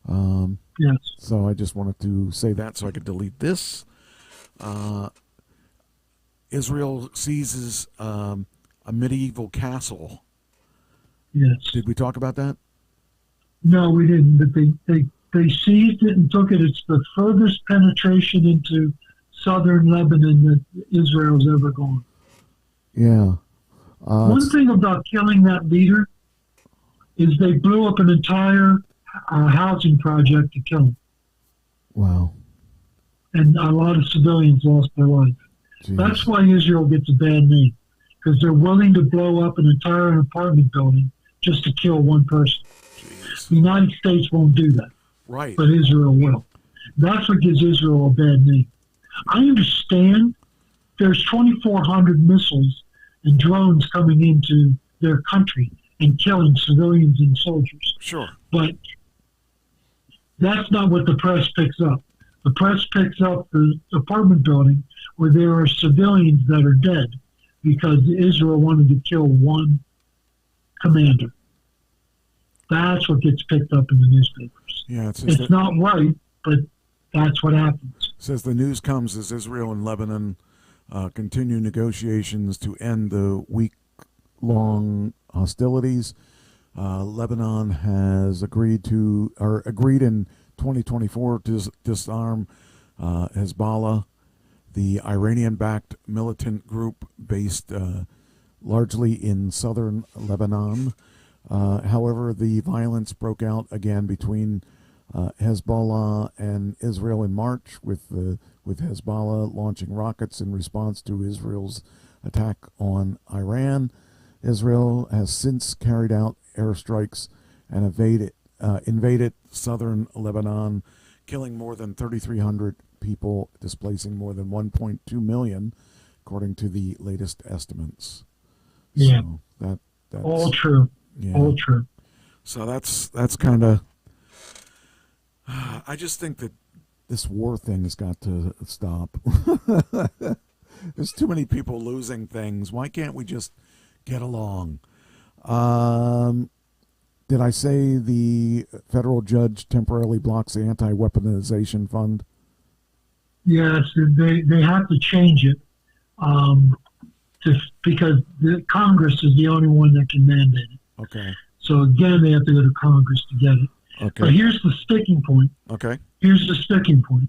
So I just wanted to say that so I could delete this. Israel seizes a medieval castle. Yes. Did we talk about that? No, we didn't. But they seized it and took it. It's the furthest penetration into southern Lebanon that Israel's ever gone. Yeah. One thing about killing that leader is they blew up an entire housing project to kill him. Wow. And a lot of civilians lost their life. Jeez. That's why Israel gets a bad name, because they're willing to blow up an entire apartment building just to kill one person. Jeez. The United States won't do that. Right. But Israel will. That's what gives Israel a bad name. I understand there's 2,400 missiles and drones coming into their country and killing civilians and soldiers. Sure. But That's not what the press picks up. The press picks up the apartment building where there are civilians that are dead because Israel wanted to kill one commander. That's what gets picked up in the newspapers. Yeah, it's not right, but that's what happens. Says the news comes as Israel and Lebanon continue negotiations to end the week-long hostilities. Lebanon has agreed in 2024 to disarm Hezbollah, the Iranian-backed militant group based largely in southern Lebanon. However, the violence broke out again between Hezbollah and Israel in March, with Hezbollah launching rockets in response to Israel's attack on Iran. Israel has since carried out airstrikes and invaded southern Lebanon, killing more than 3,300 people, displacing more than 1.2 million, according to the latest estimates. Yeah, so that's all true. Yeah. All true. So that's kind of. I just think that this war thing has got to stop. There's too many people losing things. Why can't we just get along? Did I say the federal judge temporarily blocks the anti-weaponization fund? Yes, they have to change it because the Congress is the only one that can mandate it. Okay. So again, they have to go to Congress to get it. Okay. But here's the sticking point. Okay. Here's the sticking point.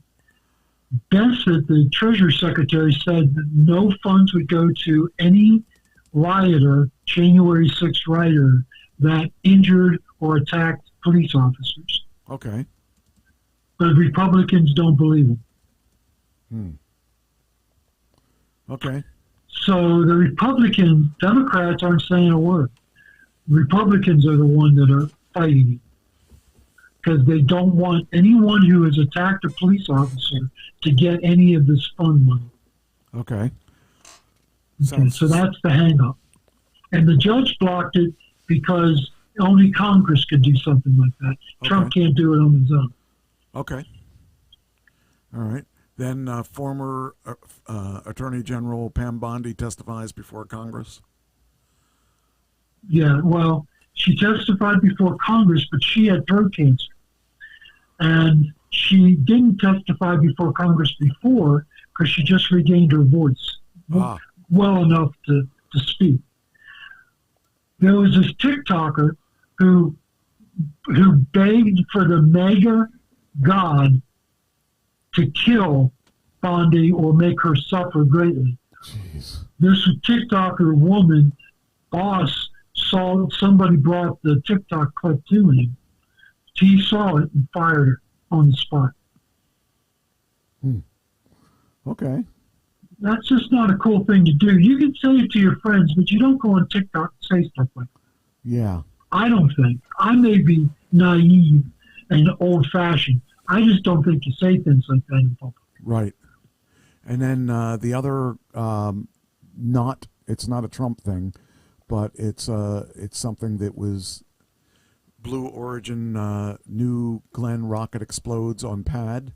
Bessett, the Treasury Secretary, said that no funds would go to any rioter, January 6th rioter, that injured or attacked police officers. Okay. But Republicans don't believe him. Okay. So the Democrats aren't saying a word. Republicans are the ones that are fighting it because they don't want anyone who has attacked a police officer to get any of this fund money. Okay. So that's the hang-up. And the judge blocked it because only Congress could do something like that. Okay. Trump can't do it on his own. Okay. All right. Then former Attorney General Pam Bondi testifies before Congress. Yeah, well, she testified before Congress, but she had throat cancer. And she didn't testify before Congress before because she just regained her voice well enough to speak. There was this TikToker who begged for the mega God to kill Bondi or make her suffer greatly. Jeez. This TikToker woman, boss, saw somebody brought the TikTok clip to him. He saw it and fired her on the spot. Okay. That's just not a cool thing to do. You can say it to your friends, but you don't go on TikTok and say stuff like that. Yeah. I don't think. I may be naive and old-fashioned. I just don't think you say things like that in public. Right. And then the other, it's not a Trump thing, but it's something that was Blue Origin, New Glenn rocket explodes on pad.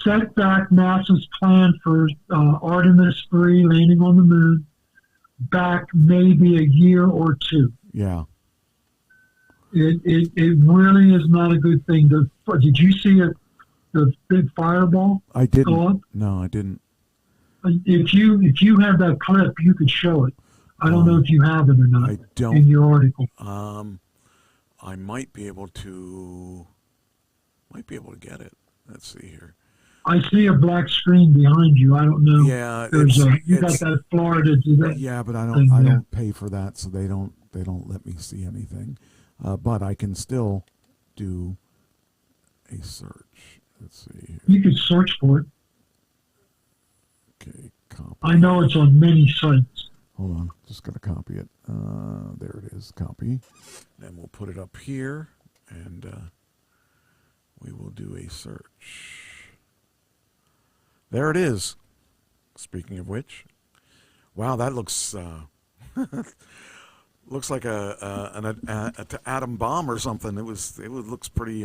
Set back NASA's plan for Artemis 3 landing on the moon back maybe a year or two. Yeah. It really is not a good thing. Did you see the big fireball? I didn't. Go up? No, I didn't. If you have that clip, you could show it. I don't know if you have it or not. I don't. In your article. I might be able to get it. Let's see here. I see a black screen behind you. I don't know. Yeah, you got that Florida to that. Yeah, but I don't pay for that, so they don't let me see anything. But I can still do a search. Let's see here. You can search for it. Okay, copy. I know it's on many sites. Hold on, just got to copy it. There it is, copy. Then we'll put it up here, and we will do a search. There it is. Speaking of which, wow, that looks looks like an atom bomb or something. It looks pretty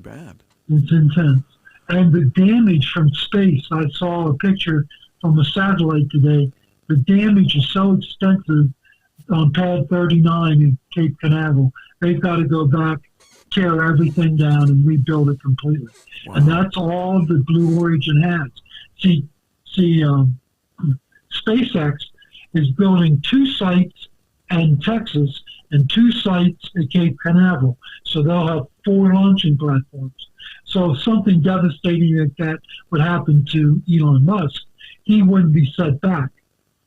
bad. It's intense. And the damage from space, I saw a picture from a satellite today. The damage is so extensive on Pad 39 in Cape Canaveral. They've got to go back, tear everything down, and rebuild it completely. Wow. And that's all that Blue Origin has. See, SpaceX is building 2 sites in Texas and 2 sites at Cape Canaveral. So they'll have 4 launching platforms. So if something devastating like that would happen to Elon Musk, he wouldn't be set back.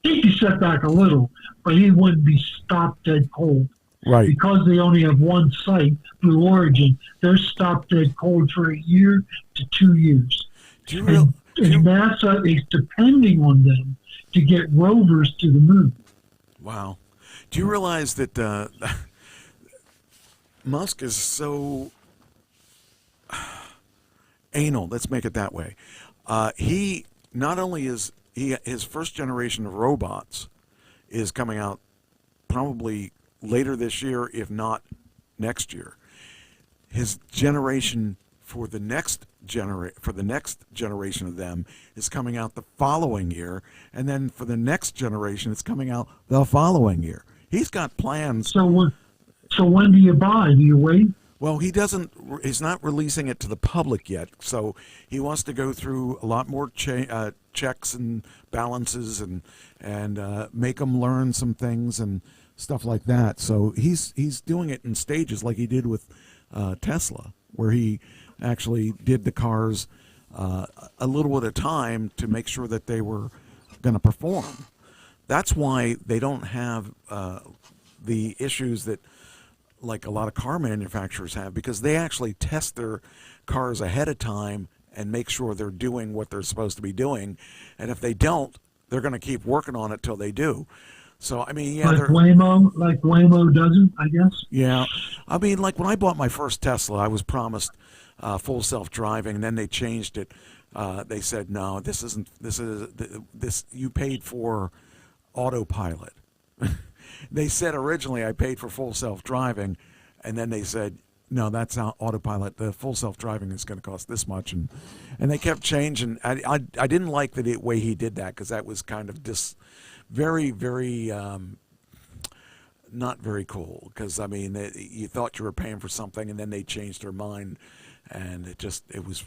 He'd be set back a little, but he wouldn't be stopped dead cold. Right. Because they only have 1 site, Blue Origin, they're stopped dead cold for 1 year to 2 years. And NASA is depending on them to get rovers to the moon. Wow. Do you realize that Musk is so anal? Let's make it that way. He not only is his first generation of robots is coming out probably later this year, if not next year. His generation for the next generation of them is coming out the following year, and then for the next generation, it's coming out the following year. He's got plans. So when do you buy? Do you wait? Well, he's not releasing it to the public yet, so he wants to go through a lot more checks and balances and make them learn some things and stuff like that. So he's doing it in stages, like he did with Tesla, where he actually did the cars a little at a time to make sure that they were going to perform. That's why they don't have the issues that like a lot of car manufacturers have, because they actually test their cars ahead of time and make sure they're doing what they're supposed to be doing. And if they don't, they're going to keep working on it till they do. So, I mean, yeah. Like Waymo doesn't, I guess? Yeah. I mean, like when I bought my first Tesla, I was promised full self-driving, and then they changed it. They said, no, this you paid for autopilot. They said originally I paid for full self-driving, and then they said, no, that's not autopilot. The full self-driving is going to cost this much. And they kept changing. I didn't like the way he did that, because that was kind of very, very not very cool. Because, I mean, you thought you were paying for something, and then they changed their mind, and it was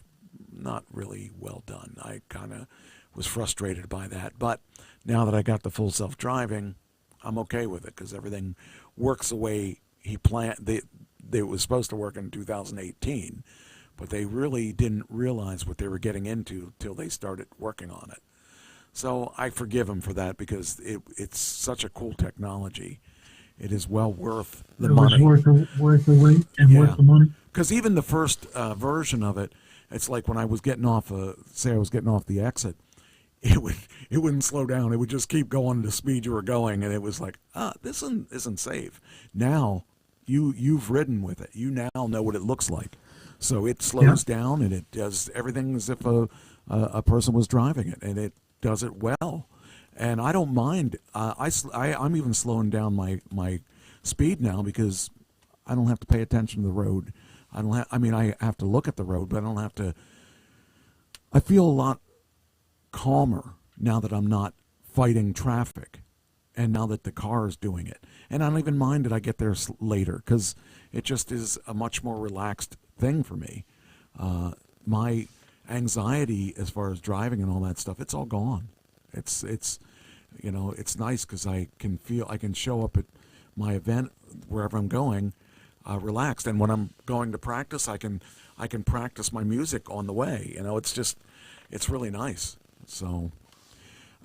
not really well done. I kind of was frustrated by that. But now that I got the full self-driving, I'm okay with it, because everything works the way he planned. They was supposed to work in 2018, but they really didn't realize what they were getting into till they started working on it. So I forgive him for that, because it's such a cool technology. It is well worth the money. It was worth the wait and worth the money. Because even the first version of it, it's like when I was getting off the exit, it wouldn't slow down. It would just keep going the speed you were going, and it was like, this isn't safe. Now you've ridden with it. You now know what it looks like. So it slows down, and it does everything as if a person was driving it, and it does it well. And I don't mind. I'm even slowing down my speed now, because I don't have to pay attention to the road. I have to look at the road, but I don't have to. I feel a lot calmer now that I'm not fighting traffic, and now that the car is doing it. And I don't even mind that I get there later, because it just is a much more relaxed thing for me. My anxiety as far as driving and all that stuff, it's all gone. It's nice, because I can show up at my event wherever I'm going relaxed, and when I'm going to practice, I can practice my music on the way. It's really nice. So,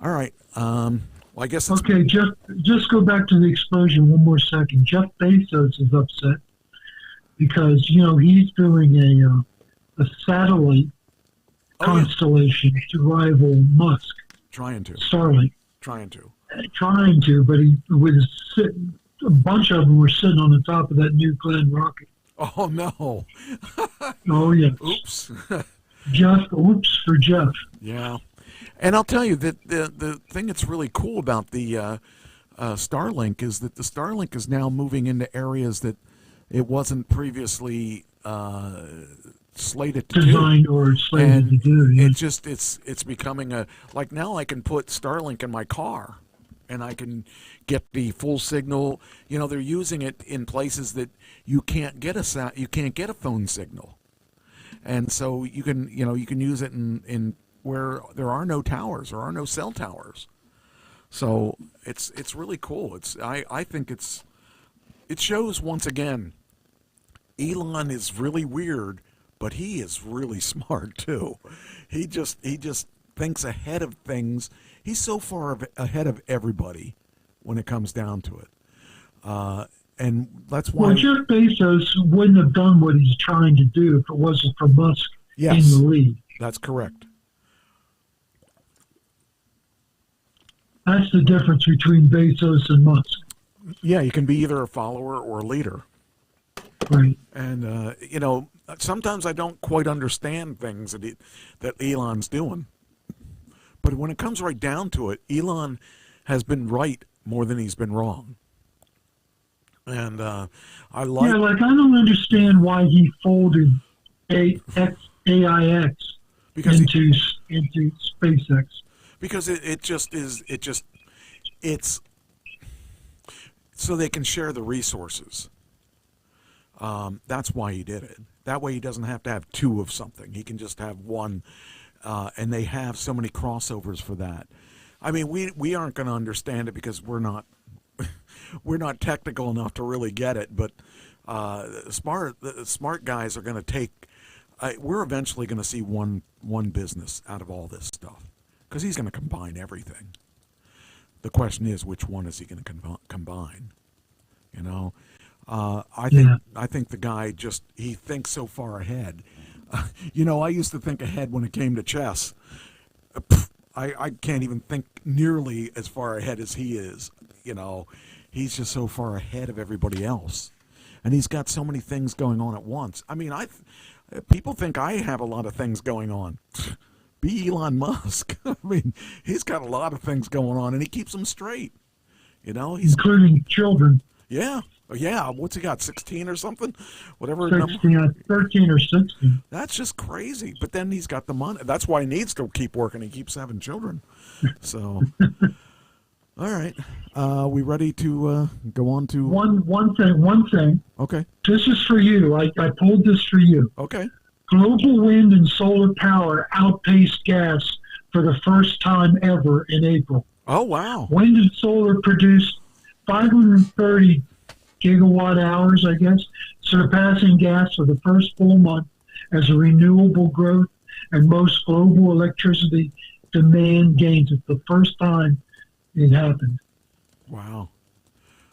all right. Well, I guess it's... Okay, just go back to the explosion one more second. Jeff Bezos is upset because, he's doing a satellite constellation to rival Musk. Trying to. Starlink. Trying to, but a bunch of them were sitting on the top of that New Glenn rocket. Oh, no. Oh, yeah. Oops. Oops for Jeff. Yeah. And I'll tell you that the thing that's really cool about the Starlink is that the Starlink is now moving into areas that it wasn't previously slated to Designed do. or slated to do. Yeah. It's becoming like now I can put Starlink in my car, and I can get the full signal. You know, they're using it in places that you can't get a phone signal, and so you can use it in where there are no towers, there are no cell towers. So it's really cool. I think it shows once again, Elon is really weird, but he is really smart too. He just thinks ahead of things. He's so far ahead of everybody when it comes down to it. And that's why. Well, Jeff Bezos wouldn't have done what he's trying to do if it wasn't for Musk in the lead. That's correct. That's the difference between Bezos and Musk. Yeah, you can be either a follower or a leader. Right. And, sometimes I don't quite understand things that Elon's doing. But when it comes right down to it, Elon has been right more than he's been wrong. And I like... Yeah, like I don't understand why he folded AIX into SpaceX. Because it's so they can share the resources. That's why he did it. That way he doesn't have to have two of something. He can just have one, and they have so many crossovers for that. I mean, we aren't going to understand it because we're not technical enough to really get it. But the smart guys are going to take. We're eventually going to see one business out of all this stuff. Because he's going to combine everything. The question is, which one is he going to combine? You know, I think the guy he thinks so far ahead. I used to think ahead when it came to chess. I can't even think nearly as far ahead as he is. You know, he's just so far ahead of everybody else, and he's got so many things going on at once. I mean, people think I have a lot of things going on. Be Elon Musk. I mean, he's got a lot of things going on, and he keeps them straight. You know, including children. Yeah. What's he got? 16 or something? Whatever. 16, 13 or 16. That's just crazy. But then he's got the money. That's why he needs to keep working. He keeps having children. So, all right. We ready to go on to one thing. Okay. This is for you. I pulled this for you. Okay. Global wind and solar power outpaced gas for the first time ever in April. Oh, wow. Wind and solar produced 530 gigawatt hours, I guess, surpassing gas for the first full month as a renewable growth and most global electricity demand gains. It's the first time it happened. Wow.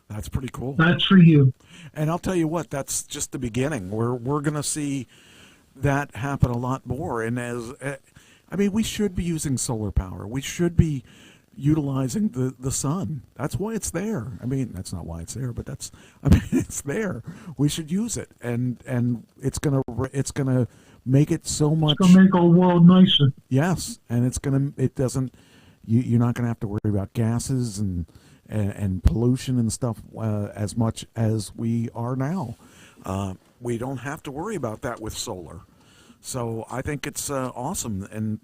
That's pretty cool. That's for you. And I'll tell you what, that's just the beginning. We're going to see that happen a lot more. And we should be using solar power. We should be utilizing the sun. That's why it's there. I mean, that's not why it's there, but it's there. We should use it, and it's gonna make it so much. It's gonna make our world nicer. Yes, and you're not gonna have to worry about gases and pollution and stuff as much as we are now. We don't have to worry about that with solar. So I think it's awesome. And,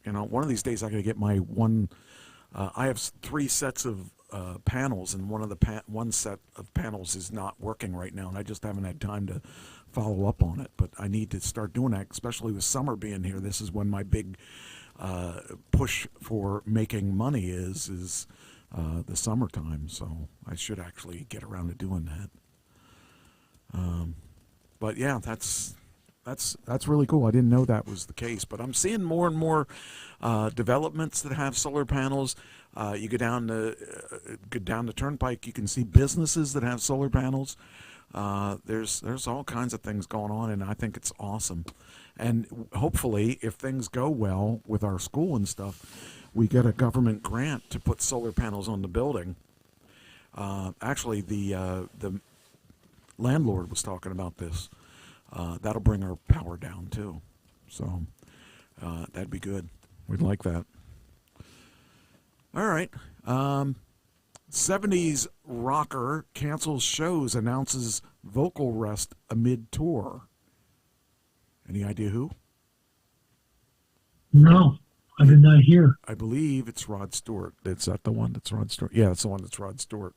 one of these days I got to get my one. I have 3 sets of panels, and one set of panels is not working right now, and I just haven't had time to follow up on it. But I need to start doing that, especially with summer being here. This is when my big push for making money is the summertime. So I should actually get around to doing that. But yeah, that's really cool. I didn't know that was the case, but I'm seeing more and more developments that have solar panels. You go down the turnpike, you can see businesses that have solar panels. There's all kinds of things going on, and I think it's awesome. And hopefully, if things go well with our school and stuff, we get a government grant to put solar panels on the building. Actually, the landlord was talking about this. That'll bring our power down too. So that'd be good. We'd like that. All right. 70s rocker cancels shows, announces vocal rest amid tour. Any idea who? No, I did not hear. I believe it's Rod Stewart. Is that the one that's Rod Stewart? Yeah, it's the one that's Rod Stewart.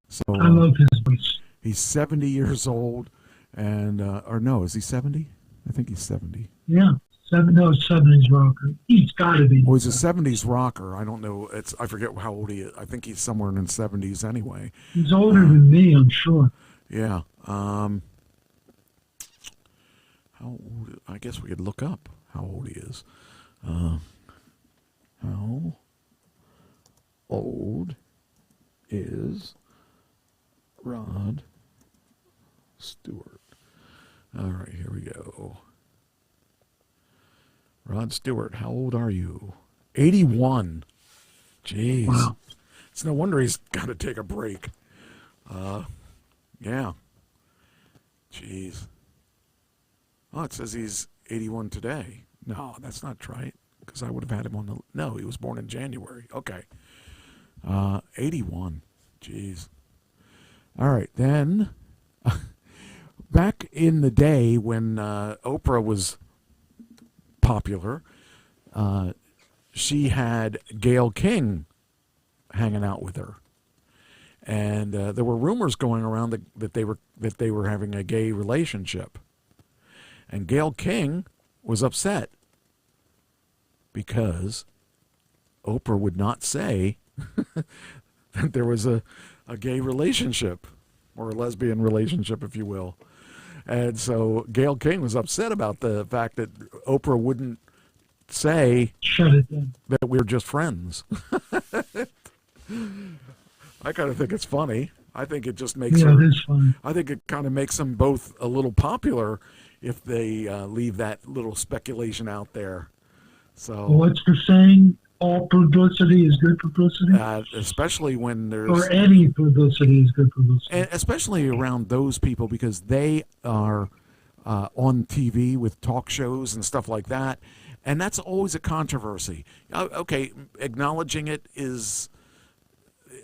So I love his voice. he's 70 years old, and or no, is he 70? I think he's 70. Yeah, 70s rocker. He's got to be. Well, he's a 70s rocker. I don't know. I forget how old he is. I think he's somewhere in his 70s anyway. He's older than me, I'm sure. Yeah. How old? I guess we could look up how old he is. How old is Rod Stewart? All right, here we go. Rod Stewart, how old are you? 81. Jeez. Wow. It's no wonder he's got to take a break. Yeah. Jeez. Oh, it says he's 81 today. No, that's not right, because I would have had him on the... No, he was born in January. Okay. 81. Jeez. All right, then... Back in the day when Oprah was popular, she had Gayle King hanging out with her, and there were rumors going around that they were having a gay relationship, and Gayle King was upset because Oprah would not say that there was a gay relationship, or a lesbian relationship, if you will. And so Gayle King was upset about the fact that Oprah wouldn't say Shut it down. that we were just friends. I kind of think it's funny. I think it just makes Yeah, her, it is funny. I think it kind of makes them both a little popular if they leave that little speculation out there. So What's the saying? All publicity is good publicity? especially when there's... Or any publicity is good publicity. And especially around those people, because they are on TV with talk shows and stuff like that, and that's always a controversy. Okay, acknowledging it is,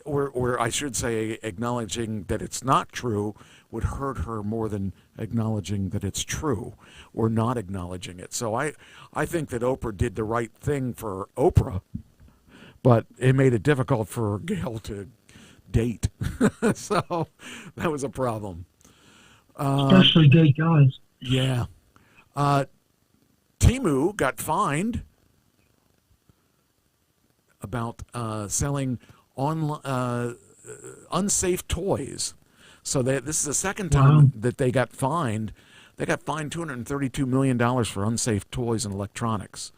or I should say acknowledging that it's not true would hurt her more than acknowledging that it's true or not acknowledging it. So I think that Oprah did the right thing for Oprah, but it made it difficult for Gayle to date. So that was a problem. Especially gay guys. Yeah. Temu got fined about selling unsafe toys. So this is the second time that they got fined. They got fined $232 million for unsafe toys and electronics.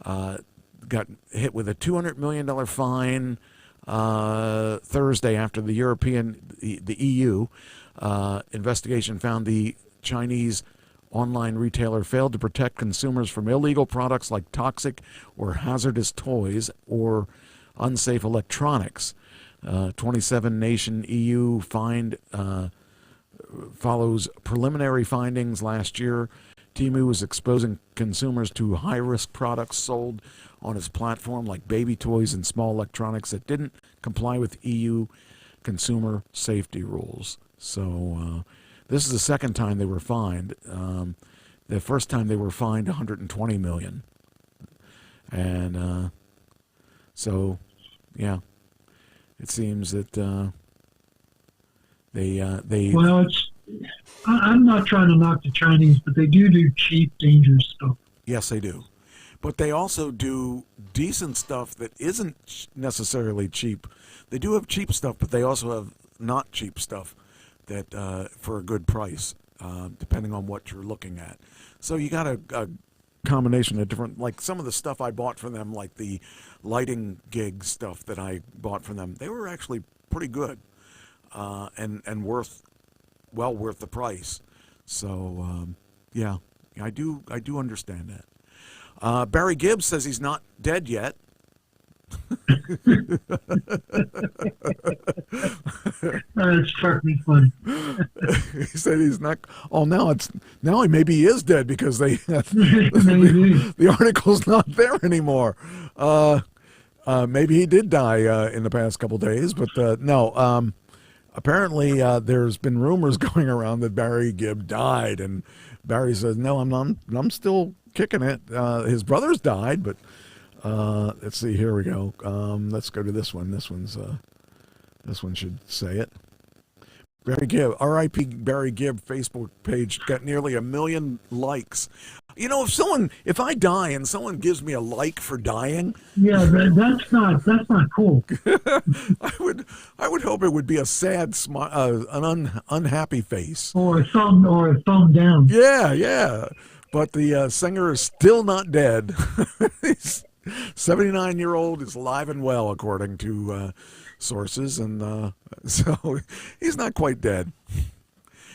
Got hit with a $200 million fine Thursday after the EU investigation found the Chinese online retailer failed to protect consumers from illegal products like toxic or hazardous toys or unsafe electronics. 27-nation EU fined follows preliminary findings last year. Temu was exposing consumers to high-risk products sold on its platform like baby toys and small electronics that didn't comply with EU consumer safety rules. So this is the second time they were fined. The first time they were fined $120 million. And so, yeah. It seems that they. Well, I'm not trying to knock the Chinese, but they do cheap, dangerous stuff. Yes, they do. But they also do decent stuff that isn't necessarily cheap. They do have cheap stuff, but they also have not cheap stuff that for a good price, depending on what you're looking at. So you got a combination of different, like some of the stuff I bought from them, like the lighting gig stuff that I bought from them, they were actually pretty good and worth the price. So yeah, I do understand that. Barry Gibbs says he's not dead yet. That struck me funny. He said he's not. Oh, now maybe he is dead because the article's not there anymore. Maybe he did die in the past couple days, but no. Apparently, there's been rumors going around that Barry Gibb died, and Barry says, "No, I'm still kicking it." His brothers died, but let's see. Here we go. Let's go to this one. This one should say it. Barry Gibb, R.I.P. Barry Gibb Facebook page got nearly 1 million likes. You know, if I die and someone gives me a like for dying, yeah, that's not cool. I would hope it would be a sad smile, an unhappy face, or a thumb down. Yeah. But the singer is still not dead. He's 79-year-old, is alive and well, according to sources, and so he's not quite dead.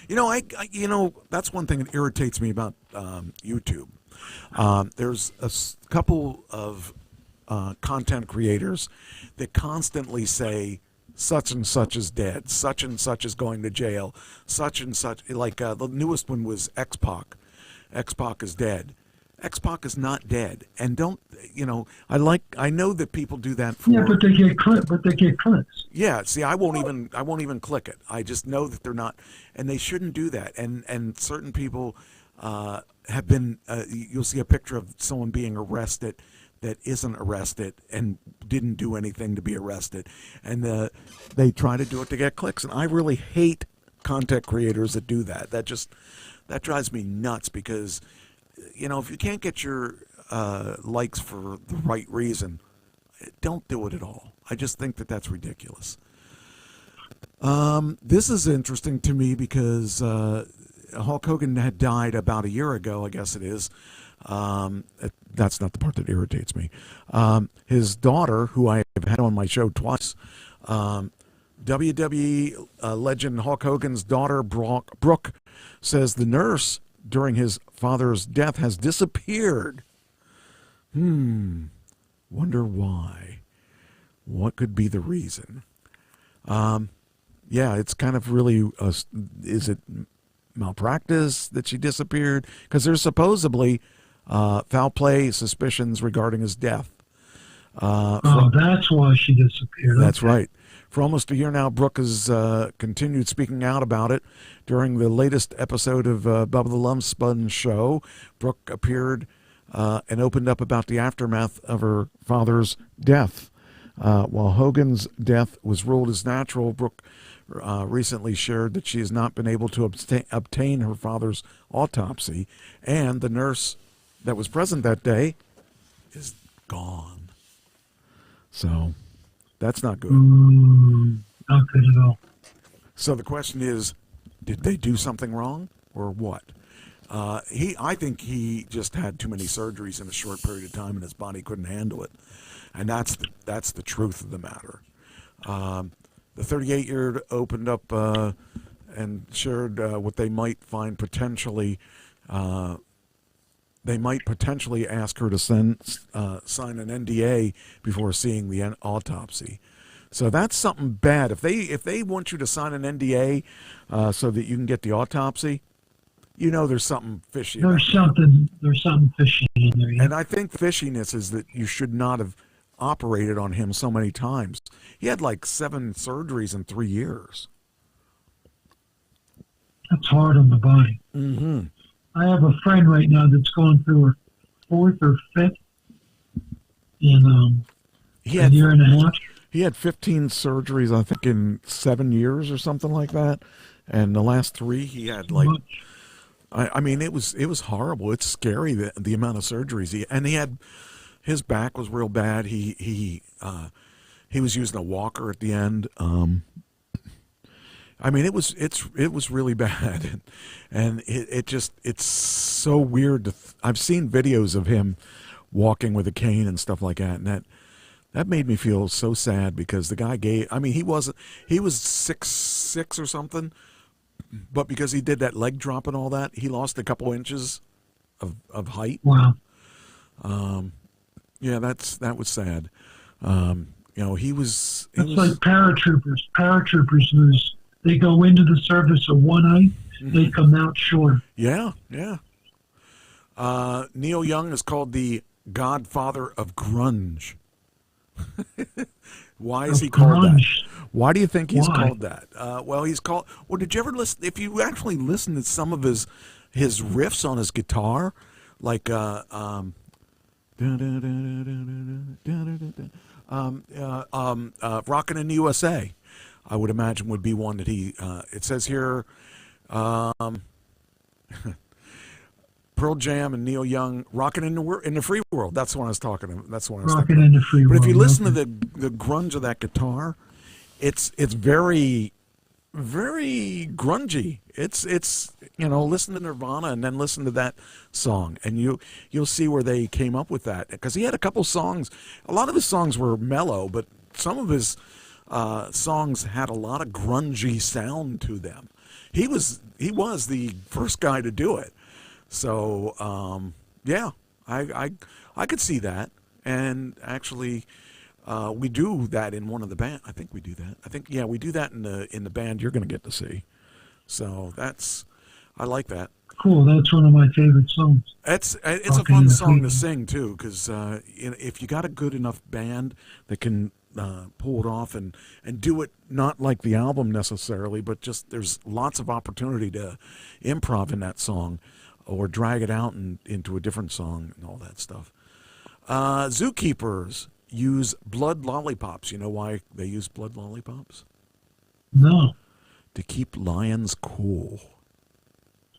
You know, that's one thing that irritates me about YouTube. There's a couple of content creators that constantly say such and such is dead, such and such is going to jail, such and such. Like the newest one was X-Pac. X-Pac is dead. X-Pac is not dead, and don't I know that people do that for. Yeah, but they get clicks. Yeah, see, I won't even click it. I just know that they're not, and they shouldn't do that. And certain people have been. You'll see a picture of someone being arrested that isn't arrested and didn't do anything to be arrested, and they try to do it to get clicks. And I really hate content creators that do that. That drives me nuts because. You know, if you can't get your likes for the right reason, don't do it at all. I just think that that's ridiculous. This is interesting to me because Hulk Hogan had died about a year ago, I guess it is. That's not the part that irritates me. His daughter, who I have had on my show twice, WWE legend Hulk Hogan's daughter, Brooke, says the nurse during his father's death has disappeared. Wonder why. What could be the reason? Yeah, it's kind of really, is it malpractice that she disappeared? Because there's supposedly foul play suspicions regarding his death. That's why she disappeared. That's right. For almost a year now, Brooke has continued speaking out about it. During the latest episode of Bubba the Love Sponge show, Brooke appeared and opened up about the aftermath of her father's death. While Hogan's death was ruled as natural, Brooke recently shared that she has not been able to obtain her father's autopsy, and the nurse that was present that day is gone. So that's not good. Not good at all. So the question is, did they do something wrong or what? I think he just had too many surgeries in a short period of time and his body couldn't handle it. And that's the truth of the matter. The 38-year-old opened up and shared what they might find potentially. They might potentially ask her to sign an NDA before seeing the autopsy. So that's something bad. If they want you to sign an NDA so that you can get the autopsy, you know there's something fishy. There's something fishy in there. Yeah. And I think fishiness is that you should not have operated on him so many times. He had like 7 surgeries in 3 years. That's hard on the body. Mm-hmm. I have a friend right now that's going through her 4th or 5th in a year and a half. He had 15 surgeries, I think, in 7 years or something like that. And the last 3, he had like, I mean, it was horrible. It's scary the amount of surgeries he had. His back was real bad. He was using a walker at the end. I mean, it was really bad, and it's so weird. I've seen videos of him walking with a cane and stuff like that, and that made me feel so sad because the guy he was 6'6" or something, but because he did that leg drop and all that, he lost a couple inches of height. Wow. Yeah, that was sad. He was. Like paratroopers. Paratroopers lose. They go into the service of one height. They come out short. Yeah. Neil Young is called the godfather of grunge. Why is he called that? grunge. Why do you think he's Why? called that? Well, he's called. Well, did you ever listen? If you actually listen to some of his riffs on his guitar, like "Rockin' in the USA," I would imagine would be one that he. It says here, Pearl Jam and Neil Young, "Rockin' in the Free World." That's the one I was talking about. That's the one I was Rockin' thinking in of. the Free But World. if you listen okay. to the grunge of that guitar, it's very, very grungy. It's listen to Nirvana and then listen to that song, and you'll see where they came up with that, because he had a couple songs. A lot of his songs were mellow, but some of his songs had a lot of grungy sound to them. He was the first guy to do it. So yeah, I could see that, and actually. We do that in one of the band. I think we do that. We do that in the band you're going to get to see. So I like that. Cool. That's one of my favorite songs. It's a Rockin' fun in the song Free to sing too, because if you got a good enough band that can pull it off and do it not like the album necessarily, but just there's lots of opportunity to improv in that song, or drag it out into a different song and all that stuff. Zookeepers use blood lollipops. You know why they use blood lollipops? No. To keep lions cool.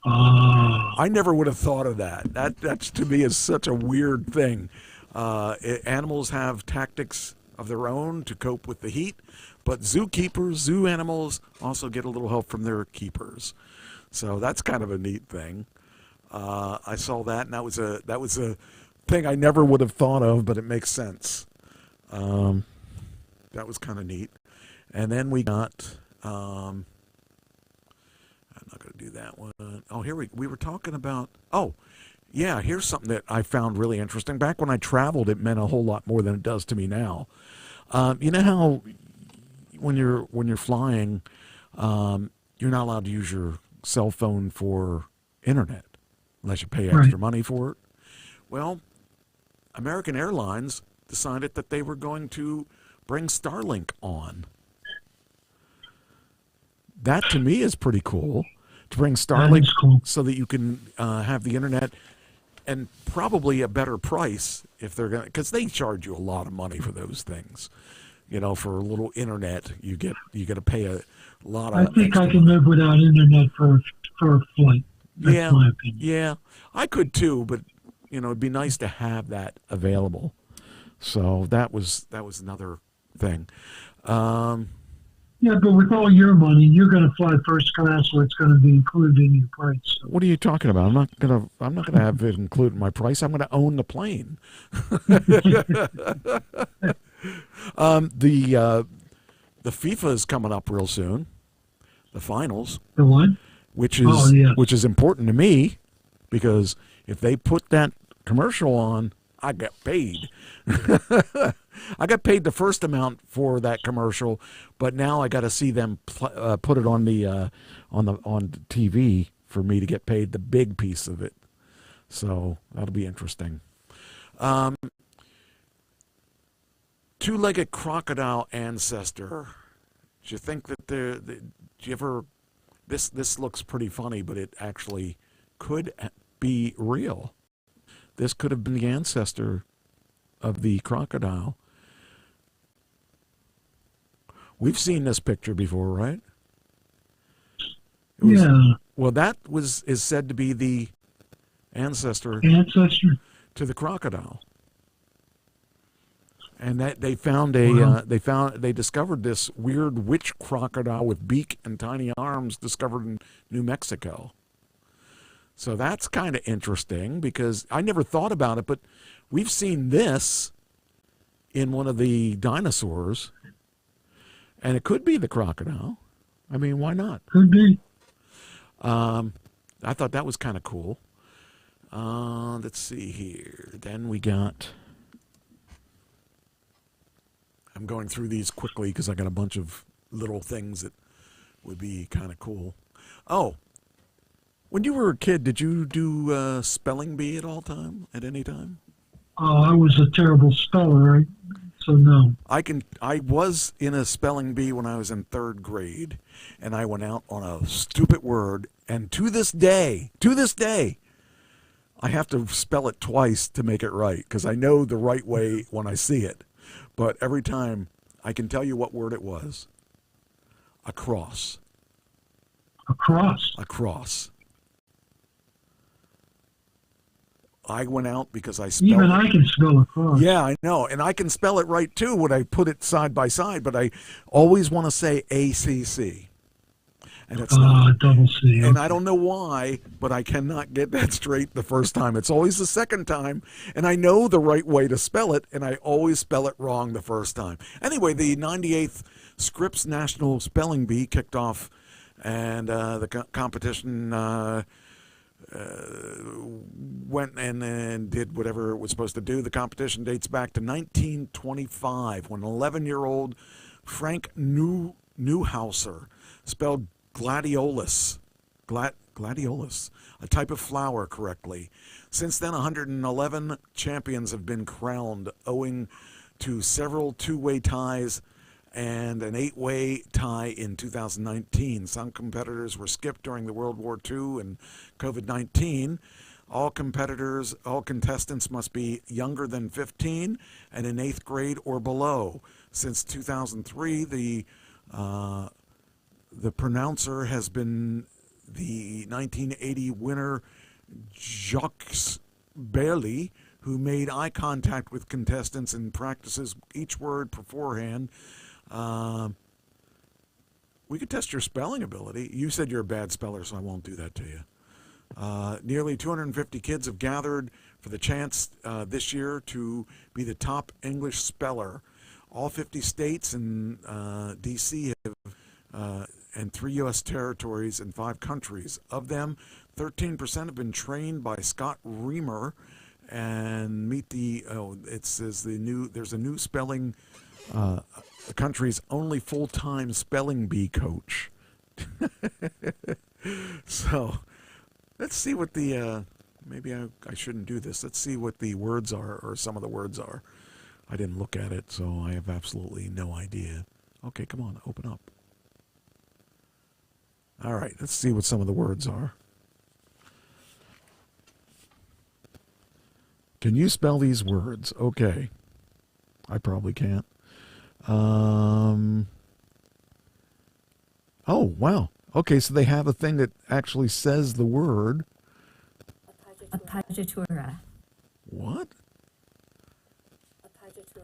Ah. I never would have thought of that. That's to me is such a weird thing. Animals have tactics of their own to cope with the heat, but zoo animals also get a little help from their keepers. So that's kind of a neat thing. I saw that, and that was a thing I never would have thought of, but it makes sense. That was kind of neat. And then we got, I'm not going to do that one. Oh, here we were talking about, here's something that I found really interesting. Back when I traveled, it meant a whole lot more than it does to me now. You know how when you're flying, you're not allowed to use your cell phone for internet unless you pay extra money for it? Well, American Airlines decided that they were going to bring Starlink on. That to me is pretty cool, to bring Starlink cool. so that you can have the internet, and probably a better price if they're going to, because they charge you a lot of money for those things. For a little internet, you got to pay a lot of. I think I can live without internet for a flight. That's my opinion. Yeah, I could too, but it'd be nice to have that available. So that was another thing. Yeah, but with all your money, you're going to fly first class, so it's going to be included in your price. So. What are you talking about? I'm not gonna have it included in my price. I'm gonna own the plane. The FIFA is coming up real soon. The finals. The what? Which is important to me, because if they put that commercial on, I get paid. I got paid the first amount for that commercial, but now I got to see them put it on the TV for me to get paid the big piece of it. So that'll be interesting. Two-legged crocodile ancestor. Do you think that do you ever? This looks pretty funny, but it actually could be real. This could have been the ancestor of the crocodile. We've seen this picture before, right? Yeah. Well, that is said to be the ancestor to the crocodile. And that they found they discovered this weird witch crocodile with beak and tiny arms discovered in New Mexico. So that's kind of interesting, because I never thought about it, but we've seen this in one of the dinosaurs, and it could be the crocodile. I mean, why not? Could be. I thought that was kind of cool. Let's see here. Then we got... I'm going through these quickly because I got a bunch of little things that would be kind of cool. Oh, when you were a kid, did you do spelling bee at any time? Oh, I was a terrible speller. I So no. I was in a spelling bee when I was in 3rd grade, and I went out on a stupid word, and to this day, I have to spell it twice to make it right, because I know the right way when I see it. But every time, I can tell you what word it was. Across. Across. Across. I went out because I spelled Even I can spell across. Yeah, I know. And I can spell it right, too, when I put it side by side. But I always want to say ACC. And it's not. Double C. And I don't know why, but I cannot get that straight the first time. It's always the second time. And I know the right way to spell it, and I always spell it wrong the first time. Anyway, the 98th Scripps National Spelling Bee kicked off, and the competition went and did whatever it was supposed to do. The competition dates back to 1925 when 11-year-old Frank Neuhauser spelled gladiolus, a type of flower, correctly. Since then, 111 champions have been crowned, owing to several two-way ties and an 8-way tie in 2019. Some competitors were skipped during the World War II and COVID-19. All contestants must be younger than 15 and in 8th grade or below. Since 2003, the pronouncer has been the 1980 winner Jacques Bailey, who made eye contact with contestants and practices each word beforehand. We could test your spelling ability. You said you're a bad speller, so I won't do that to you. Nearly 250 kids have gathered for the chance this year to be the top English speller. All 50 states and D.C. have, and 3 U.S. territories and 5 countries. Of them, 13% have been trained by Scott Reamer and meet the. It says there's a new spelling. The country's only full-time spelling bee coach. So, let's see what the, maybe I shouldn't do this. Let's see what the words are, or some of the words are. I didn't look at it, so I have absolutely no idea. Okay, come on, open up. All right, let's see what some of the words are. Can you spell these words? Okay. I probably can't. Oh, wow. Okay, so they have a thing that actually says the word. Appoggiatura. What?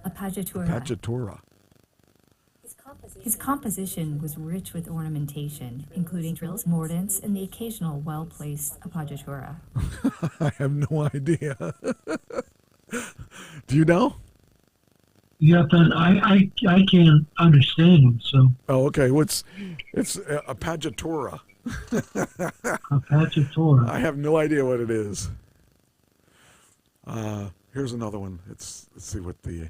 Appoggiatura. Appoggiatura. His composition was rich with ornamentation, including trills, mordents, and the occasional well-placed appoggiatura. I have no idea. Do you know? Yeah, but I can't understand him, so. Oh, okay. It's appoggiatura. Appoggiatura. I have no idea what it is. Here's another one. Let's see what the.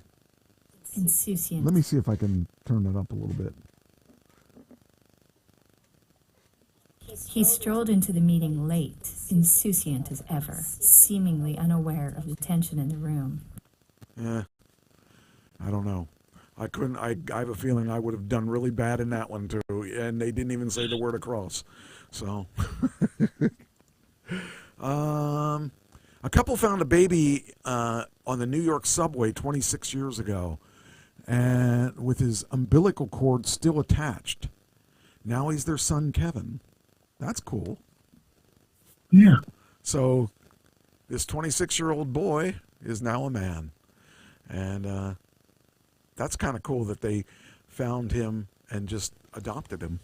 Insouciant. Let me see if I can turn that up a little bit. He strolled into the meeting late, insouciant as ever, seemingly unaware of the tension in the room. I don't know. I couldn't. I have a feeling I would have done really bad in that one too. And they didn't even say the word across. So, a couple found a baby on the New York subway 26 years ago, and with his umbilical cord still attached. Now he's their son, Kevin. That's cool. Yeah. So, this 26-year-old boy is now a man, and that's kind of cool that they found him and just adopted him.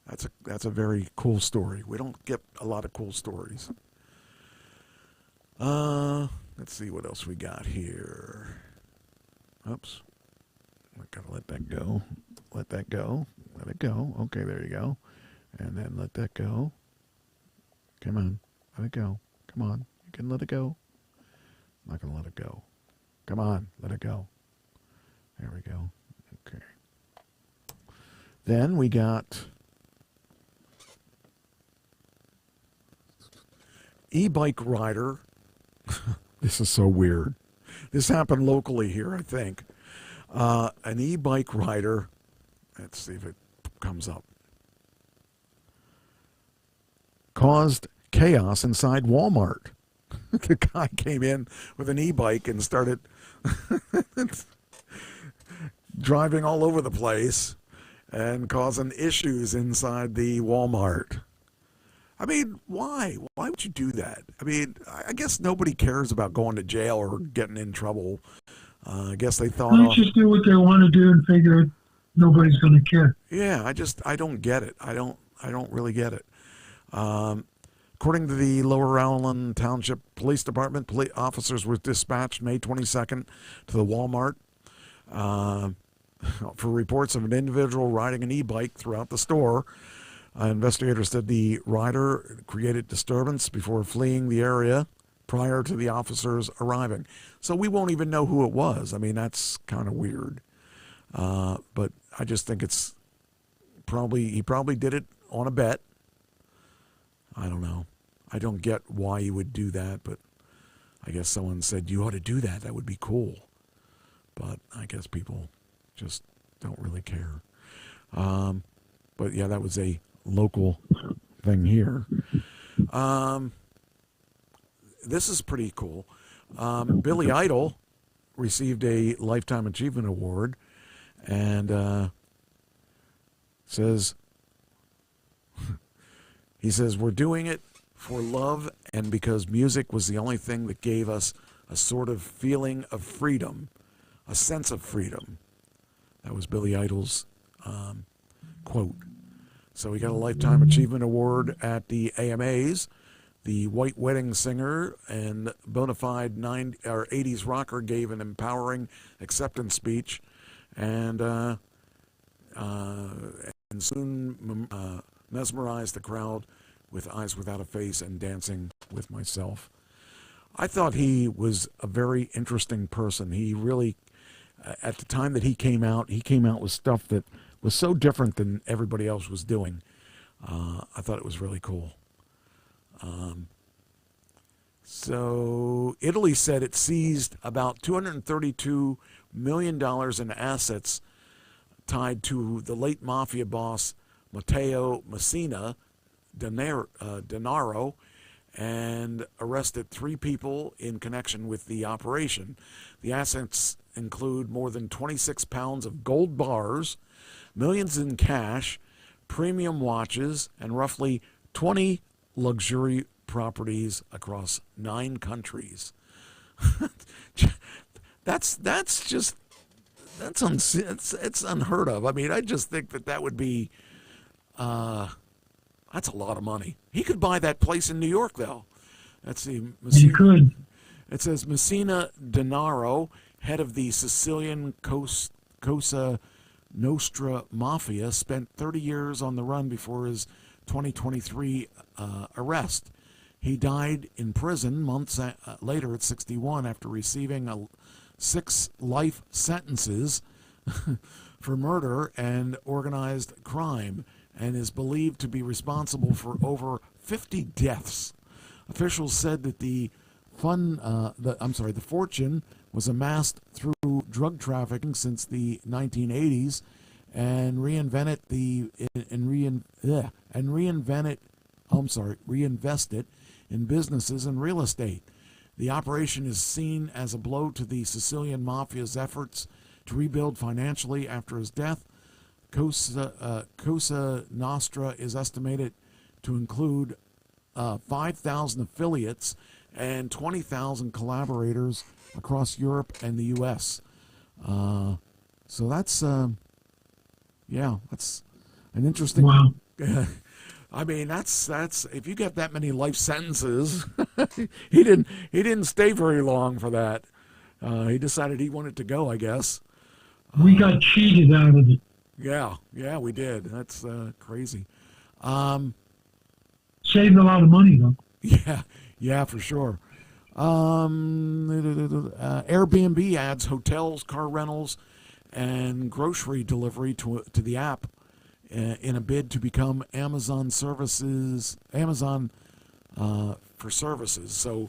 That's a very cool story. We don't get a lot of cool stories. Let's see what else we got here. Oops. I gotta let that go. Let that go. Let it go. Okay, there you go. And then let that go. Come on. Let it go. Come on. You can let it go. I'm not gonna let it go. Come on. Let it go. There we go. Okay. Then we got e-bike rider. This is so weird. This happened locally here, I think. An e-bike rider, let's see if it comes up, caused chaos inside Walmart. The guy came in with an e-bike and started driving all over the place and causing issues inside the Walmart. I mean, why? Why would you do that? I mean, I guess nobody cares about going to jail or getting in trouble. I guess they thought... Let's just do what they want to do and figure nobody's going to care. Yeah, I don't get it. I don't really get it. According to the Lower Rowland Township Police Department, officers were dispatched May 22nd to the Walmart for reports of an individual riding an e-bike throughout the store. Investigators said the rider created disturbance before fleeing the area prior to the officers arriving. So we won't even know who it was. I mean, that's kind of weird. But I just think it's he probably did it on a bet. I don't know. I don't get why you would do that, but I guess someone said you ought to do that. That would be cool. But I guess people just don't really care. But yeah, that was a local thing here. This is pretty cool. Billy Idol received a Lifetime Achievement Award and he says, we're doing it for love and because music was the only thing that gave us a sort of feeling of freedom, a sense of freedom. That was Billy Idol's quote. So he got a Lifetime Achievement Award at the AMAs. The White Wedding singer and bona fide 80s rocker gave an empowering acceptance speech and soon mesmerized the crowd with Eyes Without a Face and Dancing with Myself. I thought he was a very interesting person. He really, at the time that he came out with stuff that was so different than everybody else was doing. I thought it was really cool. So Italy said it seized about $232 million in assets tied to the late mafia boss Matteo Messina Denaro and arrested 3 people in connection with the operation. The assets include more than 26 pounds of gold bars, millions in cash, premium watches, and roughly 20 luxury properties across 9 countries. It's unheard of. I mean, I just think that would be that's a lot of money. He could buy that place in New York, though. Let's see. He could. It says Messina Denaro, head of the Sicilian Cosa Nostra Mafia, spent 30 years on the run before his 2023 arrest. He died in prison months later at 61 after receiving 6 life sentences for murder and organized crime, and is believed to be responsible for over 50 deaths. Officials said that the fortune was amassed through drug trafficking since the 1980s, and reinvested in businesses and real estate. The operation is seen as a blow to the Sicilian Mafia's efforts to rebuild financially after his death. Cosa Nostra is estimated to include 5,000 affiliates and 20,000 collaborators across Europe and the U.S. So that's that's an interesting. Wow. I mean, that's if you get that many life sentences, he didn't stay very long for that. He decided he wanted to go, I guess. We got cheated out of it. Yeah, we did. That's crazy. Saved a lot of money, though. Yeah, for sure. Airbnb adds hotels, car rentals, and grocery delivery to the app in a bid to become Amazon for services. So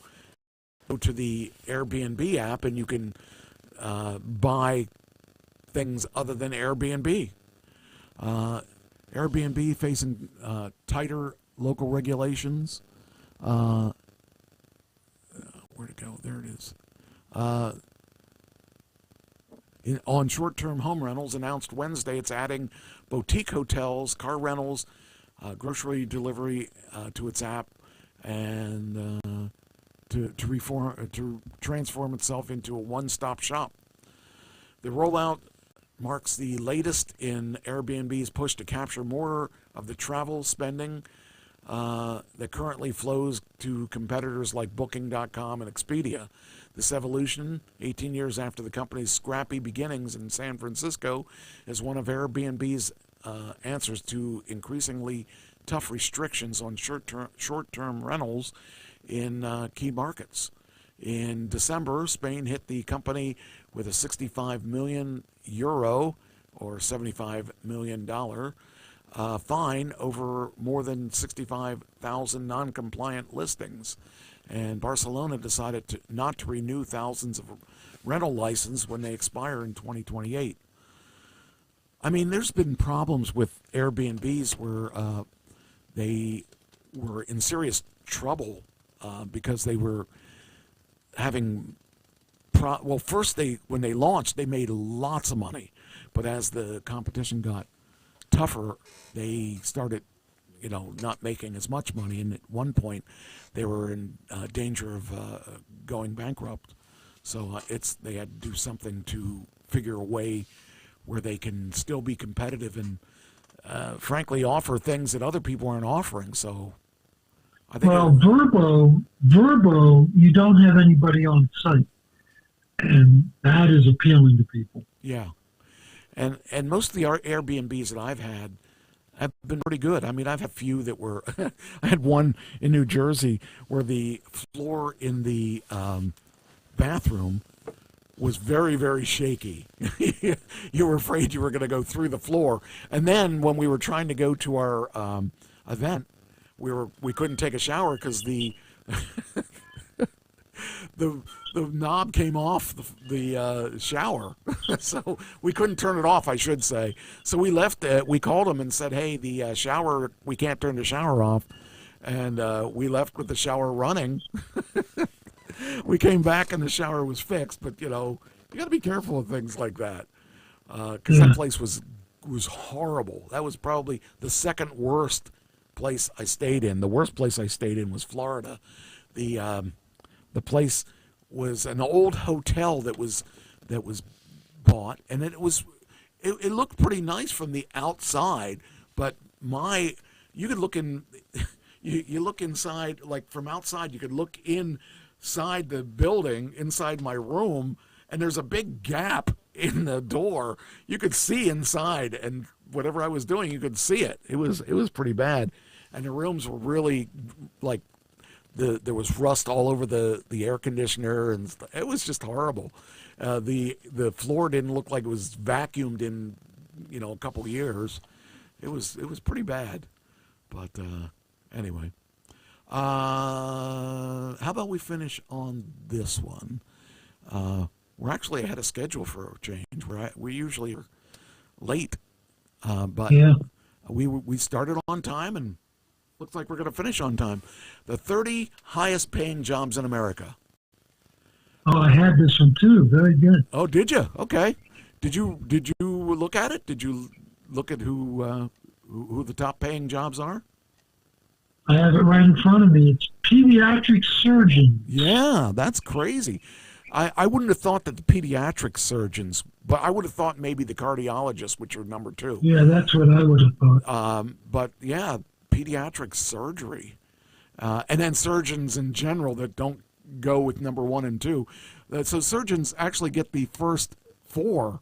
to the Airbnb app and you can buy things other than Airbnb. Airbnb facing tighter local regulations. Where'd it go? There it is. On short-term home rentals, announced Wednesday, it's adding boutique hotels, car rentals, grocery delivery to its app, and to transform itself into a one-stop shop. The rollout marks the latest in Airbnb's push to capture more of the travel spending that currently flows to competitors like Booking.com and Expedia. This evolution, 18 years after the company's scrappy beginnings in San Francisco, is one of Airbnb's answers to increasingly tough restrictions on short-term rentals in key markets. In December, Spain hit the company with a 65 million euro or $75 million fine over more than 65,000 non-compliant listings. And Barcelona decided not to renew thousands of rental licenses when they expire in 2028. I mean, there's been problems with Airbnbs where they were in serious trouble because they were having first when they launched, they made lots of money, but as the competition got tougher, they started, not making as much money, and at one point, they were in danger of going bankrupt. So they had to do something to figure a way where they can still be competitive and, frankly, offer things that other people aren't offering. So, I think Vrbo, you don't have anybody on site, and that is appealing to people. Yeah, and most of the Airbnbs that I've had have been pretty good. I mean, I've had a few that were. I had one in New Jersey where the floor in the bathroom was very, very shaky. You were afraid you were going to go through the floor. And then when we were trying to go to our event, we couldn't take a shower because the knob came off the shower, so we couldn't turn it off, I should say. So we left it. We called them and said, "Hey, the shower, we can't turn the shower off," and we left with the shower running. We came back and the shower was fixed, but you got to be careful of things like that because that place was horrible. That was probably the second worst place I stayed in. The worst place I stayed in was Florida. The place was an old hotel that was bought, and it looked pretty nice from the outside, but you could look in, you look inside, like from outside, you could look inside the building, inside my room, and there's a big gap in the door. You could see inside, and whatever I was doing, you could see it. It was pretty bad, and the rooms were really like. There was rust all over the air conditioner, and it was just horrible. The floor didn't look like it was vacuumed in, a couple years. It was pretty bad. But anyway, how about we finish on this one? We're actually ahead of schedule for a change. We usually are late, but yeah. We started on time and. Looks like we're going to finish on time. The 30 highest paying jobs in America. Oh, I had this one too. Very good. Oh, did you? Okay. Did you look at it? Did you look at who the top paying jobs are? I have it right in front of me. It's pediatric surgeon. Yeah, that's crazy. I wouldn't have thought that the pediatric surgeons, but I would have thought maybe the cardiologists, which are number 2. Yeah, that's what I would have thought. But yeah. Pediatric surgery, and then surgeons in general that don't go with number 1 and 2. So surgeons actually get the first 4.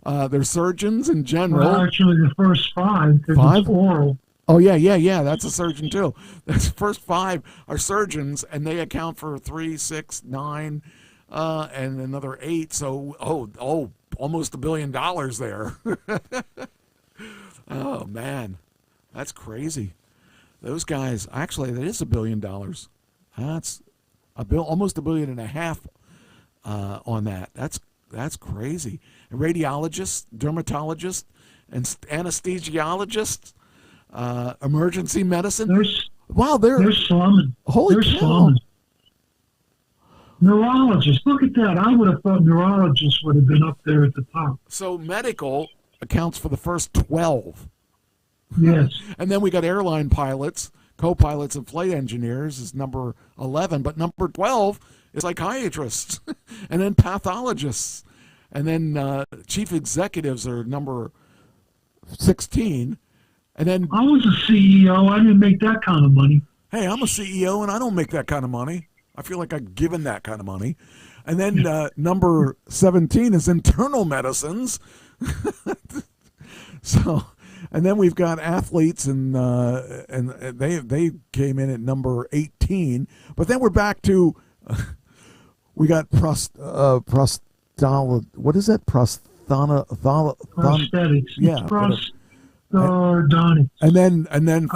They're surgeons in general. Well, actually, the first 5. 5? It's oral. Oh yeah. That's a surgeon too. The first 5 are surgeons, and they account for 3, 6, 9, and another 8. So almost $1 billion there. Oh man. That's crazy. Those guys, actually, that is $1 billion. I almost $1.5 billion on that. That's crazy. And radiologists, dermatologists, and anesthesiologists, emergency medicine. They're slumming. Holy they're cow. Slumming. Neurologists, look at that. I would have thought neurologists would have been up there at the top. So medical accounts for the first 12. Yes. And then we got airline pilots, co-pilots, and flight engineers is number 11. But number 12 is psychiatrists, and then pathologists. And then chief executives are number 16. And then I was a CEO. I didn't make that kind of money. Hey, I'm a CEO, and I don't make that kind of money. I feel like I've given that kind of money. And then number 17 is internal medicines. So, and then we've got athletes, and they came in at number 18. But then we're back to we got what is that? Prosthetics. Yeah. Orthodontics. And then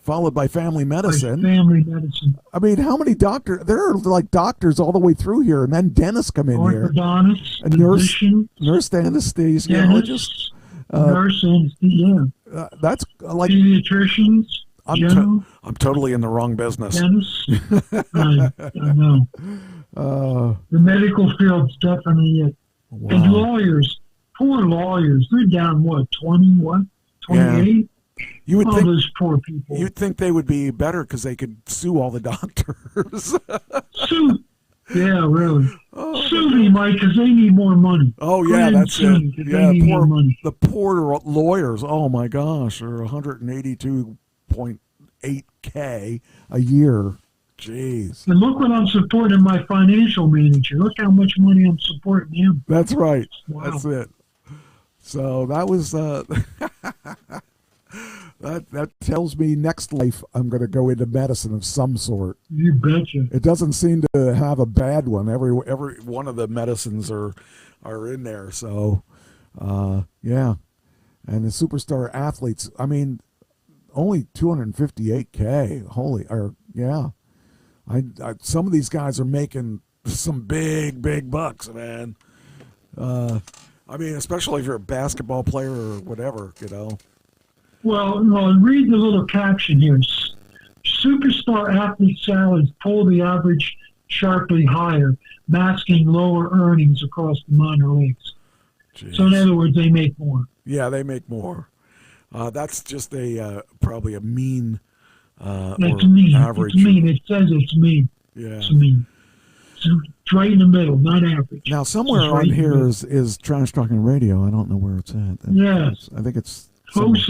followed by family medicine. Family medicine. I mean, how many doctors? There are like doctors all the way through here, and then dentists come in here. Orthodontists, and nurse anesthesiologists. Nurse anesthesia. That's like pediatricians. I'm totally in the wrong business. Dentists. I know. The medical field's definitely it. Wow. And lawyers, poor lawyers, they're down 28? Yeah. You would think those poor people. You'd think they would be better because they could sue all the doctors. Sue? Yeah, really. Sue me, Mike, because they need more money. Oh yeah, that's it. Yeah, the poor lawyers. Oh my gosh, are $182.8K a year. Jeez. And look what I'm supporting my financial manager. Look how much money I'm supporting him. That's right. Wow. That's it. So that was that tells me next life I'm going to go into medicine of some sort. You betcha. It doesn't seem to have a bad one. Every one of the medicines are in there. So yeah, and the superstar athletes. I mean, only $258K. Yeah. I some of these guys are making some big bucks, man. I mean, especially if you're a basketball player or whatever, you know. Well, read the little caption here. Superstar athlete salaries pull the average sharply higher, masking lower earnings across the minor leagues. Jeez. So in other words, they make more. Yeah, they make more. That's just probably a mean. It's mean. Average. It's mean. It says it's mean. Yeah. It's mean. It's right in the middle, not average. Now, somewhere on here is Trash Talking Radio. I don't know where it's at. I think it's. Where's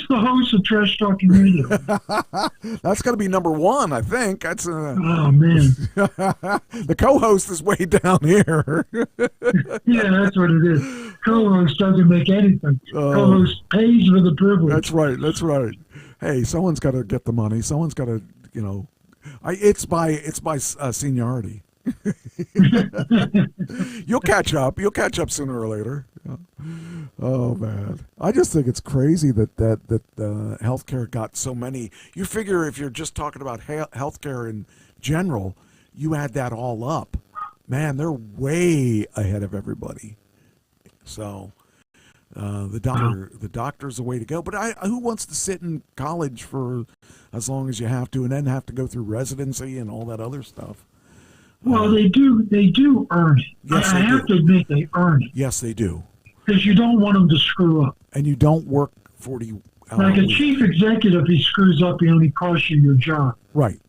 the host of Trash Talking Radio? That's got to be number one, I think. That's. Oh man. The co-host is way down here. Yeah, that's what it is. Co-host doesn't make anything. Co-host pays for the privilege. That's right. Hey, someone's got to get the money. Someone's got to, it's by seniority. You'll catch up. You'll catch up sooner or later. Oh man, I just think it's crazy that healthcare got so many. You figure if you're just talking about healthcare in general, you add that all up, man, they're way ahead of everybody. So. The doctor's the way to go. But who wants to sit in college for as long as you have to, and then have to go through residency and all that other stuff? Well, they do earn it. Yes, I have to admit they earn it. Yes, they do. Because you don't want them to screw up. And you don't work 40 hours. Like a chief executive, he screws up, he only costs you your job. Right.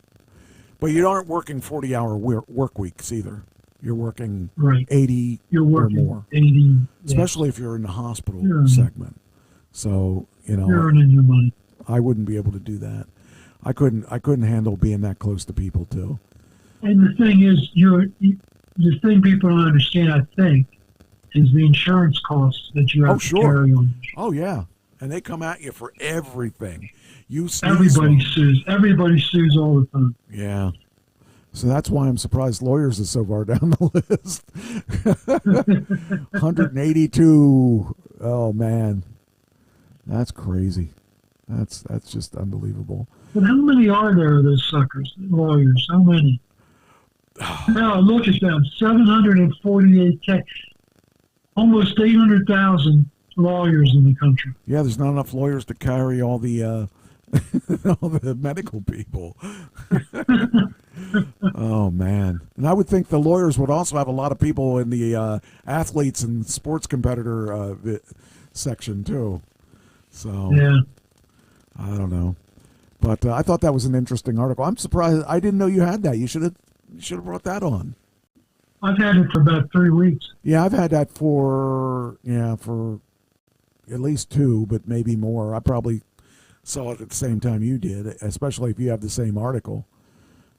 But you aren't working 40-hour work weeks either. You're working 80 or more. 80. Especially if you're in the hospital segment. So, you're earning your money. I wouldn't be able to do that. I couldn't handle being that close to people too. And the thing is, the thing people don't understand, I think, is the insurance costs that you have to carry on. Oh yeah. And they come at you for everything. Everybody sues. Everybody sues all the time. Yeah. So that's why I'm surprised lawyers is so far down the list. 182. Oh man, that's crazy. That's just unbelievable. But how many are there of those suckers, lawyers? How many? Now look at them, 748K, almost 800,000 lawyers in the country. Yeah, there's not enough lawyers to carry all the all the medical people. Oh man! And I would think the lawyers would also have a lot of people in the athletes and sports competitor section too. So yeah, I don't know, but I thought that was an interesting article. I'm surprised I didn't know you had that. You should have brought that on. I've had it for about 3 weeks. Yeah, I've had that for at least 2, but maybe more. I probably saw it at the same time you did, especially if you have the same article.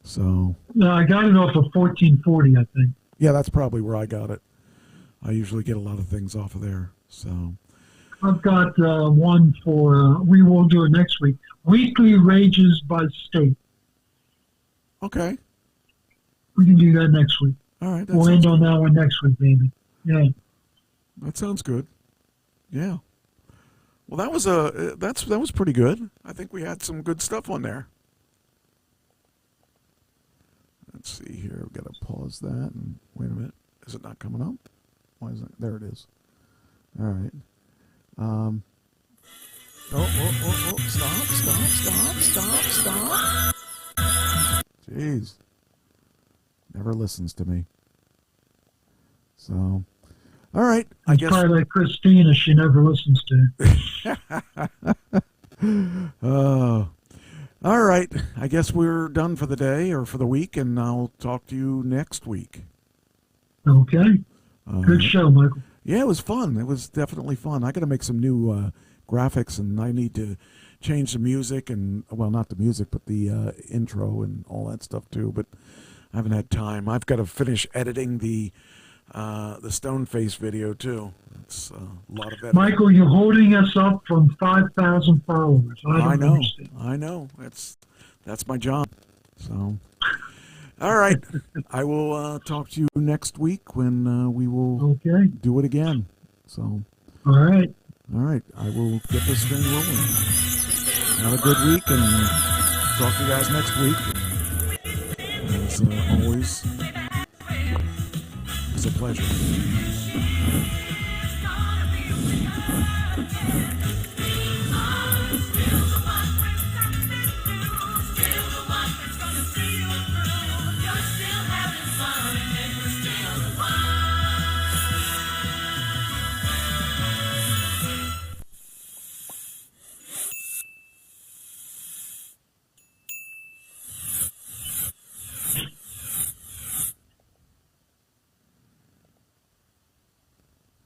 So No, I got it off of 1440, I think. yeah, that's probably where I got it. I usually get a lot of things off of there. So I've got one for, we will do it next week, weekly rages by state. okay, We can do that next week. all right, We'll end on that one next week, maybe. Yeah. that sounds good. Yeah. Well, that was pretty good. I think we had some good stuff on there. Let's see here. We've got to pause that. And wait a minute. Is it not coming up? Why is it? There it is. All right. Stop. Jeez. Never listens to me. So, all right. I guess. Probably like Christina, she never listens to it. All right. I guess we're done for the day or for the week, and I'll talk to you next week. Okay. Good show, Michael. Yeah, it was fun. It was definitely fun. I got to make some new graphics, and I need to change the music and, well, not the music, but the intro and all that stuff too. But I haven't had time. I've got to finish editing the Stoneface video too. It's a lot of editing. Michael, you're holding us up from 5,000 followers. I know. Understand. I know. That's my job. So, all right. I will talk to you next week when we will do it again. So, all right. I will get this thing rolling. Have a good week, and talk to you guys next week. As always, it's a pleasure.